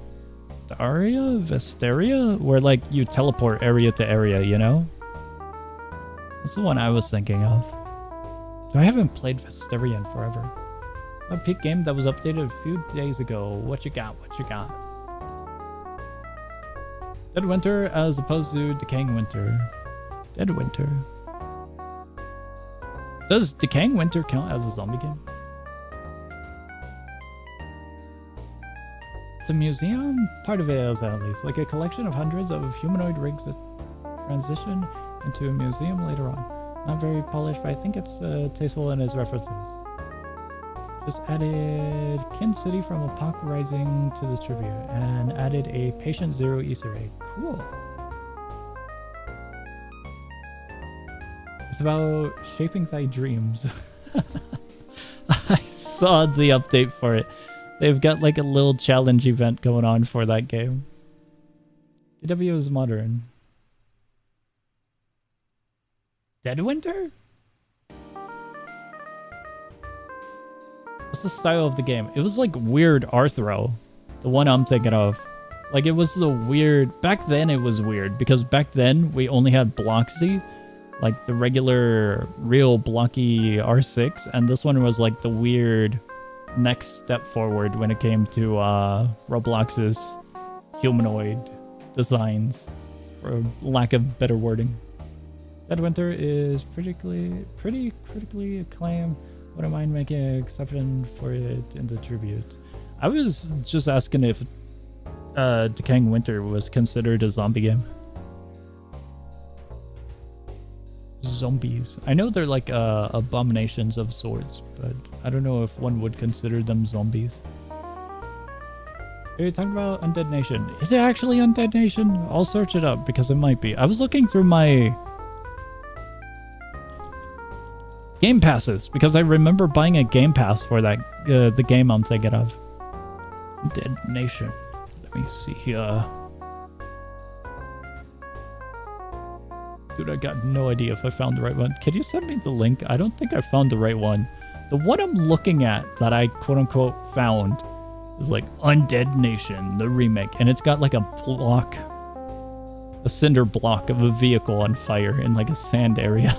Where like you teleport area to area, you know? That's the one I was thinking of. I haven't played Vesteria in forever. It's a peak game that was updated a few days ago. What you got? Dead Winter as opposed to Decaying Winter. Dead Winter. Does Decaying Winter count as a zombie game? It's a museum? Part of it is at least. Like a collection of hundreds of humanoid rigs that transition into a museum later on. Not very polished, but I think it's tasteful in its references. Just added Kin City from Apoc Rising to the tribute and added a Patient Zero Easter egg. Cool. It's about shaping thy dreams. I saw the update for it. They've got like a little challenge event going on for that game. DW is modern. Deadwinter? What's the style of the game? It was like weird Arthro. The one I'm thinking of. Like it was a weird... Back then it was weird because back then we only had Bloxy. Like the regular real blocky R6. And this one was like the weird next step forward when it came to Roblox's humanoid designs. For lack of better wording. Deadwinter is pretty critically acclaimed. Wouldn't mind making an exception for it in the tribute. I was just asking if Decaying Winter was considered a zombie game. Zombies. I know they're like abominations of sorts, but I don't know if one would consider them zombies. Are you talking about Undead Nation? Is it actually Undead Nation? I'll search it up because it might be. I was looking through my Game Passes because I remember buying a Game Pass for that the game I'm thinking of. Undead Nation. Let me see here. Dude, I got no idea if I found the right one. Can you send me the link? I don't think I found the right one. The one I'm looking at that I quote-unquote found is like Undead Nation, the remake. And it's got like a block, a cinder block of a vehicle on fire in like a sand area.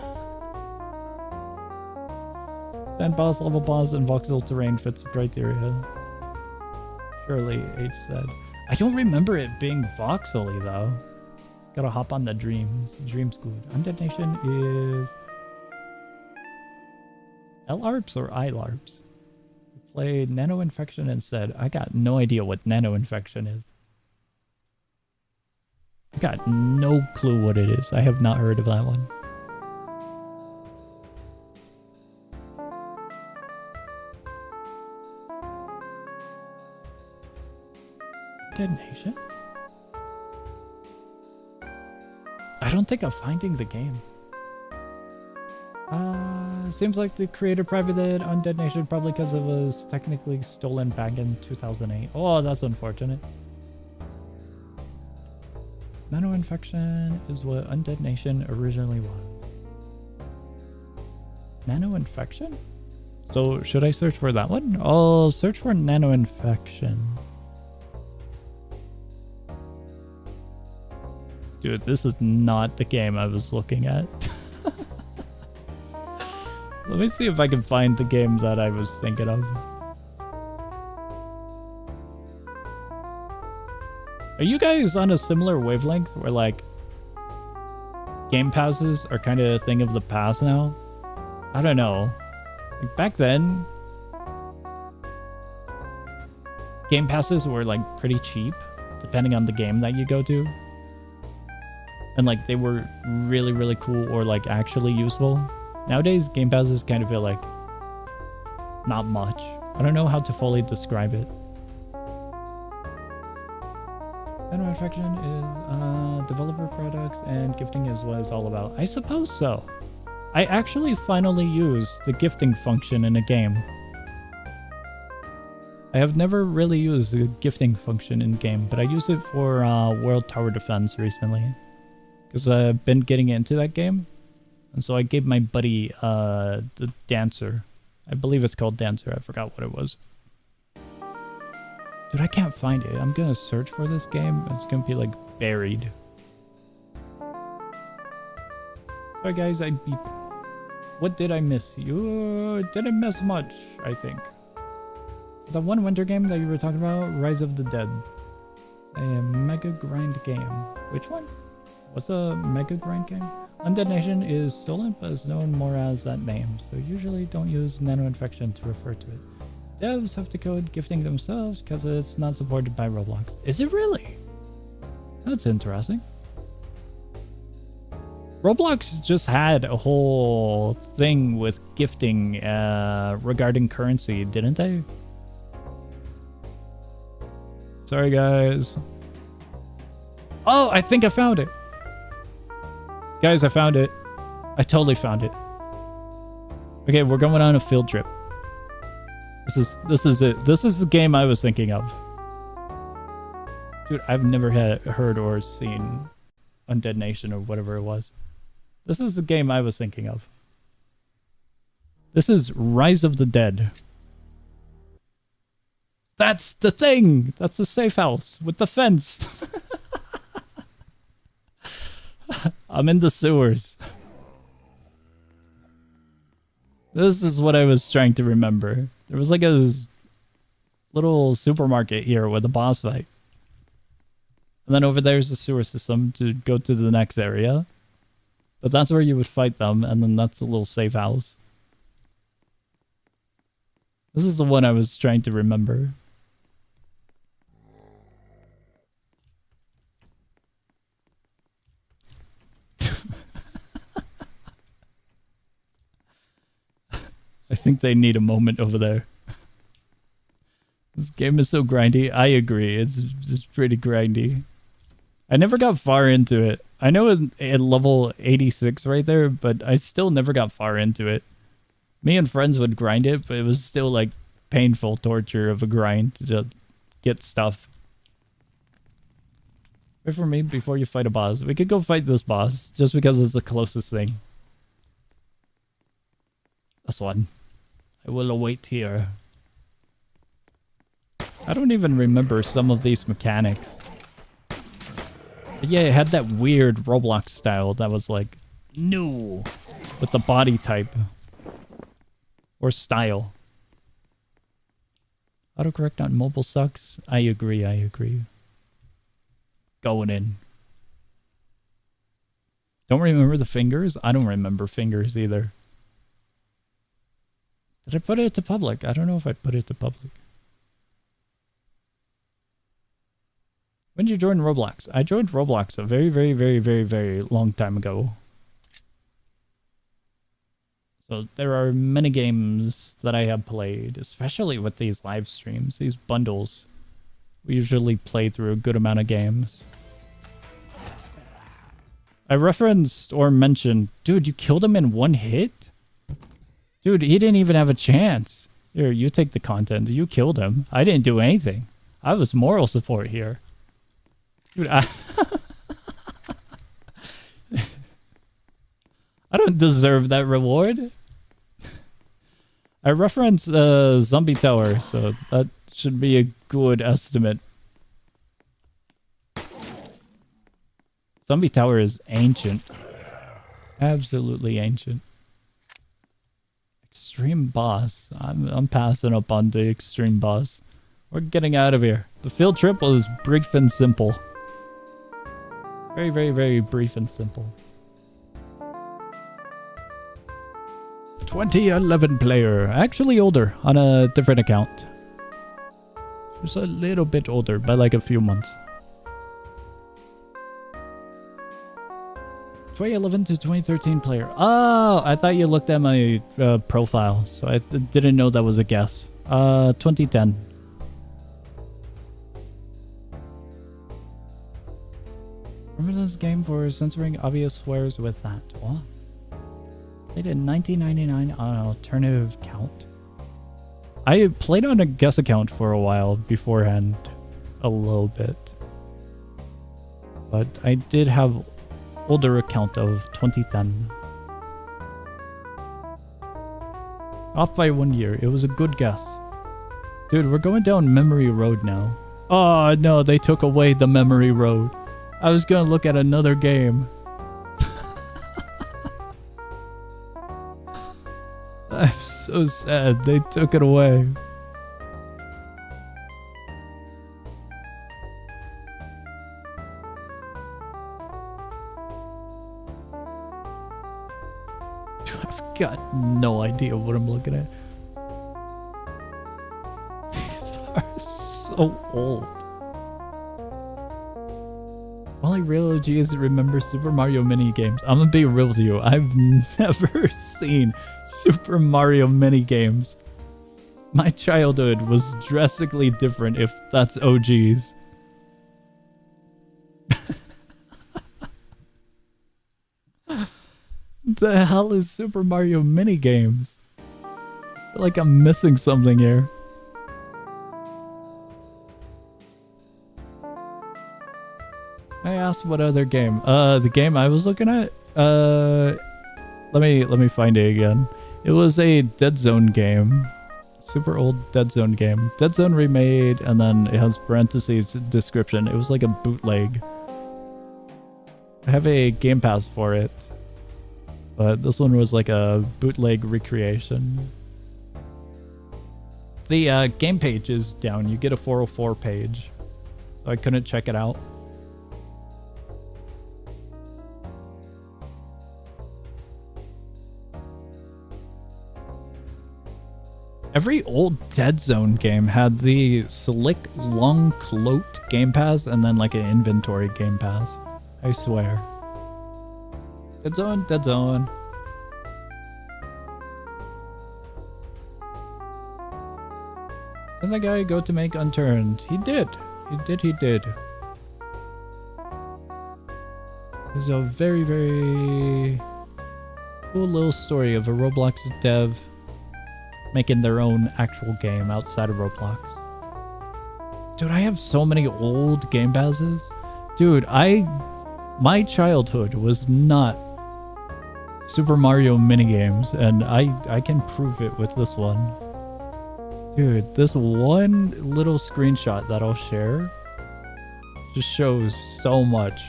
Sand boss, level boss, and voxel terrain fits the criteria. Surely, H said. I don't remember it being voxely though. Gotta hop on the dreams. Dreams good. Undead Nation is LARPs or ILARPs? We played Nano Infection instead. I got no idea what Nano Infection is. I got no clue what it is. I have not heard of that one. Undead Nation? I don't think I'm finding the game. Seems like the creator privated Undead Nation probably because it was technically stolen back in 2008. Oh, that's unfortunate. Nano Infection is what Undead Nation originally was. Nano Infection? So should I search for that one? I'll search for Nano Infection. Dude, this is not the game I was looking at. Let me see if I can find the game that I was thinking of. Are you guys on a similar wavelength where like Game Passes are kind of a thing of the past now? I don't know. Like back then, Game Passes were like pretty cheap depending on the game that you go to. And like they were really, really cool or like actually useful. Nowadays, Game Passes kind of feel like not much. I don't know how to fully describe it. Nano Infection is developer products and gifting is what it's all about. I suppose so. I actually finally used the gifting function in a game. I have never really used the gifting function in game, but I used it for World Tower Defense recently. Because I've been getting into that game. And so I gave my buddy the Dancer. I believe it's called Dancer. I forgot what it was. Dude, I can't find it. I'm going to search for this game. It's going to be like buried. Sorry guys, I beep. What did I miss? You didn't miss much, I think. The one winter game that you were talking about, Rise of the Dead. It's a mega grind game. Which one? What's a mega grind game? Undead Nation is stolen, but is known more as that name, so usually don't use Nano Infection to refer to it. Devs have to code gifting themselves because it's not supported by Roblox. Is it really? That's interesting. Roblox just had a whole thing with gifting regarding currency, didn't they? Sorry, guys. Oh, I think I found it. Guys, I found it. I totally found it. Okay, we're going on a field trip. This is it. This is the game I was thinking of. Dude, I've never heard or seen Undead Nation or whatever it was. This is the game I was thinking of. This is Rise of the Dead. That's the thing! That's the safe house with the fence. I'm in the sewers. This is what I was trying to remember. There was like a little supermarket here with a boss fight. And then over there's the sewer system to go to the next area. But that's where you would fight them, and then that's the little safe house. This is the one I was trying to remember. I think they need a moment over there. This game is so grindy. I agree. It's pretty grindy. I never got far into it. I know at level 86 right there, but I still never got far into it. Me and friends would grind it, but it was still like painful torture of a grind to just get stuff. Wait for me before you fight a boss. We could go fight this boss just because it's the closest thing. This one. I will await here. I don't even remember some of these mechanics. But yeah, it had that weird Roblox style that was like new with the body type or style. Autocorrect on mobile sucks. I agree, I agree. Going in. Don't remember the fingers? I don't remember fingers either. Did I put it to public? I don't know if I put it to public. When did you join Roblox? I joined Roblox a very long time ago. So there are many games that I have played, especially with these live streams, these bundles. We usually play through a good amount of games. I referenced or mentioned, dude, you killed him in one hit? Dude, he didn't even have a chance. Here, you take the content. You killed him. I didn't do anything. I was moral support here. Dude, I don't deserve that reward. I referenced Zombie Tower, so that should be a good estimate. Zombie Tower is ancient. Absolutely ancient. Extreme boss. I'm passing up on the extreme boss. We're getting out of here. The field trip was brief and simple. Very brief and simple. 2011 player. Actually older on a different account. Just a little bit older by like a few months. 2011 to 2013 player. Oh, I thought you looked at my profile, so I didn't know that was a guess. 2010. Remember this game for censoring obvious swears with that? What? Played in 1999 on an alternative account. I played on a guess account for a while beforehand, a little bit. But I did have older account of 2010. Off by 1 year. It was a good guess. Dude, we're going down memory road now. Oh no, they took away the memory road. I was gonna look at another game. I'm so sad. They took it away. I've got no idea what I'm looking at. These are so old. Only real OGs remember Super Mario mini games. I'm gonna be real with you. I've never seen Super Mario mini games. My childhood was drastically different if that's OGs. The hell is Super Mario mini games? I feel like I'm missing something here. I asked what other game. The game I was looking at. Let me find it again. It was a Dead Zone game. Super old Dead Zone game. Dead Zone remade, and then it has parentheses description. It was like a bootleg. I have a Game Pass for it, but this one was like a bootleg recreation. The game page is down. You get a 404 page, so I couldn't check it out. Every old Dead Zone game had the slick, long cloaked Game Pass and then like an inventory Game Pass. I swear. Dead Zone, Dead Zone. Didn't the guy go to make Unturned? He did. He did. There's a very, very cool little story of a Roblox dev making their own actual game outside of Roblox. Dude, I have so many old Game Passes. Dude, my childhood was not Super Mario minigames, and I can prove it with this one. Dude, this one little screenshot that I'll share just shows so much.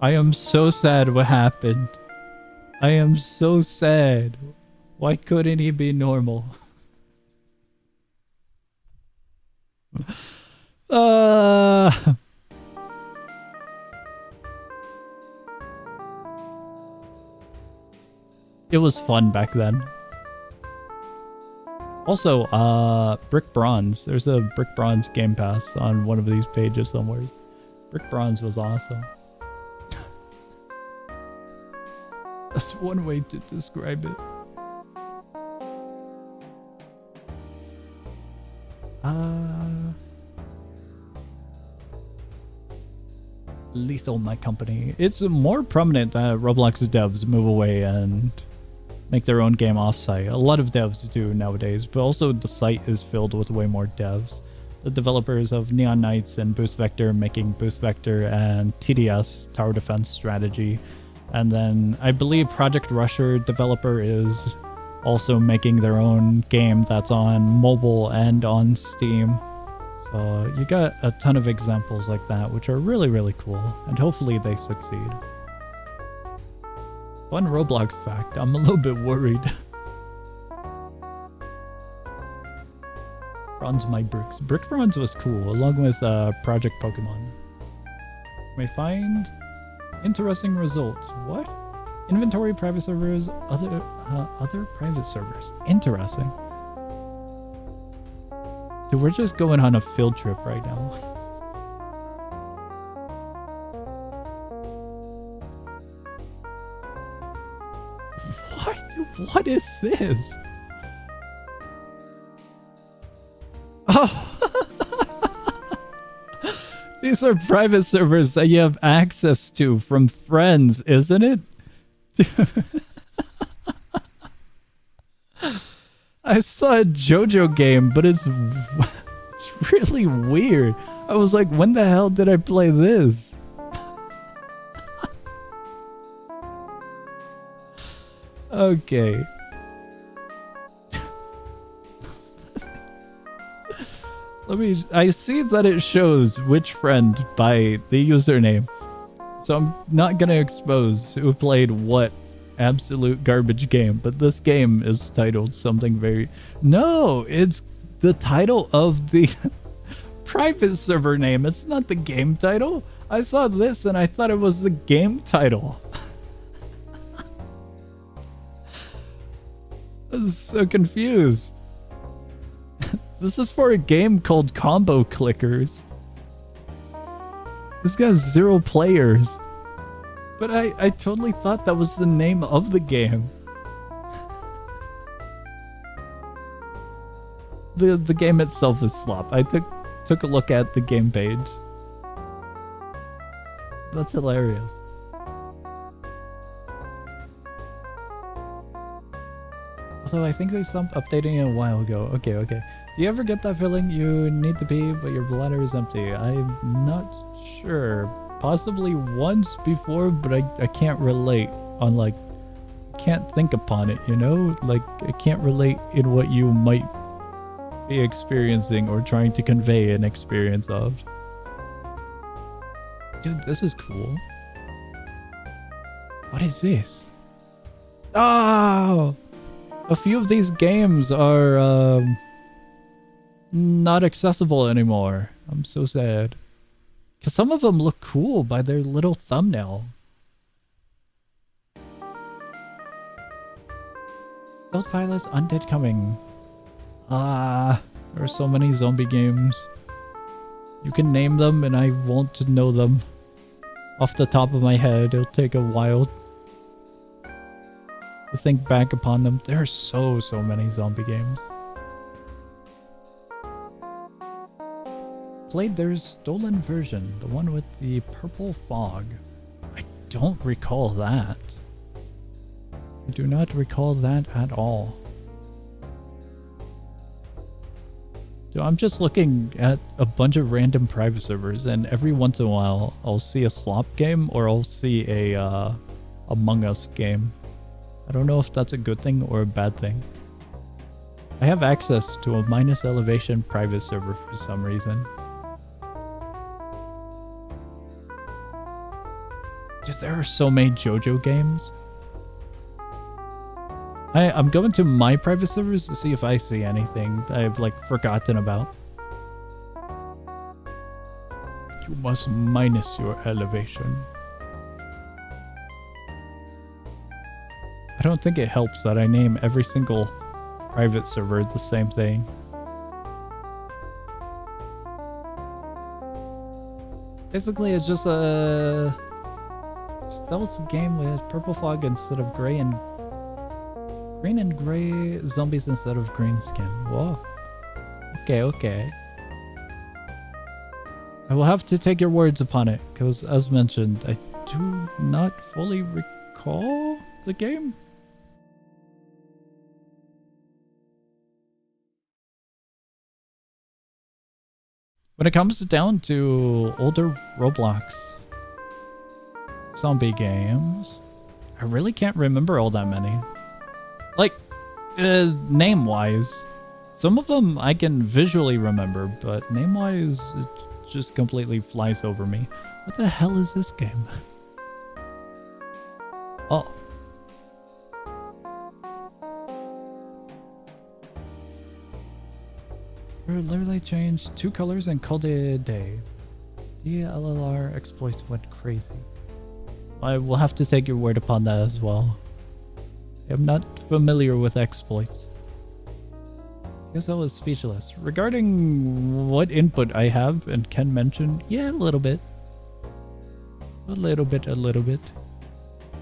I am so sad what happened. I am so sad. Why couldn't he be normal? It was fun back then. Also, Brick Bronze. There's a Brick Bronze Game Pass on one of these pages somewhere. Brick Bronze was awesome. That's one way to describe it. Lethal, my company. It's more prominent that Roblox devs move away and make their own game offsite. A lot of devs do nowadays, but also the site is filled with way more devs. The developers of Neon Knights and Boost Vector making Boost Vector and TDS, Tower Defense Strategy. And then I believe Project Rusher developer is also making their own game that's on mobile and on Steam. So you got a ton of examples like that, which are really, really cool. And hopefully they succeed. Fun Roblox fact. I'm a little bit worried. Bronze my bricks. Brick Bronze was cool, along with Project Pokemon. May find interesting results. What? Inventory private servers, other private servers. Interesting. Dude, we're just going on a field trip right now. What? Dude, what is this? Oh. These are private servers that you have access to from friends, isn't it? I saw a JoJo game, but it's really weird. I was like, when the hell did I play this? Okay. I see that it shows which friend by the username. So I'm not gonna expose who played what absolute garbage game, but this game is titled something very... No, it's the title of the private server name. It's not the game title. I saw this and I thought it was the game title. I was so confused. This is for a game called Combo Clickers. This guy's 0 players. But I totally thought that was the name of the game. The game itself is slop. I took a look at the game page. That's hilarious. So I think they stopped updating it a while ago. Okay, okay. Do you ever get that feeling you need to pee, but your bladder is empty? I'm not sure. Possibly once before, but I can't relate on like, can't think upon it, you know? Like, I can't relate in what you might be experiencing or trying to convey an experience of. Dude, this is cool. What is this? Oh! A few of these games are not accessible anymore. I'm so sad. Because some of them look cool by their little thumbnail. Stealth Pilots Undead Coming. Ah, there are so many zombie games. You can name them and I won't know them. Off the top of my head, it'll take a while to think back upon them. There are so many zombie games. Played their stolen version, the one with the purple fog. I don't recall that. I do not recall that at all. So I'm just looking at a bunch of random private servers, and every once in a while I'll see a slop game or I'll see a Among Us game. I don't know if that's a good thing or a bad thing. I have access to a minus elevation private server for some reason. Dude, there are so many JoJo games. I'm going to my private servers to see if I see anything that I've like forgotten about. You must minus your elevation. I don't think it helps that I name every single private server the same thing. Basically, it's just a stealth game with purple fog instead of gray and green and gray zombies instead of green skin. Whoa. Okay, okay. I will have to take your words upon it, because as mentioned, I do not fully recall the game. When it comes down to older Roblox zombie games, I really can't remember all that many. Like, name-wise, some of them I can visually remember, but name-wise, it just completely flies over me. What the hell is this game? Oh. We literally changed 2 colors and called it a day. DLLR exploits went crazy. I will have to take your word upon that as well. I'm not familiar with exploits. Guess I was speechless. Regarding what input I have and can mention, yeah, a little bit. A little bit.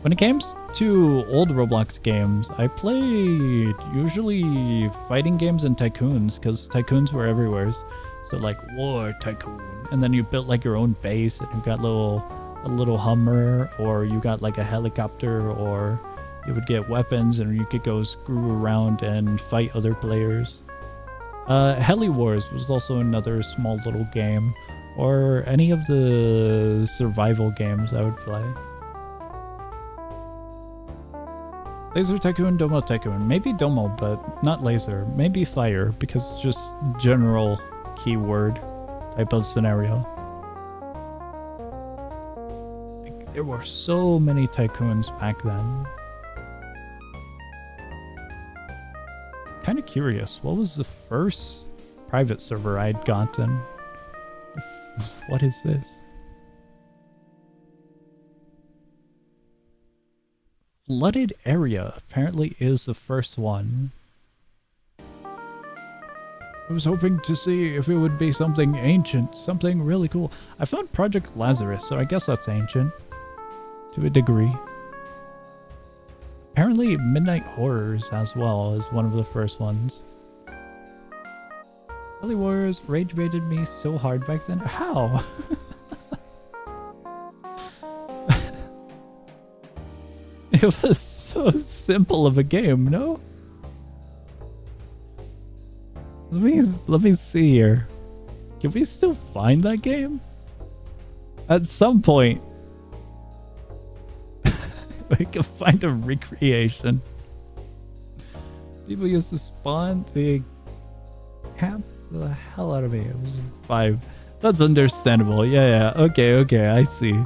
When it comes to old Roblox games, I played usually fighting games and tycoons, because tycoons were everywhere. So like War Tycoon, and then you built like your own base, and you got a little Hummer, or you got like a helicopter, or you would get weapons and you could go screw around and fight other players. Heli Wars was also another small little game, or any of the survival games I would play. Laser Tycoon, Domo Tycoon. Maybe Domo, but not Laser. Maybe Fire, because it's just general keyword type of scenario. Like, there were so many tycoons back then. Kind of curious, what was the first private server I'd gotten? What is this? Flooded Area apparently is the first one. I was hoping to see if it would be something ancient, something really cool. I found Project Lazarus, so I guess that's ancient. To a degree. Apparently Midnight Horrors as well is one of the first ones. Holy Warriors rage baited me so hard back then. How? It was so simple of a game, no? Let me see here. Can we still find that game? At some point. We can find a recreation. People used to spawn, they camp the hell out of me. It was 5. That's understandable. Yeah. Okay, I see.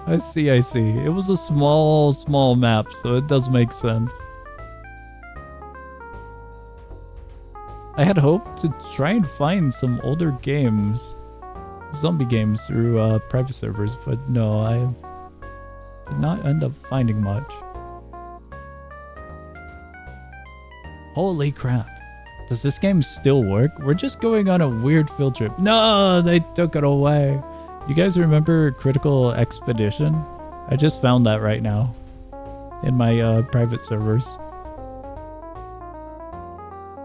I see. It was a small map, so it does make sense. I had hoped to try and find some older games, zombie games through private servers, but no, I did not end up finding much. Holy crap. Does this game still work? We're just going on a weird field trip. No, they took it away. You guys remember Critical Expedition? I just found that right now in my private servers.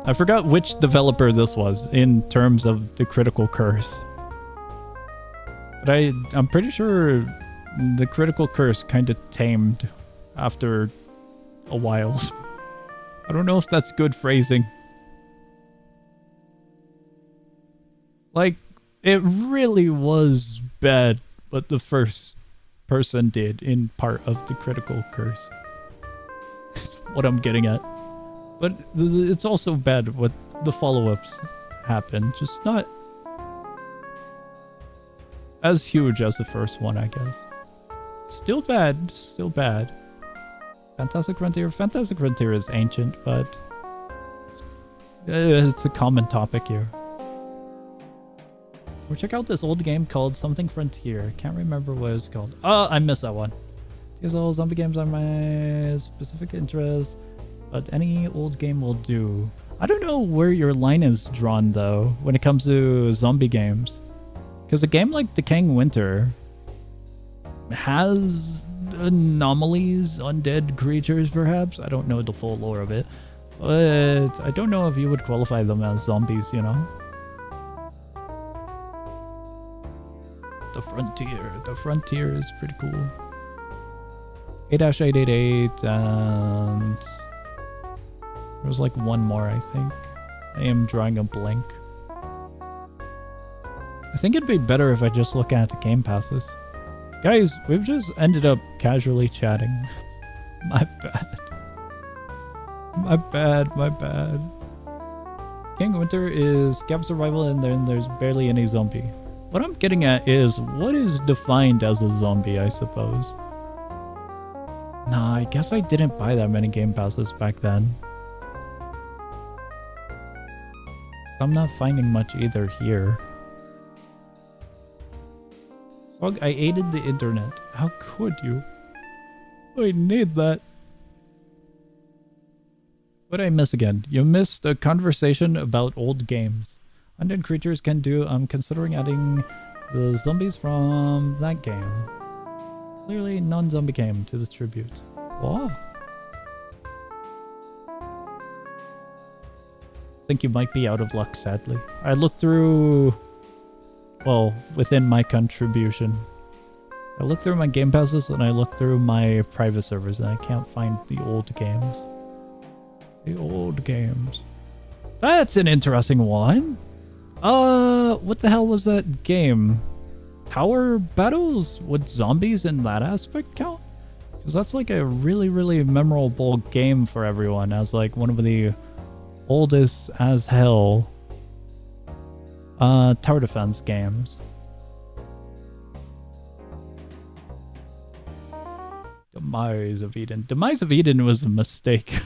I forgot which developer this was in terms of the Critical Curse. But I'm pretty sure the Critical Curse kind of tamed after a while. I don't know if that's good phrasing. Like, it really was bad what the first person did in part of the Critical Curse. Is what I'm getting at. But it's also bad what the follow-ups happen. Just not as huge as the first one, I guess. Still bad. Fantastic Frontier is ancient, but it's a common topic here. Or check out this old game called something Frontier. Can't remember what it's called. Oh, I missed that one. TSL zombie games are my specific interest, but any old game will do. I don't know where your line is drawn though when it comes to zombie games, because a game like Decaying Winter has anomalies, undead creatures perhaps. I don't know the full lore of it, but I don't know if you would qualify them as zombies, you know? The Frontier is pretty cool. 8-888 and there's like one more, I think. I am drawing a blank. I think it'd be better if I just look at the game passes. Guys, we've just ended up casually chatting. My bad. King Winter is scab survival and then there's barely any zombie. What I'm getting at is, what is defined as a zombie, I suppose? Nah, I guess I didn't buy that many game passes back then. I'm not finding much either here. So I aided the internet. How could you? I need that. What did I miss again? You missed a conversation about old games. Undead creatures can do. I'm considering adding the zombies from that game. Clearly non-zombie game to the tribute. Wow. I think you might be out of luck, sadly. I looked through, well, within my contribution. I looked through my game passes and I looked through my private servers and I can't find the old games. The old games. That's an interesting one. What the hell was that game? Tower battles? Would zombies in that aspect count? Because that's like a really, really memorable game for everyone as like one of the oldest as hell tower defense games. Demise of Eden. Demise of Eden was a mistake.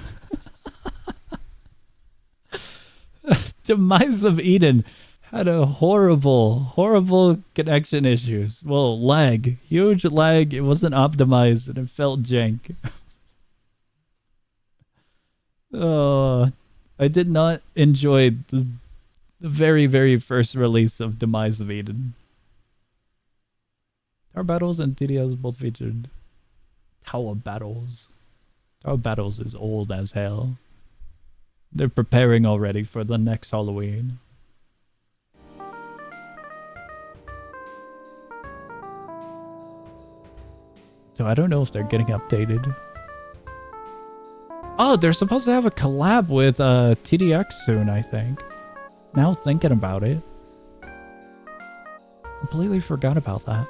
Demise of Eden had a horrible connection issues. Well, lag. Huge lag. It wasn't optimized and it felt jank. I did not enjoy the The very, very first release of Demise of Eden. Tower Battles and TDS both featured Tower Battles. Tower Battles is old as hell. They're preparing already for the next Halloween. So I don't know if they're getting updated. Oh, they're supposed to have a collab with TDX soon, I think. Now thinking about it. Completely forgot about that.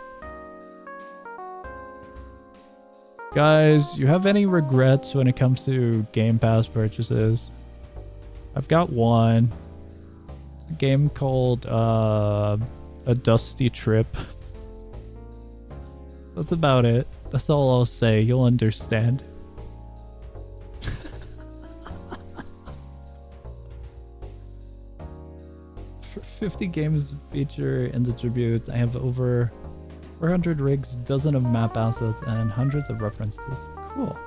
Guys, you have any regrets when it comes to Game Pass purchases? I've got one. It's a game called A Dusty Trip. That's about it. That's all I'll say. You'll understand. 50 games feature in the tribute. I have over 400 rigs, dozen of map assets, and hundreds of references. Cool.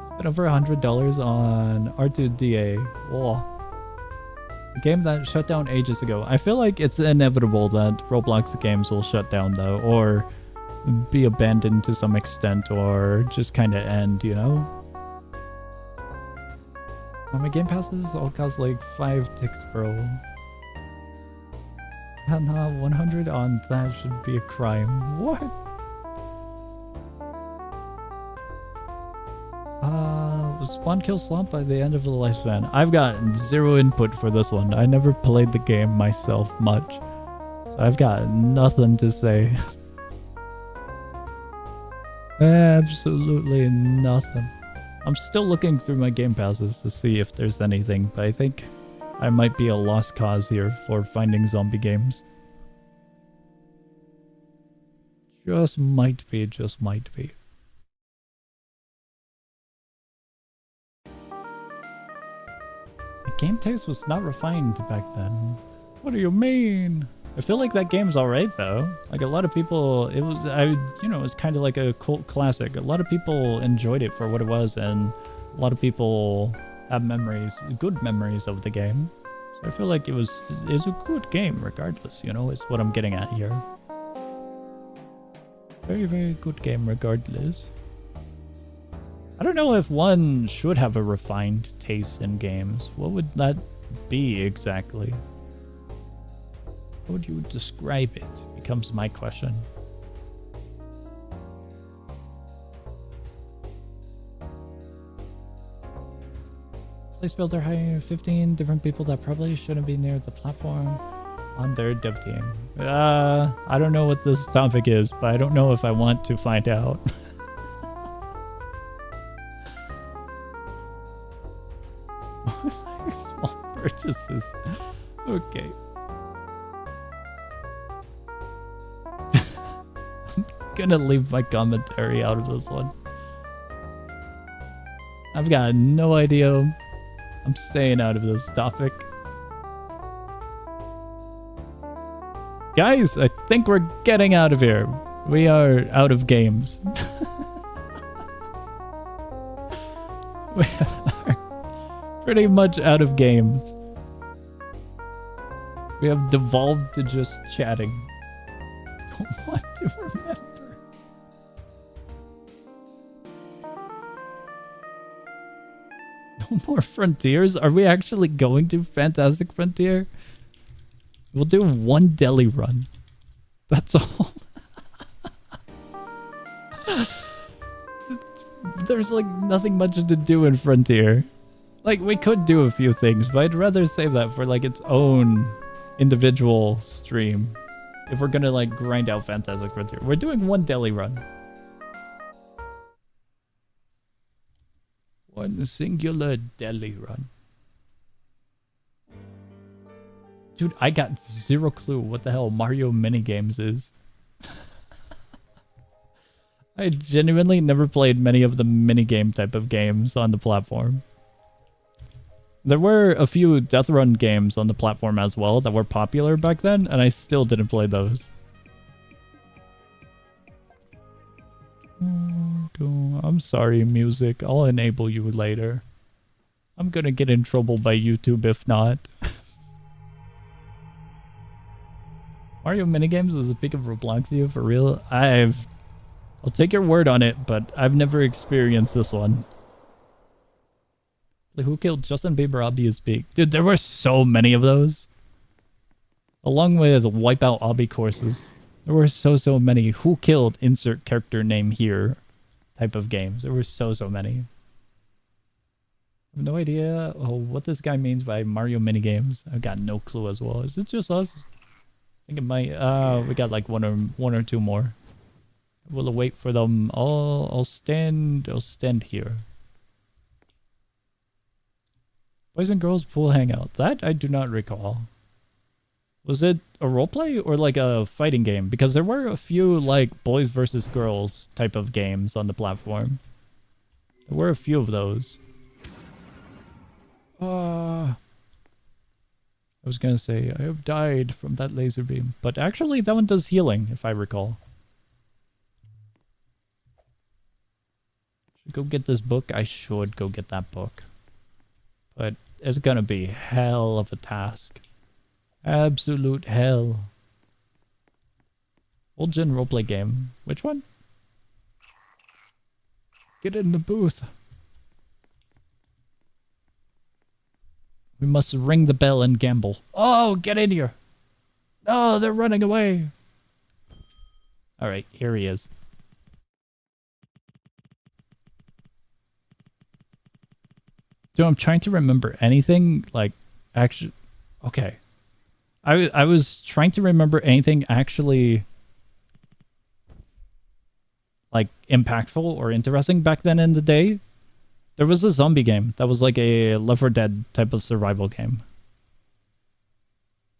Spent over $100 on R2DA. Whoa. A game that shut down ages ago. I feel like it's inevitable that Roblox games will shut down though, or be abandoned to some extent, or just kind of end, you know? My game passes all cost like 5 ticks, bro. Nah, 100 on that should be a crime. What? Spawn kill slump by the end of the lifespan. I've got zero input for this one. I never played the game myself much, so I've got nothing to say. Absolutely nothing. I'm still looking through my game passes to see if there's anything, but I think I might be a lost cause here for finding zombie games. Just might be, just might be. The game taste was not refined back then. What do you mean? I feel like that game's alright though. Like a lot of people, it was kind of like a cult classic. A lot of people enjoyed it for what it was, and a lot of people have memories, good memories of the game. So I feel like it's a good game regardless, you know, is what I'm getting at here. Very, very good game regardless. I don't know if one should have a refined taste in games. What would that be exactly? How would you describe it? Becomes my question. Place builder hiring 15 different people that probably shouldn't be near the platform on their dev team. I don't know what this topic is, but I don't know if I want to find out. Small purchases. Okay. I'm gonna leave my commentary out of this one. I've got no idea. I'm staying out of this topic. Guys, I think we're getting out of here. We are out of games. We are pretty much out of games. We have devolved to just chatting. Don't want to remember. No more frontiers? Are we actually going to Fantastic Frontier? We'll do one deli run. That's all. There's like nothing much to do in Frontier. Like we could do a few things, but I'd rather save that for like its own individual stream. If we're gonna like grind out Fantastic Frontier. We're doing one deli run. One singular deli run. Dude, I got zero clue what the hell Mario Minigames is. I genuinely never played many of the minigame type of games on the platform. There were a few Death Run games on the platform as well that were popular back then, and I still didn't play those. I'm sorry, music. I'll enable you later. I'm gonna get in trouble by YouTube if not. Mario minigames is a big of Robloxia for real. I'll take your word on it, but I've never experienced this one. Like, who killed Justin Bieber obvious big? Dude, there were so many of those. Along with Wipeout Obby courses. There were so many. Who killed insert character name here type of games. There were so many. I have no idea what this guy means by Mario minigames. I've got no clue as well. Is it just us? I think it might. We got like one or two more. We'll wait for them. I'll stand here. Boys and girls pool hangout. That I do not recall. Was it a roleplay or like a fighting game? Because there were a few like boys versus girls type of games on the platform. There were a few of those. I was gonna say, I have died from that laser beam. But actually, that one does healing, if I recall. Should go get this book? I should go get that book. But it's gonna be hell of a task. Absolute hell. Old gen roleplay game. Which one? Get in the booth. We must ring the bell and gamble. Oh, get in here. Oh, they're running away. Alright, here he is. So I'm trying to remember anything, like, actually... Okay. I was trying to remember anything actually... like, impactful or interesting back then in the day. There was a zombie game that was like a Left 4 Dead type of survival game.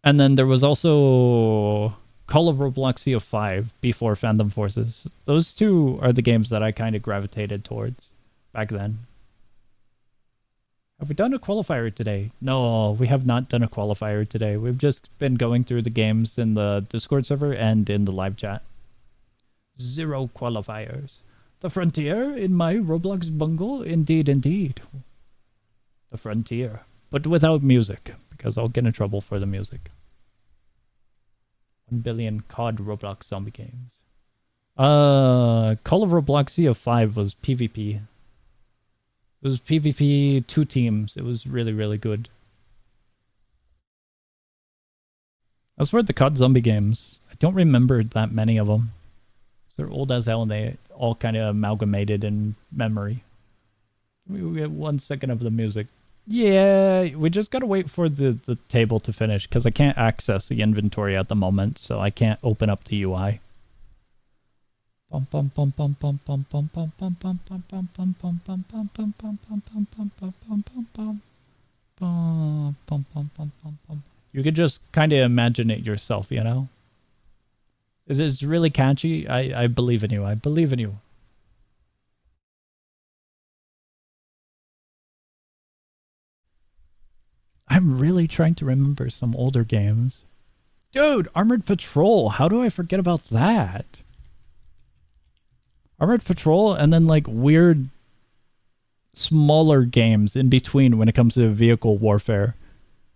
And then there was also Call of Robloxia 5 before Phantom Forces. Those two are the games that I kind of gravitated towards back then. Have we done a qualifier today? No, we have not done a qualifier today. We've just been going through the games in the Discord server and in the live chat. 0 qualifiers. The frontier in my Roblox bungle? Indeed, indeed. The frontier. But without music, because I'll get in trouble for the music. 1 billion COD Roblox zombie games. Call of Robloxia 5 was PvP. It was PvP 2 teams. It was really, really good. As for the COD zombie games, I don't remember that many of them. They're old as hell and they all kind of amalgamated in memory. We get 1 second of the music. Yeah, we just gotta wait for the table to finish because I can't access the inventory at the moment, so I can't open up the UI. You could just kind of imagine it yourself, you know? It's really catchy. I believe in you. I believe in you. I'm really trying to remember some older games. Dude, Armored Patrol. How do I forget about that? Armored Patrol and then like weird smaller games in between when it comes to vehicle warfare.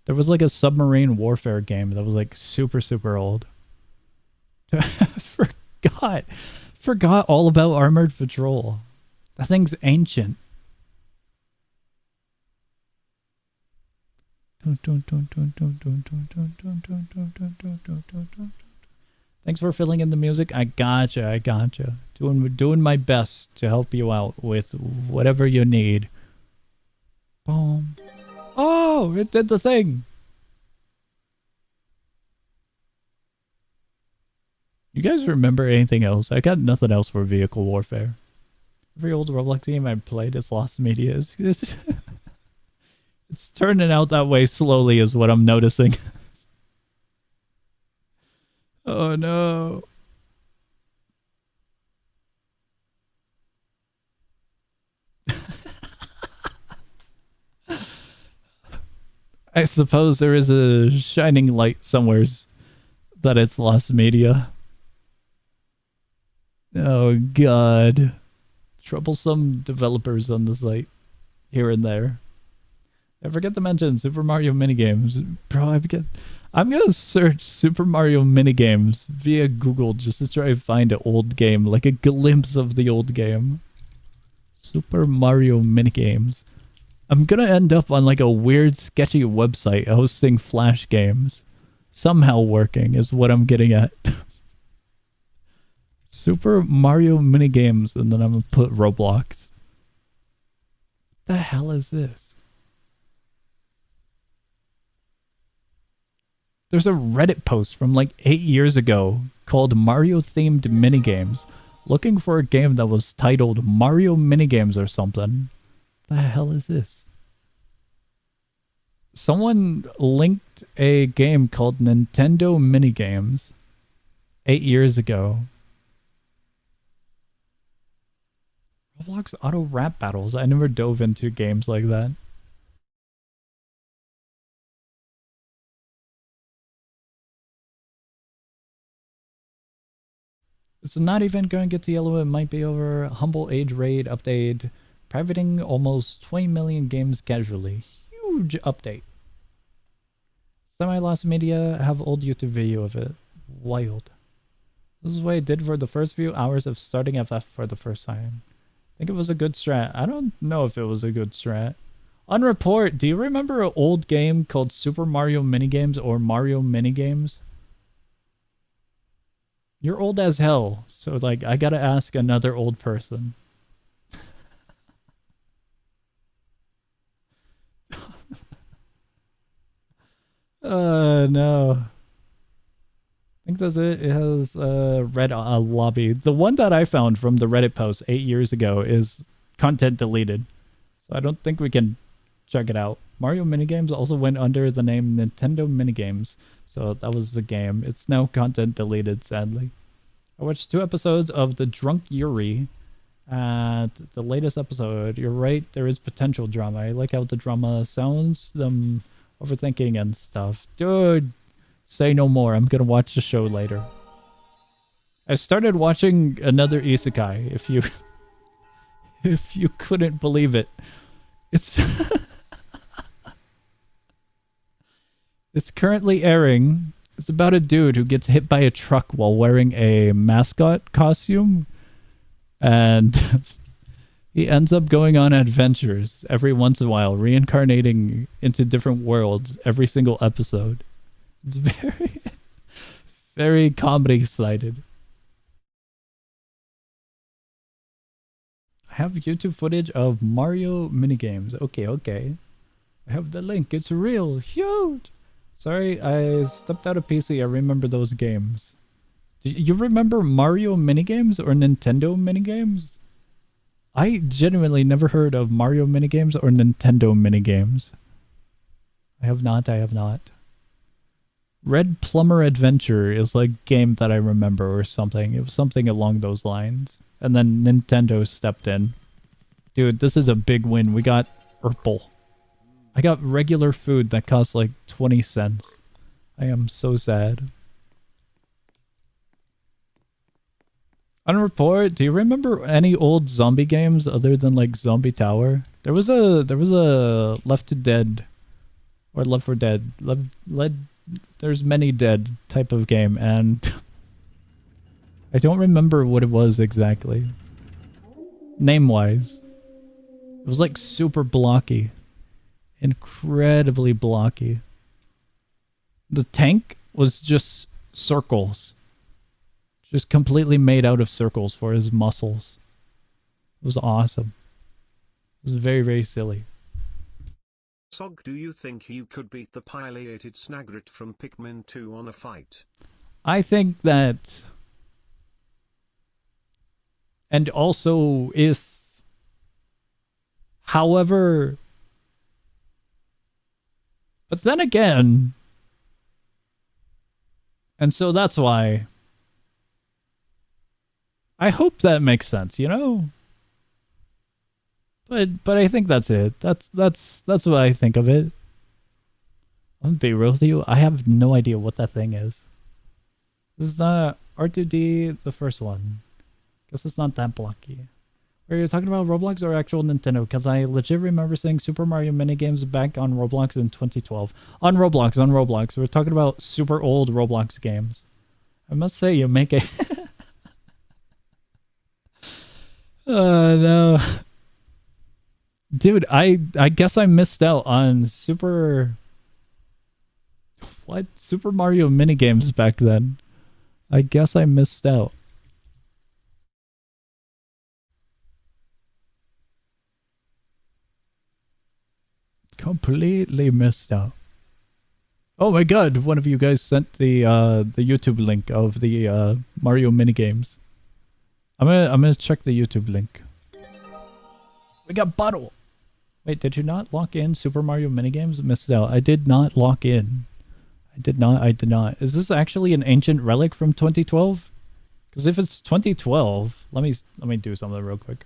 There was like a submarine warfare game that was like super old. Forgot all about Armored Patrol. That thing's ancient. Thanks for filling in the music. I gotcha. Doing my best to help you out with whatever you need. Boom. Oh, it did the thing. You guys remember anything else? I got nothing else for vehicle warfare. Every old Roblox game I played is lost media. It's turning out that way slowly is what I'm noticing. Oh no. I suppose there is a shining light somewheres that it's lost media. Oh god. Troublesome developers on the site. Here and there. I forget to mention Super Mario minigames. Bro, I'm gonna search Super Mario minigames via Google just to try and find an old game, like a glimpse of the old game. Super Mario minigames. I'm gonna end up on like a weird, sketchy website hosting Flash games. Somehow working is what I'm getting at. Super Mario minigames, and then I'm gonna put Roblox. What the hell is this? There's a Reddit post from like 8 years ago called Mario themed minigames, looking for a game that was titled Mario Minigames or something. What the hell is this? Someone linked a game called Nintendo Minigames 8 years ago. Roblox auto rap battles. I never dove into games like that. It's not even going to get to yellow. It might be over. Humble age raid update. Privating almost 20 million games casually. Huge update. Semi-lost media have old YouTube video of it. Wild. This is what I did for the first few hours of starting FF for the first time. I think it was a good strat. I don't know if it was a good strat. On report, do you remember an old game called Super Mario Minigames or Mario Minigames? You're old as hell, so like I gotta ask another old person. No. I think that's it. It has red lobby. The one that I found from the Reddit post 8 years ago is content deleted, so I don't think we can check it out. Mario Minigames also went under the name Nintendo Minigames, so that was the game. It's now content deleted, sadly. I watched 2 episodes of The Drunk Yuri. At the latest episode, you're right, there is potential drama. I like how the drama sounds, them overthinking and stuff. Dude, say no more. I'm gonna watch the show later. I started watching another isekai, if you if you couldn't believe it. It's it's currently airing. It's about a dude who gets hit by a truck while wearing a mascot costume, and he ends up going on adventures every once in a while, reincarnating into different worlds every single episode. It's very, very comedy-sided. I have YouTube footage of Mario minigames. Okay. I have the link. It's real. Huge. Sorry, I stepped out of PC. I remember those games. Do you remember Mario minigames or Nintendo minigames? I genuinely never heard of Mario minigames or Nintendo minigames. I have not. Red Plumber Adventure is like a game that I remember or something. It was something along those lines. And then Nintendo stepped in. Dude, this is a big win. We got Urple. I got regular food that costs like 20 cents. I am so sad. On report, do you remember any old zombie games other than like Zombie Tower? There was a Left 4 Dead or Left 4 Dead. There's many dead type of game, and I don't remember what it was exactly. Name-wise. It was like super blocky. Incredibly blocky. The tank was just circles. Just completely made out of circles for his muscles. It was awesome. It was very, very silly. Sog, do you think you could beat the pileated Snagret from Pikmin 2 on a fight? I think that... And also, if... However... But then again... And so that's why... I hope that makes sense, you know? But I think that's it. That's what I think of it. I'm gonna be real with you. I have no idea what that thing is. This is not R2D, the first one. Guess it's not that blocky. Are you talking about Roblox or actual Nintendo? Because I legit remember seeing Super Mario minigames back on Roblox in 2012. On Roblox. We're talking about super old Roblox games. I must say, you make a... Oh, no. Dude, I guess I missed out on Super Mario minigames back then. I guess I missed out. Completely missed out. Oh my god, one of you guys sent the YouTube link of the Mario minigames. I'm gonna check the YouTube link. We got bottle. Wait, did you not lock in Super Mario minigames? Missed out. I did not lock in. I did not. Is this actually an ancient relic from 2012? Because if it's 2012, let me do something real quick.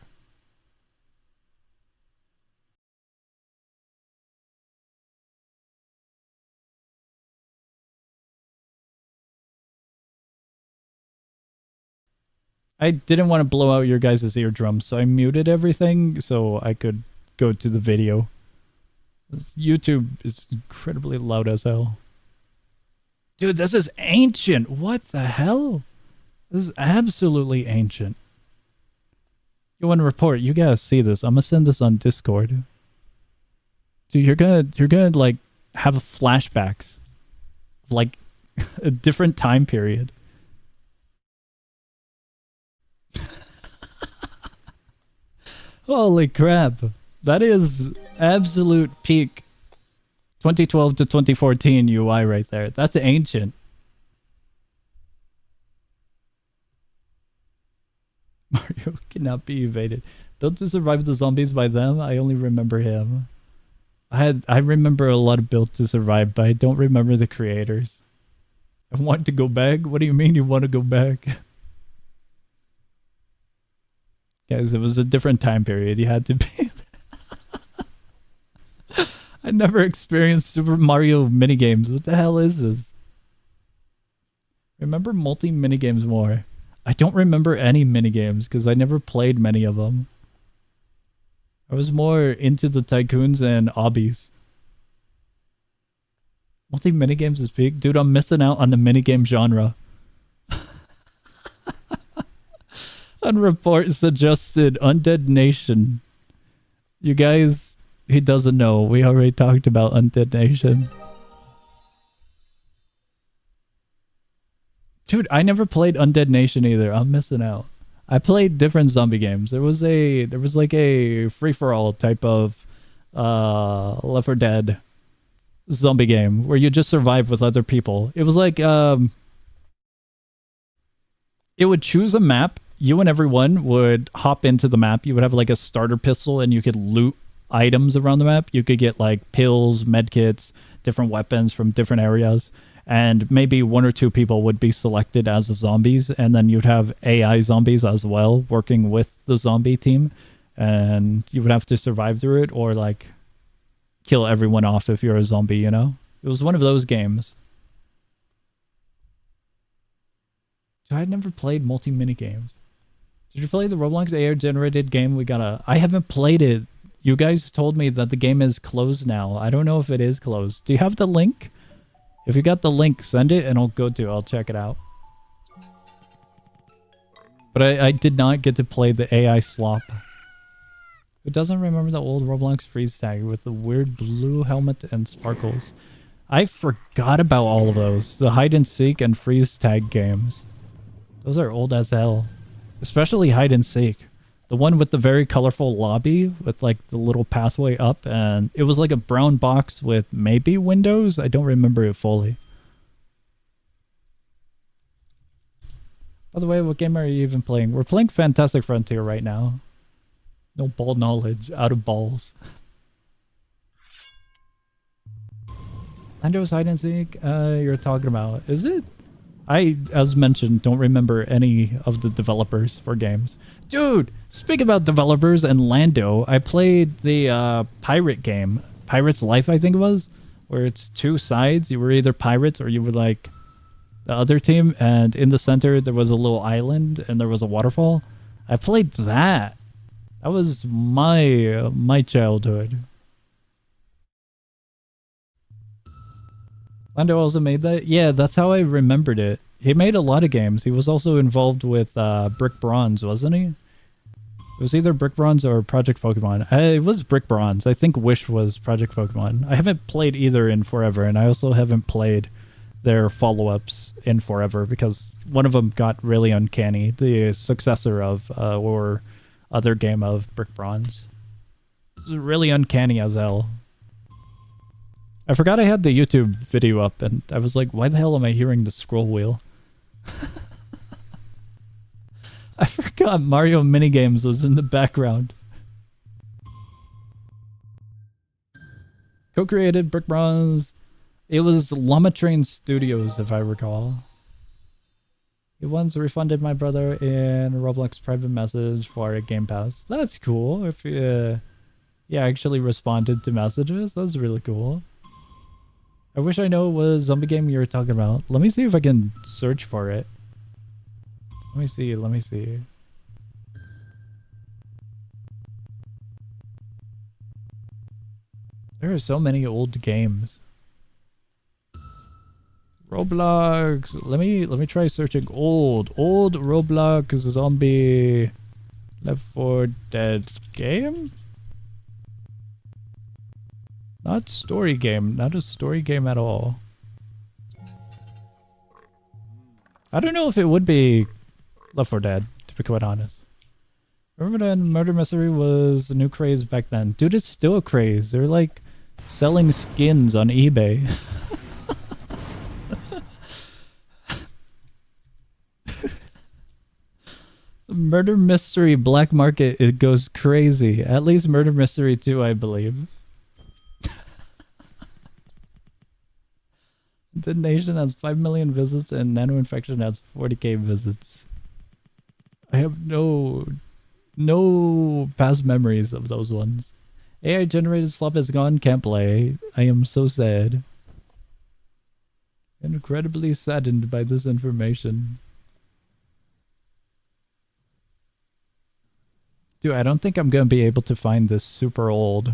I didn't want to blow out your guys' eardrums, so I muted everything so I could go to the video. YouTube is incredibly loud as hell. Dude, this is ancient. What the hell? This is absolutely ancient. You want to report? You gotta see this. I'm gonna send this on Discord. Dude, you're gonna like have flashbacks, like a different time period. Holy crap. That is absolute peak 2012 to 2014 UI right there. That's ancient. Mario cannot be evaded. Built to Survive the Zombies by them? I only remember him. I remember a lot of Built to Survive, but I don't remember the creators. I want to go back? What do you mean you want to go back? Guys, it was a different time period. You had to be... I never experienced Super Mario minigames. What the hell is this? Remember multi-minigames more. I don't remember any minigames because I never played many of them. I was more into the tycoons and obbies. Multi-minigames is big? Dude, I'm missing out on the minigame genre. Unreport suggested Undead Nation. You guys, he doesn't know. We already talked about Undead Nation. Dude, I never played Undead Nation either. I'm missing out. I played different zombie games. There was like a free-for-all type of Left 4 Dead zombie game where you just survive with other people. It was like it would choose a map. You and everyone would hop into the map. You would have like a starter pistol and you could loot items around the map. You could get like pills, medkits, different weapons from different areas. And maybe one or two people would be selected as the zombies. And then you'd have AI zombies as well working with the zombie team. And you would have to survive through it or like kill everyone off if you're a zombie, you know? It was one of those games. I had never played multi-mini games. Did you play the Roblox AI-generated game? I haven't played it. You guys told me that the game is closed now. I don't know if it is closed. Do you have the link? If you got the link, send it and I'll check it out. But I did not get to play the AI slop. Who doesn't remember the old Roblox freeze tag with the weird blue helmet and sparkles? I forgot about all of those. The hide and seek and freeze tag games. Those are old as hell. Especially hide and seek. The one with the very colorful lobby with like the little pathway up, and it was like a brown box with maybe windows. I don't remember it fully. By the way, what game are you even playing? We're playing Fantastic Frontier right now. No ball knowledge. Out of balls. Lando's hide and seek you're talking about. Is it? I, as mentioned, don't remember any of the developers for games. Dude, speak about developers and Lando. I played the pirate game. Pirate's Life, I think it was. Where it's two sides. You were either pirates or you were like the other team. And in the center, there was a little island and there was a waterfall. I played that. That was my childhood. Lando also made that? Yeah, that's how I remembered it. He made a lot of games. He was also involved with Brick Bronze, wasn't he? It was either Brick Bronze or Project Pokemon. It was Brick Bronze. I think Wish was Project Pokemon. I haven't played either in forever, and I also haven't played their follow-ups in forever because one of them got really uncanny. The successor of, or other game of Brick Bronze. It was really uncanny as hell. I forgot I had the YouTube video up, and I was like, why the hell am I hearing the scroll wheel? I forgot Mario Minigames was in the background. Co-created Brick Bronze. It was Llama Train Studios, if I recall. He once refunded my brother in a Roblox private message for a Game Pass. That's cool. If he actually responded to messages, that's really cool. I wish I know what zombie game you were talking about. Let me see if I can search for it. Let me see. There are so many old games. Roblox. Let me try searching old Roblox zombie Left 4 Dead game? Not story game. Not a story game at all. I don't know if it would be Left 4 Dead, to be quite honest. Remember when murder mystery was a new craze back then? Dude, it's still a craze. They're like selling skins on eBay. The murder mystery black market, it goes crazy. At least Murder Mystery 2, I believe. The Nation has 5 million visits and Nano Infection has 40k visits. I have no past memories of those ones. AI generated slop is gone, can't play. I am so sad. Incredibly saddened by this information. Dude, I don't think I'm gonna be able to find this super old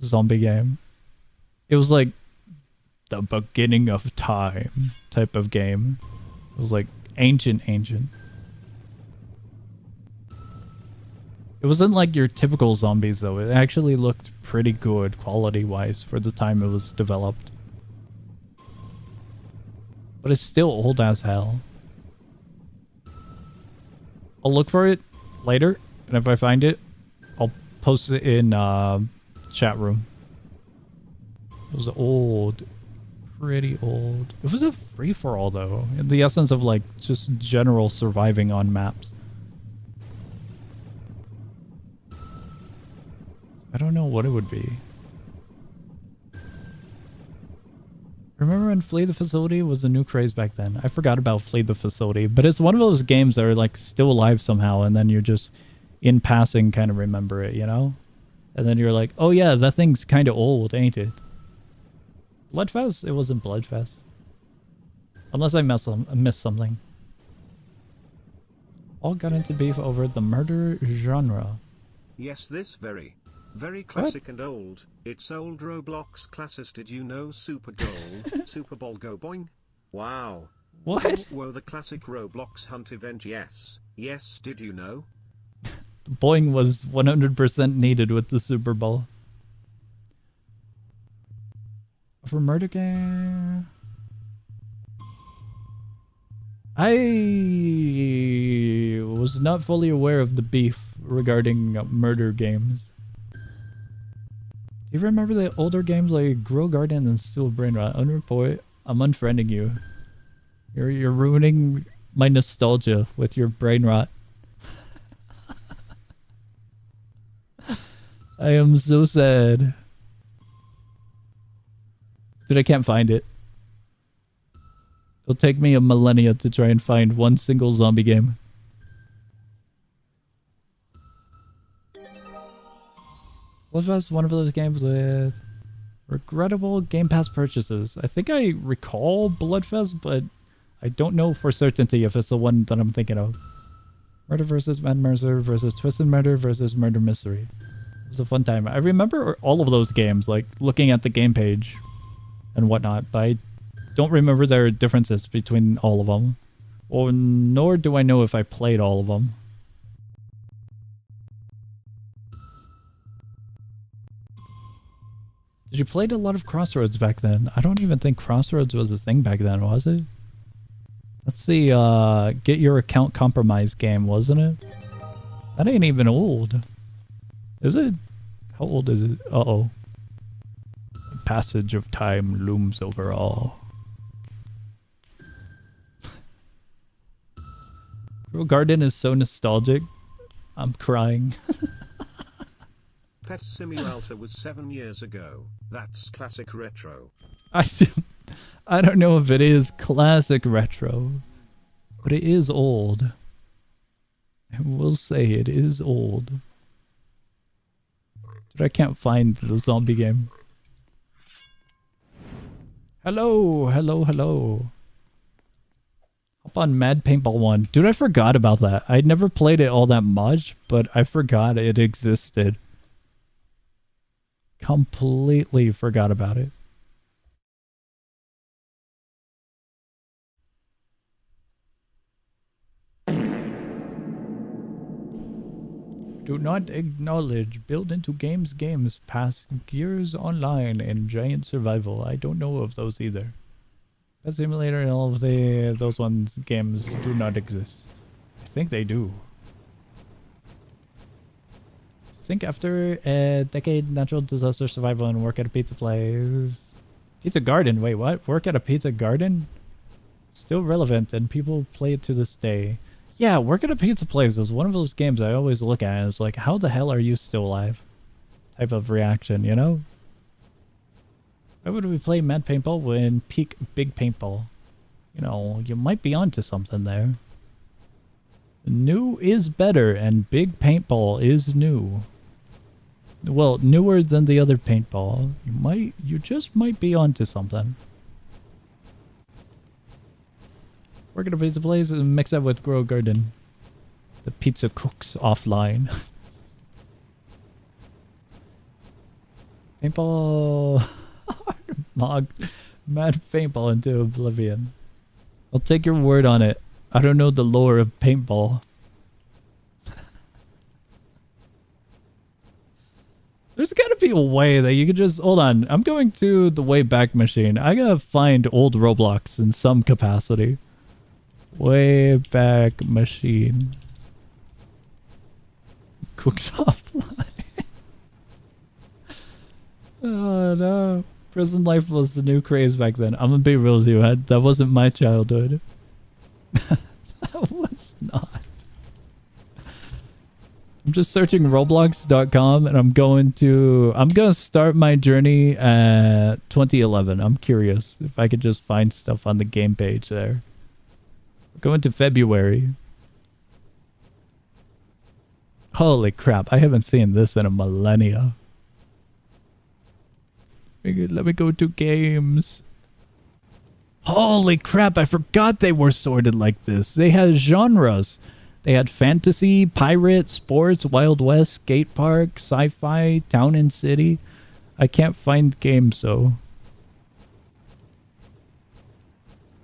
zombie game. It was like the beginning of time type of game. It was like ancient. It wasn't like your typical zombies though. It actually looked pretty good quality wise for the time it was developed. But it's still old as hell. I'll look for it later, and if I find it, I'll post it in chat room. It was old. Pretty old. It was a free-for-all though, in the essence of like just general surviving on maps. I don't know what it would be. Remember when Flee the Facility was a new craze back then? I forgot about Flee the Facility, but it's one of those games that are like still alive somehow, and then you're just in passing kind of remember it, you know? And then you're like, oh yeah, that thing's kind of old, ain't it? Bloodfest? It wasn't Bloodfest. Unless I missed something. All got into beef over the murder genre. Yes, this very classic and old. It's old Roblox classes. Did you know Super Gold, Super Bowl go boing? Wow. What? Whoa, the classic Roblox hunt event, yes. Yes, did you know? The boing was 100% needed with the Super Bowl. For murder game, I was not fully aware of the beef regarding murder games. Do you remember the older games like Grow Garden and Steel Brain Rot? Unreport, I'm unfriending you. You're ruining my nostalgia with your brain rot. I am so sad. Dude, I can't find it. It'll take me a millennia to try and find one single zombie game. Bloodfest, one of those games with regrettable Game Pass purchases. I think I recall Bloodfest, but I don't know for certainty if it's the one that I'm thinking of. Murder versus Mad Mercer versus Twisted Murder versus Murder Mystery. It was a fun time. I remember all of those games, like looking at the game page and whatnot, but I don't remember their differences between all of them. Or nor do I know if I played all of them. Did you play a lot of Crossroads back then? I don't even think Crossroads was a thing back then, was it? That's the get your account compromised game, wasn't it? That ain't even old. Is it? How old is it? Uh-oh. The passage of time looms over all. Real Garden is so nostalgic. I'm crying. Pet Simulator was 7 years ago. That's classic retro. I don't know if it is classic retro, but it is old. I will say it is old. But I can't find the zombie game. Hello, hello, hello. Hop on Mad Paintball 1. Dude, I forgot about that. I never played it all that much, but I forgot it existed. Completely forgot about it. Do not acknowledge. Build into games. Pass Gears Online and Giant Survival. I don't know of those either. Pet Simulator and all of those ones games do not exist. I think they do. Think after a decade, natural disaster survival and work at a pizza place. Pizza Garden? Wait, what? Work at a pizza garden? Still relevant and people play it to this day. Yeah, work at a pizza place is one of those games I always look at and it's like, how the hell are you still alive? Type of reaction, you know? Why would we play Mad Paintball when peak Big Paintball? You know, you might be onto something there. New is better and Big Paintball is new. Well, newer than the other paintball. You just might be onto something. Work at a pizza place and mix that with Grow Garden. The pizza cooks offline. Paintball. Mad paintball into oblivion. I'll take your word on it. I don't know the lore of paintball. There's gotta be a way that you could just... Hold on. I'm going to the Wayback Machine. I gotta find old Roblox in some capacity. Wayback Machine. Cooks offline. Oh no. Prison life was the new craze back then. I'm gonna be real with you. That wasn't my childhood. That was not. I'm just searching Roblox.com and I'm gonna start my journey at 2011. I'm curious if I could just find stuff on the game page there. We're going to February. Holy crap, I haven't seen this in a millennia. Let me go to games. Holy crap, I forgot they were sorted like this. They had genres. They had fantasy, pirate, sports, Wild West, skate park, sci-fi, town and city. I can't find games though.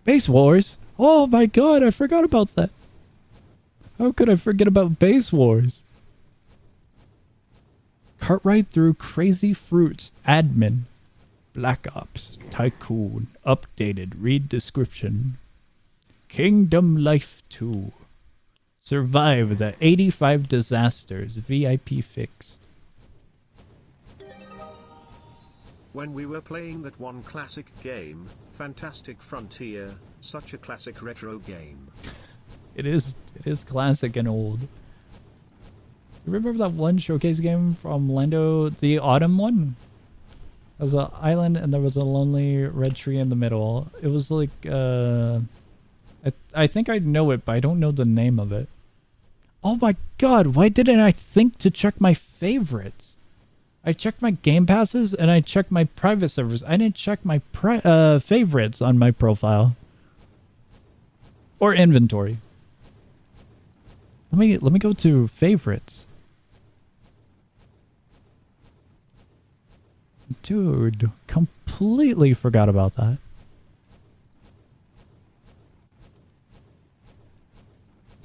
Base Wars? Oh my god, I forgot about that. How could I forget about Base Wars? Cartwright through Crazy Fruits, admin. Black Ops, Tycoon, updated, read description. Kingdom Life 2. Survive the 85 disasters, VIP fixed. When we were playing that one classic game, Fantastic Frontier, such a classic retro game. It is classic and old. You remember that one showcase game from Lando, the autumn one? There was an island and there was a lonely red tree in the middle. It was like, I think I know it, but I don't know the name of it. Oh my god, why didn't I think to check my favorites? I checked my game passes and I checked my private servers. I didn't check my favorites on my profile. Or inventory. Let me go to favorites. Dude, completely forgot about that.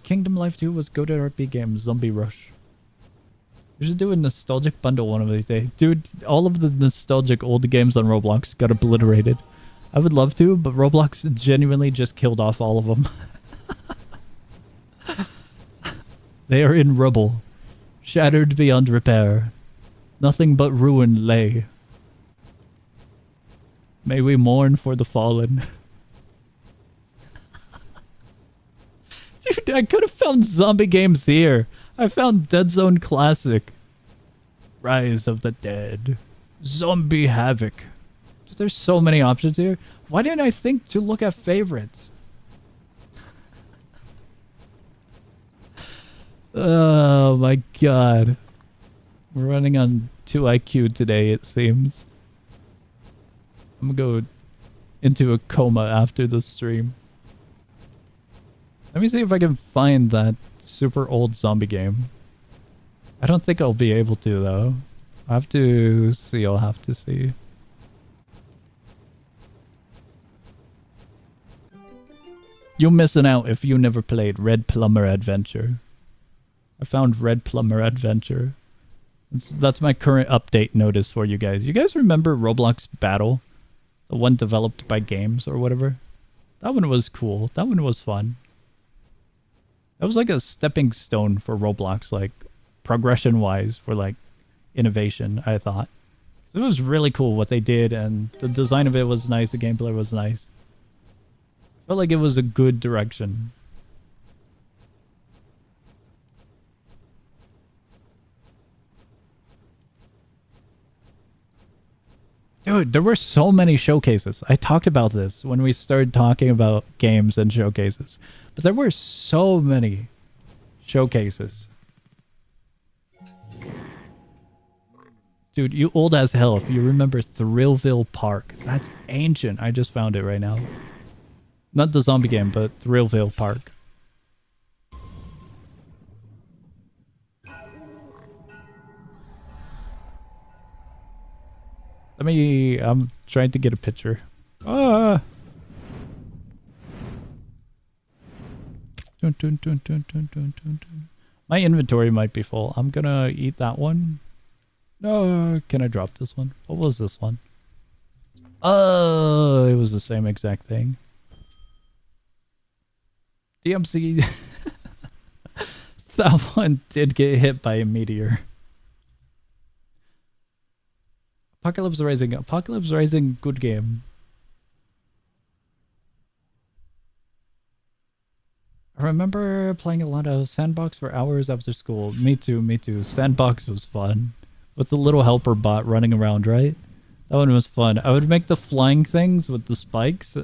Kingdom Life 2 was goated RP game, Zombie Rush. We should do a nostalgic bundle one of these days. Dude, all of the nostalgic old games on Roblox got obliterated. I would love to, but Roblox genuinely just killed off all of them. They are in rubble, shattered beyond repair. Nothing but ruin lay. May we mourn for the fallen. Dude, I could have found zombie games here. I found Dead Zone Classic. Rise of the Dead. Zombie Havoc. There's so many options here. Why didn't I think to look at favorites? Oh my god. We're running on 2 IQ today, it seems. I'm gonna go into a coma after the stream. Let me see if I can find that super old zombie game. I don't think I'll be able to, though. I'll have to see. I'll have to see. You're missing out if you never played Red Plumber Adventure. I found Red Plumber Adventure. That's my current update notice for you guys. You guys remember Roblox Battle? The one developed by Games or whatever? That one was cool. That one was fun. That was like a stepping stone for Roblox, like progression-wise, for like innovation, I thought. So it was really cool what they did, and the design of it was nice, the gameplay was nice. Felt like it was a good direction. Dude, there were so many showcases. I talked about this when we started talking about games and showcases. But there were so many showcases. Dude, you old as hell if you remember Thrillville Park. That's ancient. I just found it right now. Not the zombie game, but Thrillville Park. I'm trying to get a picture. Ah! Dun, dun, dun, dun, dun, dun, dun, dun. My inventory might be full. I'm gonna eat that one. No, can I drop this one? What was this one? Oh, it was the same exact thing. DMC. That one did get hit by a meteor. Apocalypse Rising. Apocalypse Rising, good game. I remember playing a lot of Sandbox for hours after school. Me too, me too. Sandbox was fun. With the little helper bot running around, right? That one was fun. I would make the flying things with the spikes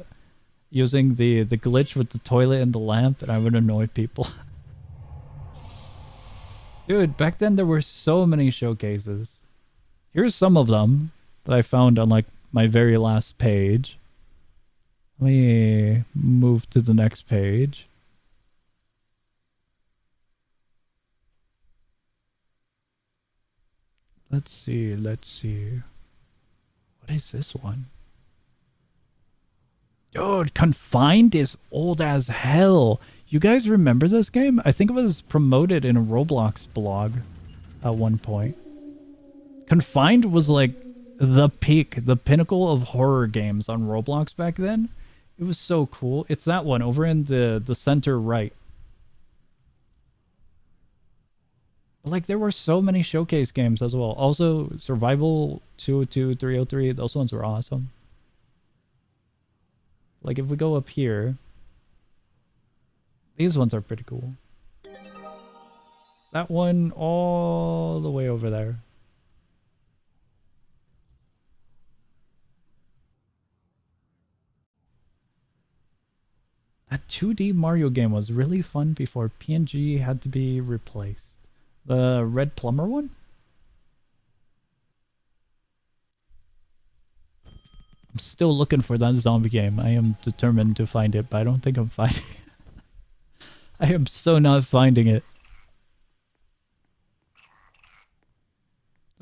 using the glitch with the toilet and the lamp, and I would annoy people. Dude, back then there were so many showcases. Here's some of them that I found on like my very last page. Let me move to the next page. Let's see, let's see. What is this one? Dude, Confined is old as hell. You guys remember this game? I think it was promoted in a Roblox blog at one point. Confined was like the peak, the pinnacle of horror games on Roblox back then. It was so cool. It's that one over in the center right. But like there were so many showcase games as well. Also Survival 202, 303, those ones were awesome. Like if we go up here, these ones are pretty cool. That one all the way over there. That 2D Mario game was really fun before PNG had to be replaced. The Red Plumber one? I'm still looking for that zombie game. I am determined to find it, but I don't think I'm finding it. I am so not finding it.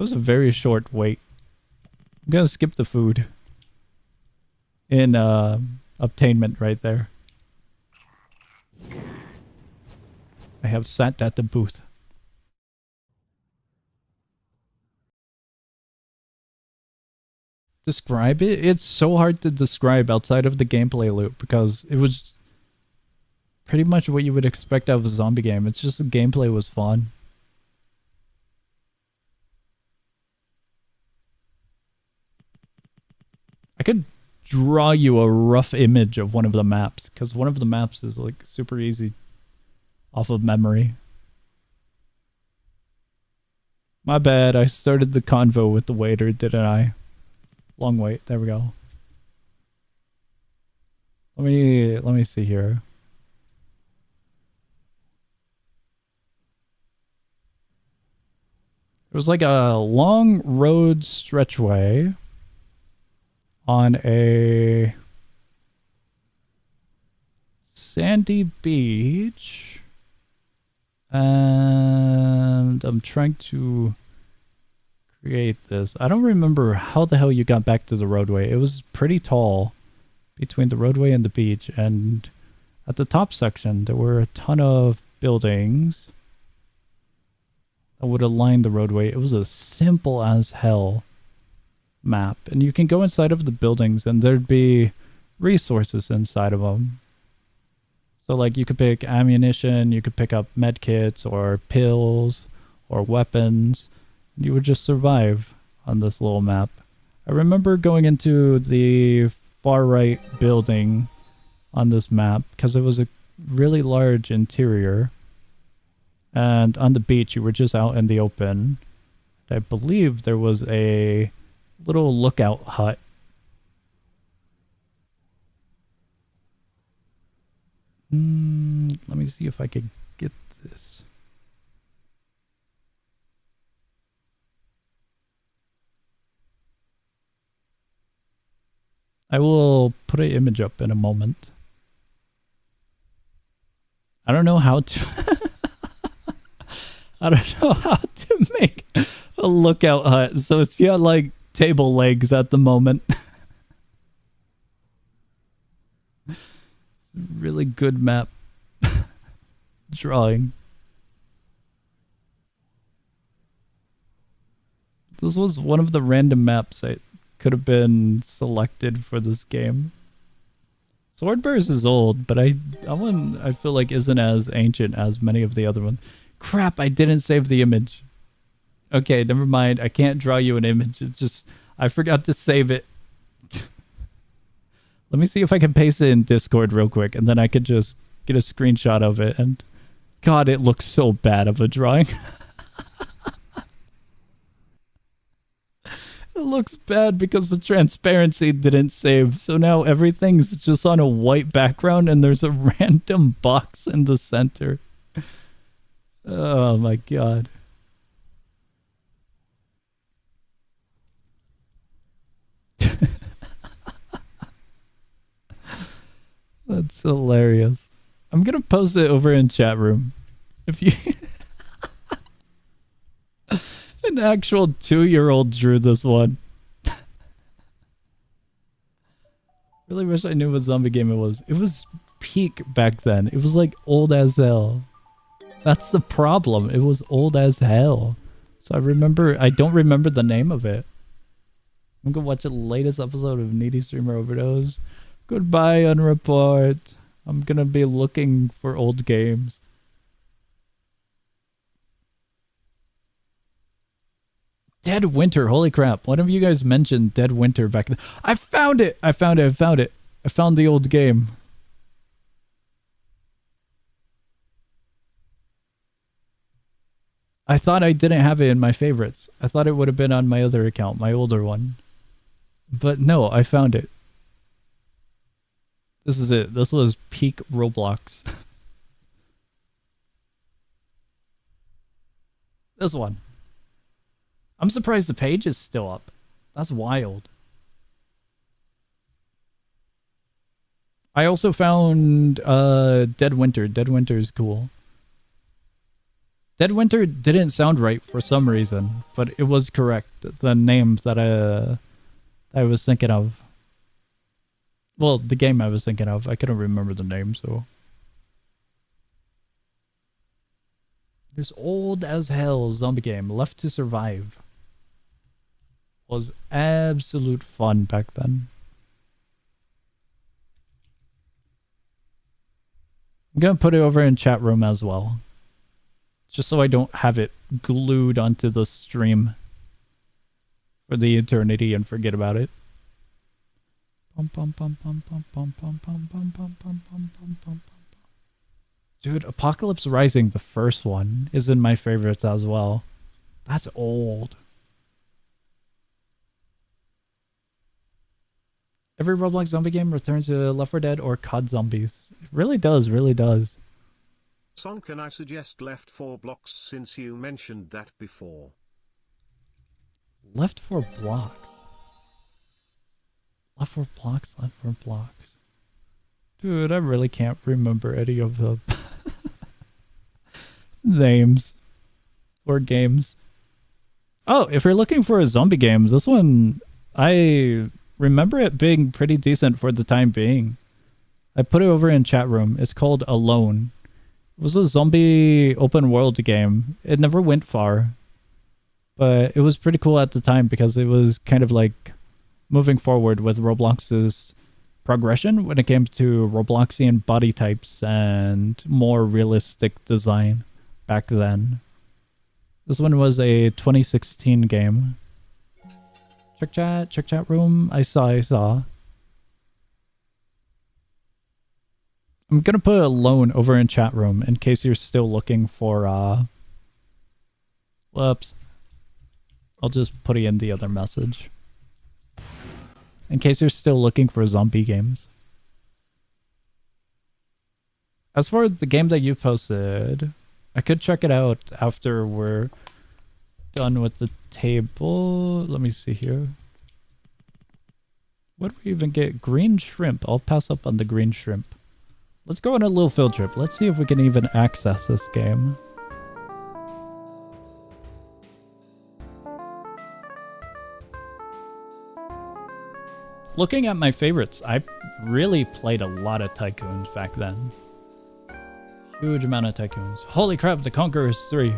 was a very short wait. I'm gonna skip the food. In obtainment right there. I have sat at the booth. Describe it? It's so hard to describe outside of the gameplay loop because it was pretty much what you would expect out of a zombie game. It's just the gameplay was fun. I could draw you a rough image of one of the maps because one of the maps is like super easy off of memory. My bad, I started the convo with the waiter, didn't I? Long wait, there we go. Let me see here. It was like a long road stretchway on a sandy beach, and I'm trying to create this. I don't remember how the hell you got back to the roadway. It was pretty tall between the roadway and the beach, and at the top section there were a ton of buildings that would align the roadway. It was a simple as hell map, and you can go inside of the buildings and there'd be resources inside of them. So like you could pick ammunition, you could pick up med kits or pills or weapons. You would just survive on this little map. I remember going into the far right building on this map because it was a really large interior, and on the beach you were just out in the open. I believe there was a little lookout hut. Let me see if I could get this. I will put an image up in a moment. I don't know how to I don't know how to make a lookout hut, so it's got like table legs at the moment. It's a really good map drawing. This was one of the random maps I could have been selected for this game. Swordburst is old, but that one I feel like isn't as ancient as many of the other ones. Crap, I didn't save the image. Okay, never mind. I can't draw you an image. It's just I forgot to save it. Let me see if I can paste it in Discord real quick, and then I could just get a screenshot of it. And God, it looks so bad of a drawing. It looks bad because the transparency didn't save, so now everything's just on a white background and there's a random box in the center. Oh my God. That's hilarious. I'm gonna post it over in chat room. If you... An actual 2-year-old drew this one. Really wish I knew what zombie game it was. It was peak back then. It was like old as hell. That's the problem. It was old as hell. So I don't remember the name of it. I'm gonna watch the latest episode of Needy Streamer Overdose. Goodbye, Unreport. I'm gonna be looking for old games. Dead Winter, holy crap. One of you guys mentioned Dead Winter back then. I found it! I found the old game. I thought I didn't have it in my favorites. I thought it would have been on my other account, my older one. But no, I found it. This is it. This was peak Roblox. This one. I'm surprised the page is still up. That's wild. I also found Dead Winter. Dead Winter is cool. Dead Winter didn't sound right for some reason, but it was correct. The names that I was thinking of. Well, the game I was thinking of. I couldn't remember the name, so. This old as hell zombie game, Left to Survive, was absolute fun back then. I'm gonna put it over in chat room as well. Just so I don't have it glued onto the stream for the eternity and forget about it. Dude, Apocalypse Rising, the first one, is in my favorites as well. That's old. Every Roblox zombie game returns to Left 4 Dead or COD Zombies. It really does, really does. Son, can I suggest Left 4 Blocks since you mentioned that before? Left 4 Blocks. Left 4 Blocks, Left 4 Blocks. Dude, I really can't remember any of the names or games. Oh, if you're looking for a zombie game, this one, I remember it being pretty decent for the time being. I put it over in chat room. It's called Alone. It was a zombie open world game. It never went far, but it was pretty cool at the time because it was kind of like moving forward with Roblox's progression when it came to Robloxian body types and more realistic design back then. This one was a 2016 game. Check chat room. I saw. I'm gonna put Alone over in chat room in case you're still looking for whoops. I'll just put it in the other message. In case you're still looking for zombie games. As for the game that you posted, I could check it out after we're done with the table. Let me see here. What do we even get? Green shrimp. I'll pass up on the green shrimp. Let's go on a little field trip. Let's see if we can even access this game. Looking at my favorites, I really played a lot of Tycoons back then. Huge amount of Tycoons. Holy crap, The Conquerors 3.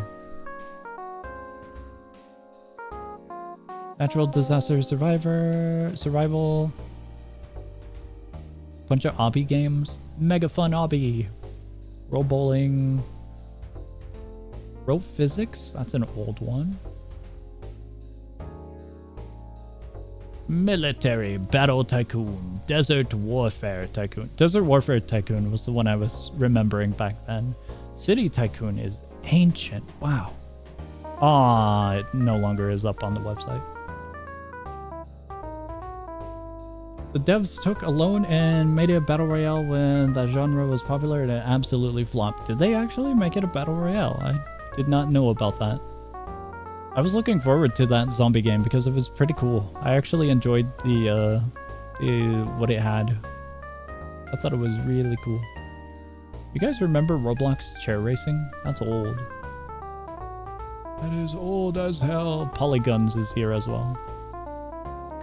Natural Disaster Survival. Bunch of OBBY games. Mega fun OBBY. Roll bowling. Rope physics. That's an old one. Military Battle Tycoon. Desert Warfare Tycoon. Desert Warfare Tycoon was the one I was remembering back then. City Tycoon is ancient. Wow. Ah, it no longer is up on the website. The devs took Alone and made it a battle royale when that genre was popular and it absolutely flopped. Did they actually make it a battle royale? I did not know about that. I was looking forward to that zombie game because it was pretty cool. I actually enjoyed the what it had. I thought it was really cool. You guys remember Roblox chair racing? That's old. That is old as hell. Polyguns is here as well.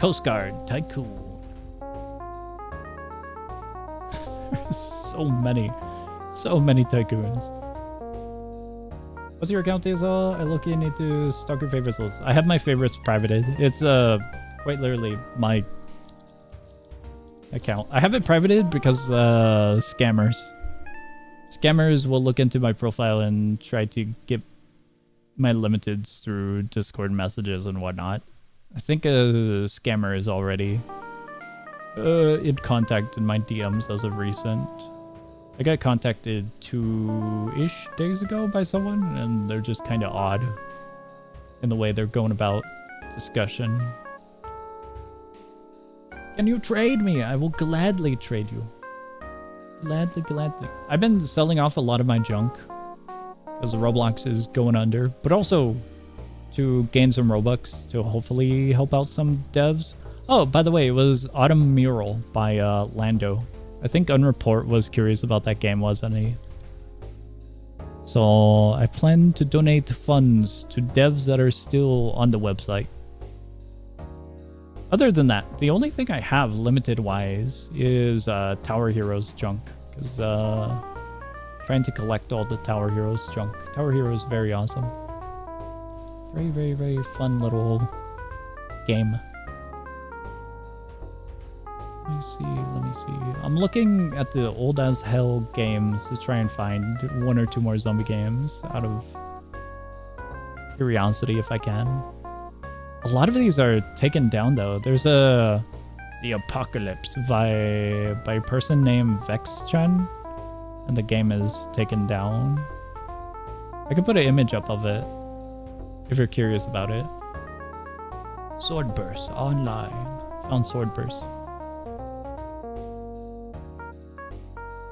Coast Guard Tycoon. So many Tycoons. What's your account, TSL? I look, you need to stock your favorites list. I have my favorites privated. It's quite literally my account. I have it privated because scammers will look into my profile and try to get my limiteds through Discord messages and whatnot. I think a scammer is already in contact in my DMs as of recent. I got contacted 2-ish days ago by someone, and they're just kind of odd in the way they're going about discussion. Can you trade me? I will gladly trade you. Gladly. I've been selling off a lot of my junk because Roblox is going under, but also to gain some Robux to hopefully help out some devs. Oh, by the way, it was Autumn Mural by Lando. I think Unreport was curious about that game, wasn't he? So I plan to donate funds to devs that are still on the website. Other than that, the only thing I have limited-wise is Tower Heroes junk. Because trying to collect all the Tower Heroes junk. Tower Heroes very awesome. Very, very, very fun little game. Let me see. I'm looking at the old as hell games to try and find one or two more zombie games out of curiosity if I can. A lot of these are taken down though. There's The Apocalypse by a person named VexChan, and the game is taken down. I could put an image up of it if you're curious about it. Swordburst online. Found Swordburst.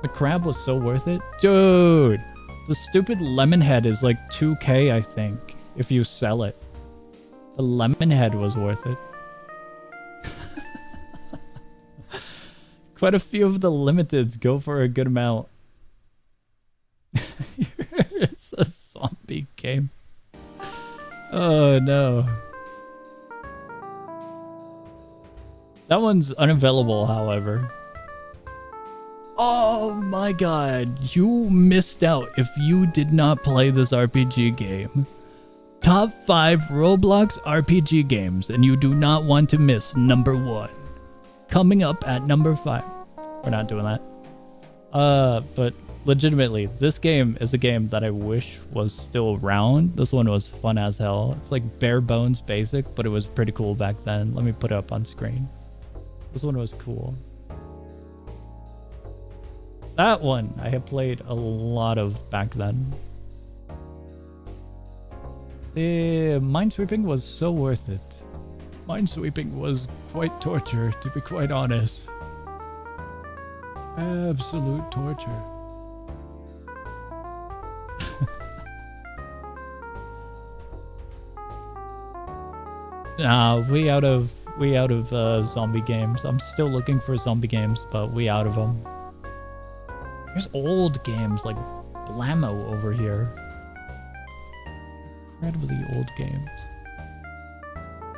The crab was so worth it. Dude, the stupid lemon head is like 2k, I think, if you sell it. The lemon head was worth it. Quite a few of the limiteds go for a good amount. It's a zombie game. Oh no. That one's unavailable, however. Oh my god, you missed out if you did not play this RPG game. Top 5 Roblox RPG games, and you do not want to miss number 1. Coming up at number 5. We're not doing that. But legitimately, this game is a game that I wish was still around. This one was fun as hell. It's like bare bones basic, but it was pretty cool back then. Let me put it up on screen. This one was cool. That one I have played a lot of back then. The minesweeping was so worth it. Minesweeping was quite torture, to be quite honest. Absolute torture. Nah, we out of zombie games. I'm still looking for zombie games, but we out of them. There's old games like Blammo over here. Incredibly old games.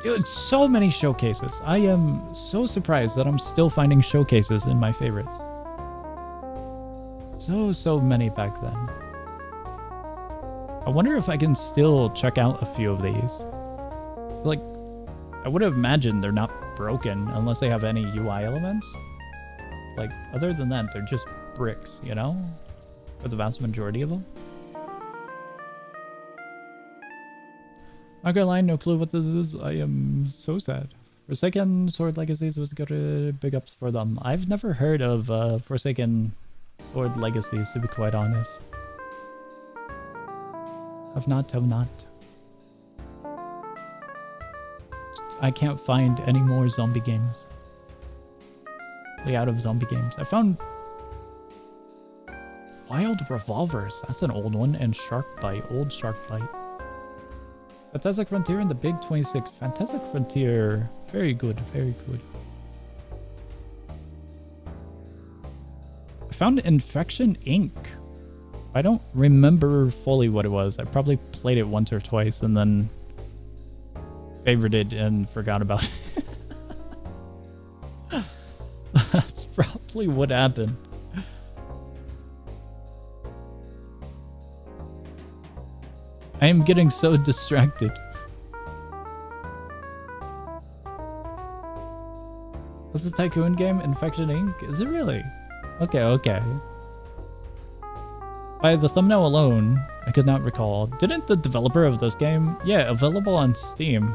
Dude, so many showcases. I am so surprised that I'm still finding showcases in my favorites. So many back then. I wonder if I can still check out a few of these. Like, I would have imagined they're not broken unless they have any UI elements. Like, other than that, they're just bricks, you know? For the vast majority of them. Not gonna lie, no clue what this is. I am so sad. Forsaken Sword Legacies was good. Big ups for them. I've never heard of Forsaken Sword Legacies, to be quite honest. Have not. I can't find any more zombie games. Way out of zombie games. I found Wild Revolvers. That's an old one. And Shark Bite. Old Shark Bite. Fantastic Frontier and the Big 26. Fantastic Frontier. Very good. Very good. I found Infection Inc. I don't remember fully what it was. I probably played it once or twice and then favorited it and forgot about it. That's probably what happened. I am getting so distracted. That's a tycoon game, Infection Inc. Is it really? Okay. By the thumbnail alone, I could not recall. Didn't the developer of this game? Yeah, available on Steam.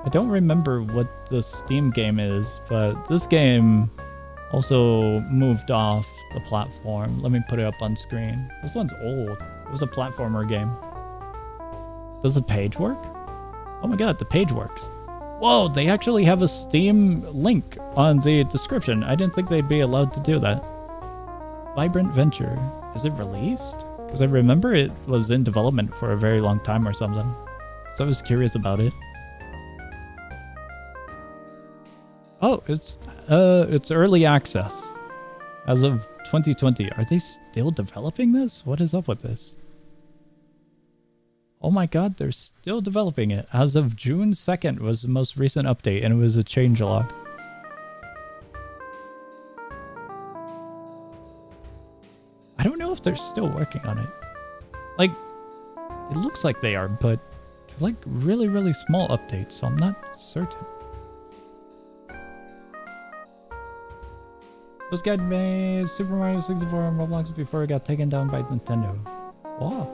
I don't remember what the Steam game is, but this game also moved off the platform. Let me put it up on screen. This one's old. It was a platformer game. Does the page work? Oh my god, the page works. Whoa, they actually have a Steam link on the description. I didn't think they'd be allowed to do that. Vibrant Venture. Is it released? Because I remember it was in development for a very long time or something. So I was curious about it. Oh, it's early access. As of 2020. Are they still developing this? What is up with this? Oh my god, they're still developing it. As of June 2nd was the most recent update, and it was a changelog. I don't know if they're still working on it. Like, it looks like they are, but they're like really, really small updates, so I'm not certain. This guy made Super Mario 64 on Roblox before it got taken down by Nintendo. Wow.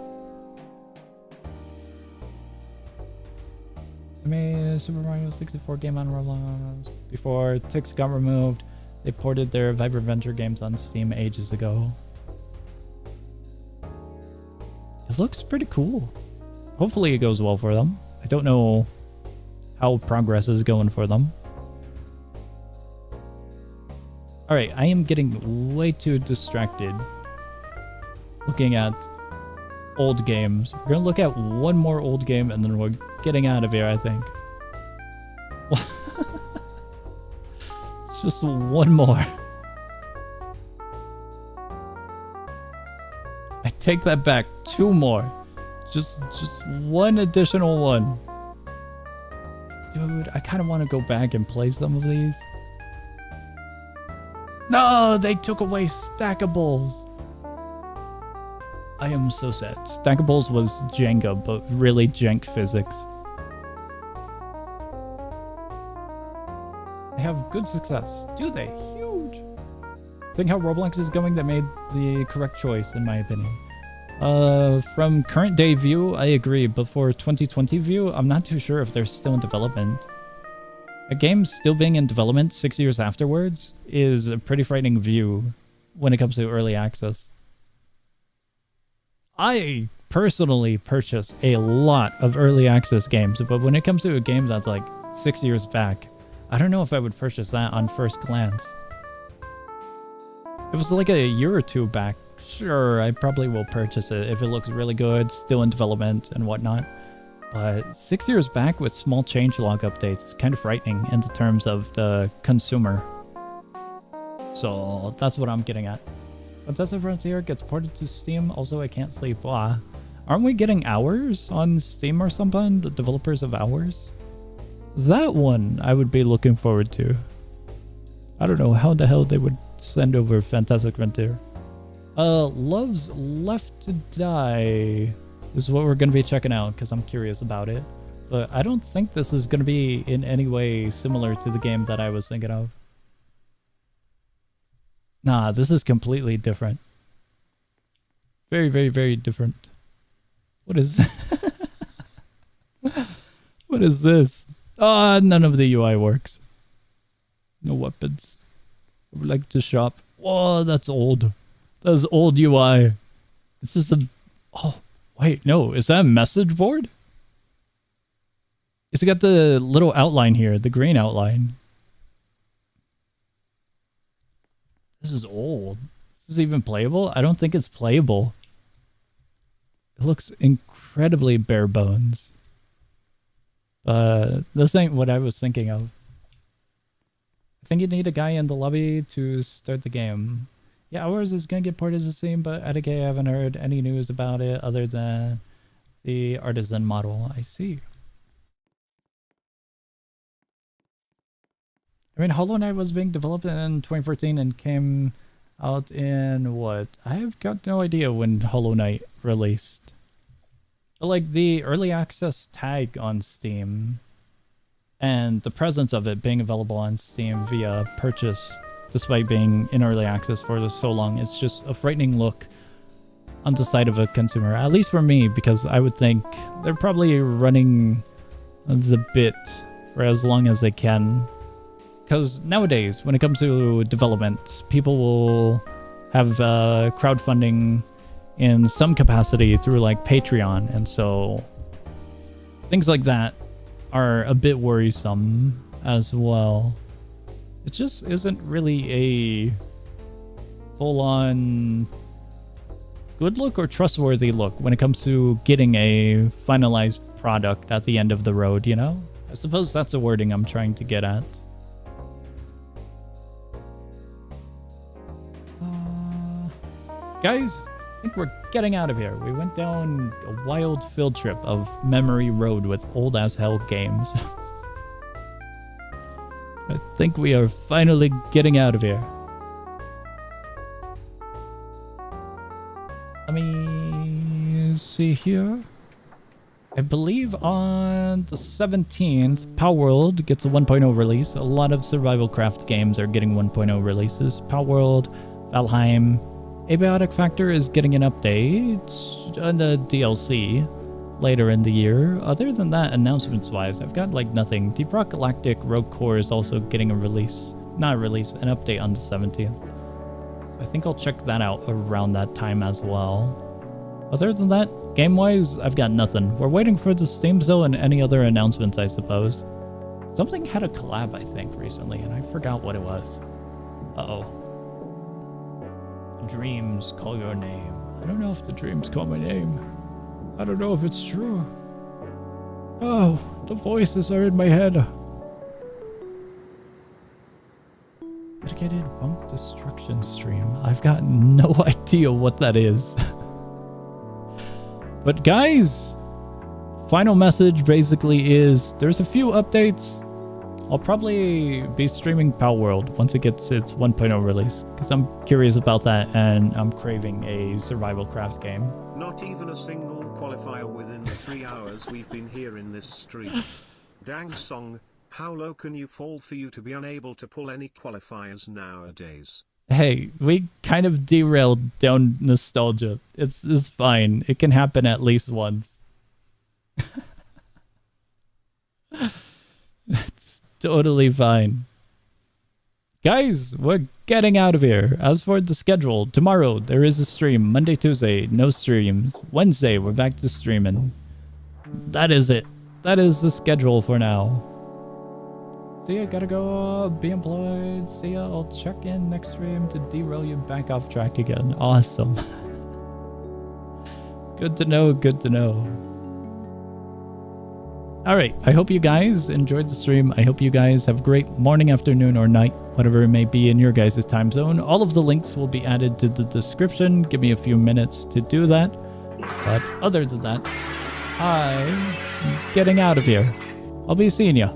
I made a Super Mario 64 game on Roblox before Tix got removed. They ported their Viber Venture games on Steam ages ago. It looks pretty cool. Hopefully it goes well for them. I don't know how progress is going for them. Alright, I am getting way too distracted looking at old games. We're gonna look at one more old game and then we're getting out of here, I think. It's just one more. I take that back. Two more. Just one additional one. Dude, I kind of want to go back and play some of these. No, they took away Stackables. I am so sad. Stackables was Jenga, but really jank physics. They have good success. Do they? Huge. Seeing how Roblox is going, that made the correct choice, in my opinion. From current day view, I agree, but for 2020 view, I'm not too sure if they're still in development. A game still being in development 6 years afterwards is a pretty frightening view when it comes to early access. I personally purchase a lot of early access games, but when it comes to a game that's like 6 years back, I don't know if I would purchase that on first glance. If it was like a year or two back, sure, I probably will purchase it if it looks really good, still in development and whatnot. But 6 years back with small changelog updates is kind of frightening in the terms of the consumer. So that's what I'm getting at. Fantastic Frontier gets ported to Steam. Also, I can't sleep. Blah. Aren't we getting Hours on Steam or something? The developers of Hours? That one I would be looking forward to. I don't know how the hell they would send over Fantastic Frontier. Love's Left to Die is what we're going to be checking out because I'm curious about it. But I don't think this is going to be in any way similar to the game that I was thinking of. Nah, this is completely different. Very, very, very different. What is what is this? Ah, none of the UI works. No weapons. I would like to shop. Whoa, that's old. That's old UI. It's just a... Oh, wait, no. Is that a message board? It's got the little outline here, the green outline. This is old. Is this even playable? I don't think it's playable. It looks incredibly bare bones. This ain't what I was thinking of. I think you need a guy in the lobby to start the game. Yeah, Hours is gonna get ported to Steam, but at I haven't heard any news about it other than the artisan model. I see. I mean, Hollow Knight was being developed in 2014 and came out in what? I've got no idea when Hollow Knight released. But like the early access tag on Steam and the presence of it being available on Steam via purchase despite being in early access for so long, it's just a frightening look on the side of a consumer, at least for me, because I would think they're probably running the bit for as long as they can. Because nowadays, when it comes to development, people will have crowdfunding in some capacity through like Patreon, and so things like that are a bit worrisome as well. It just isn't really a full-on good look or trustworthy look when it comes to getting a finalized product at the end of the road, you know? I suppose that's the wording I'm trying to get at. Guys, I think we're getting out of here. We went down a wild field trip of Memory Road with old as hell games. I think we are finally getting out of here. Let me see here. I believe on the 17th, Power World gets a 1.0 release. A lot of survival craft games are getting 1.0 releases. Power World, Valheim, Abiotic Factor is getting an update on the DLC later in the year. Other than that, announcements-wise, I've got like nothing. Deep Rock Galactic Rogue Core is also getting a release. Not a release, an update on the 17th. So I think I'll check that out around that time as well. Other than that, game-wise, I've got nothing. We're waiting for the Steam sale and any other announcements, I suppose. Something had a collab, I think, recently, and I forgot what it was. Uh-oh. Dreams call your name. I don't know if the dreams call my name. I don't know if it's true. Oh, the voices are in my head. Dedicated Bump Destruction stream. I've got no idea what that is. But guys, final message basically is there's a few updates. I'll probably be streaming Power World once it gets its 1.0 release, because I'm curious about that and I'm craving a survival craft game. Not even a single qualifier within the 3 hours we've been here in this stream. Dang song, how low can you fall for you to be unable to pull any qualifiers nowadays? Hey, we kind of derailed down nostalgia. It's fine. It can happen at least once. It's totally fine. Guys, we're getting out of here. As for the schedule, tomorrow there is a stream. Monday, Tuesday, no streams. Wednesday, we're back to streaming. That is it. That is the schedule for now. See ya, gotta go be employed. See ya, I'll check in next stream to derail you back off track again. Awesome. Good to know, good to know. Alright, I hope you guys enjoyed the stream. I hope you guys have a great morning, afternoon, or night, whatever it may be in your guys' time zone. All of the links will be added to the description. Give me a few minutes to do that. But other than that, I'm getting out of here. I'll be seeing ya.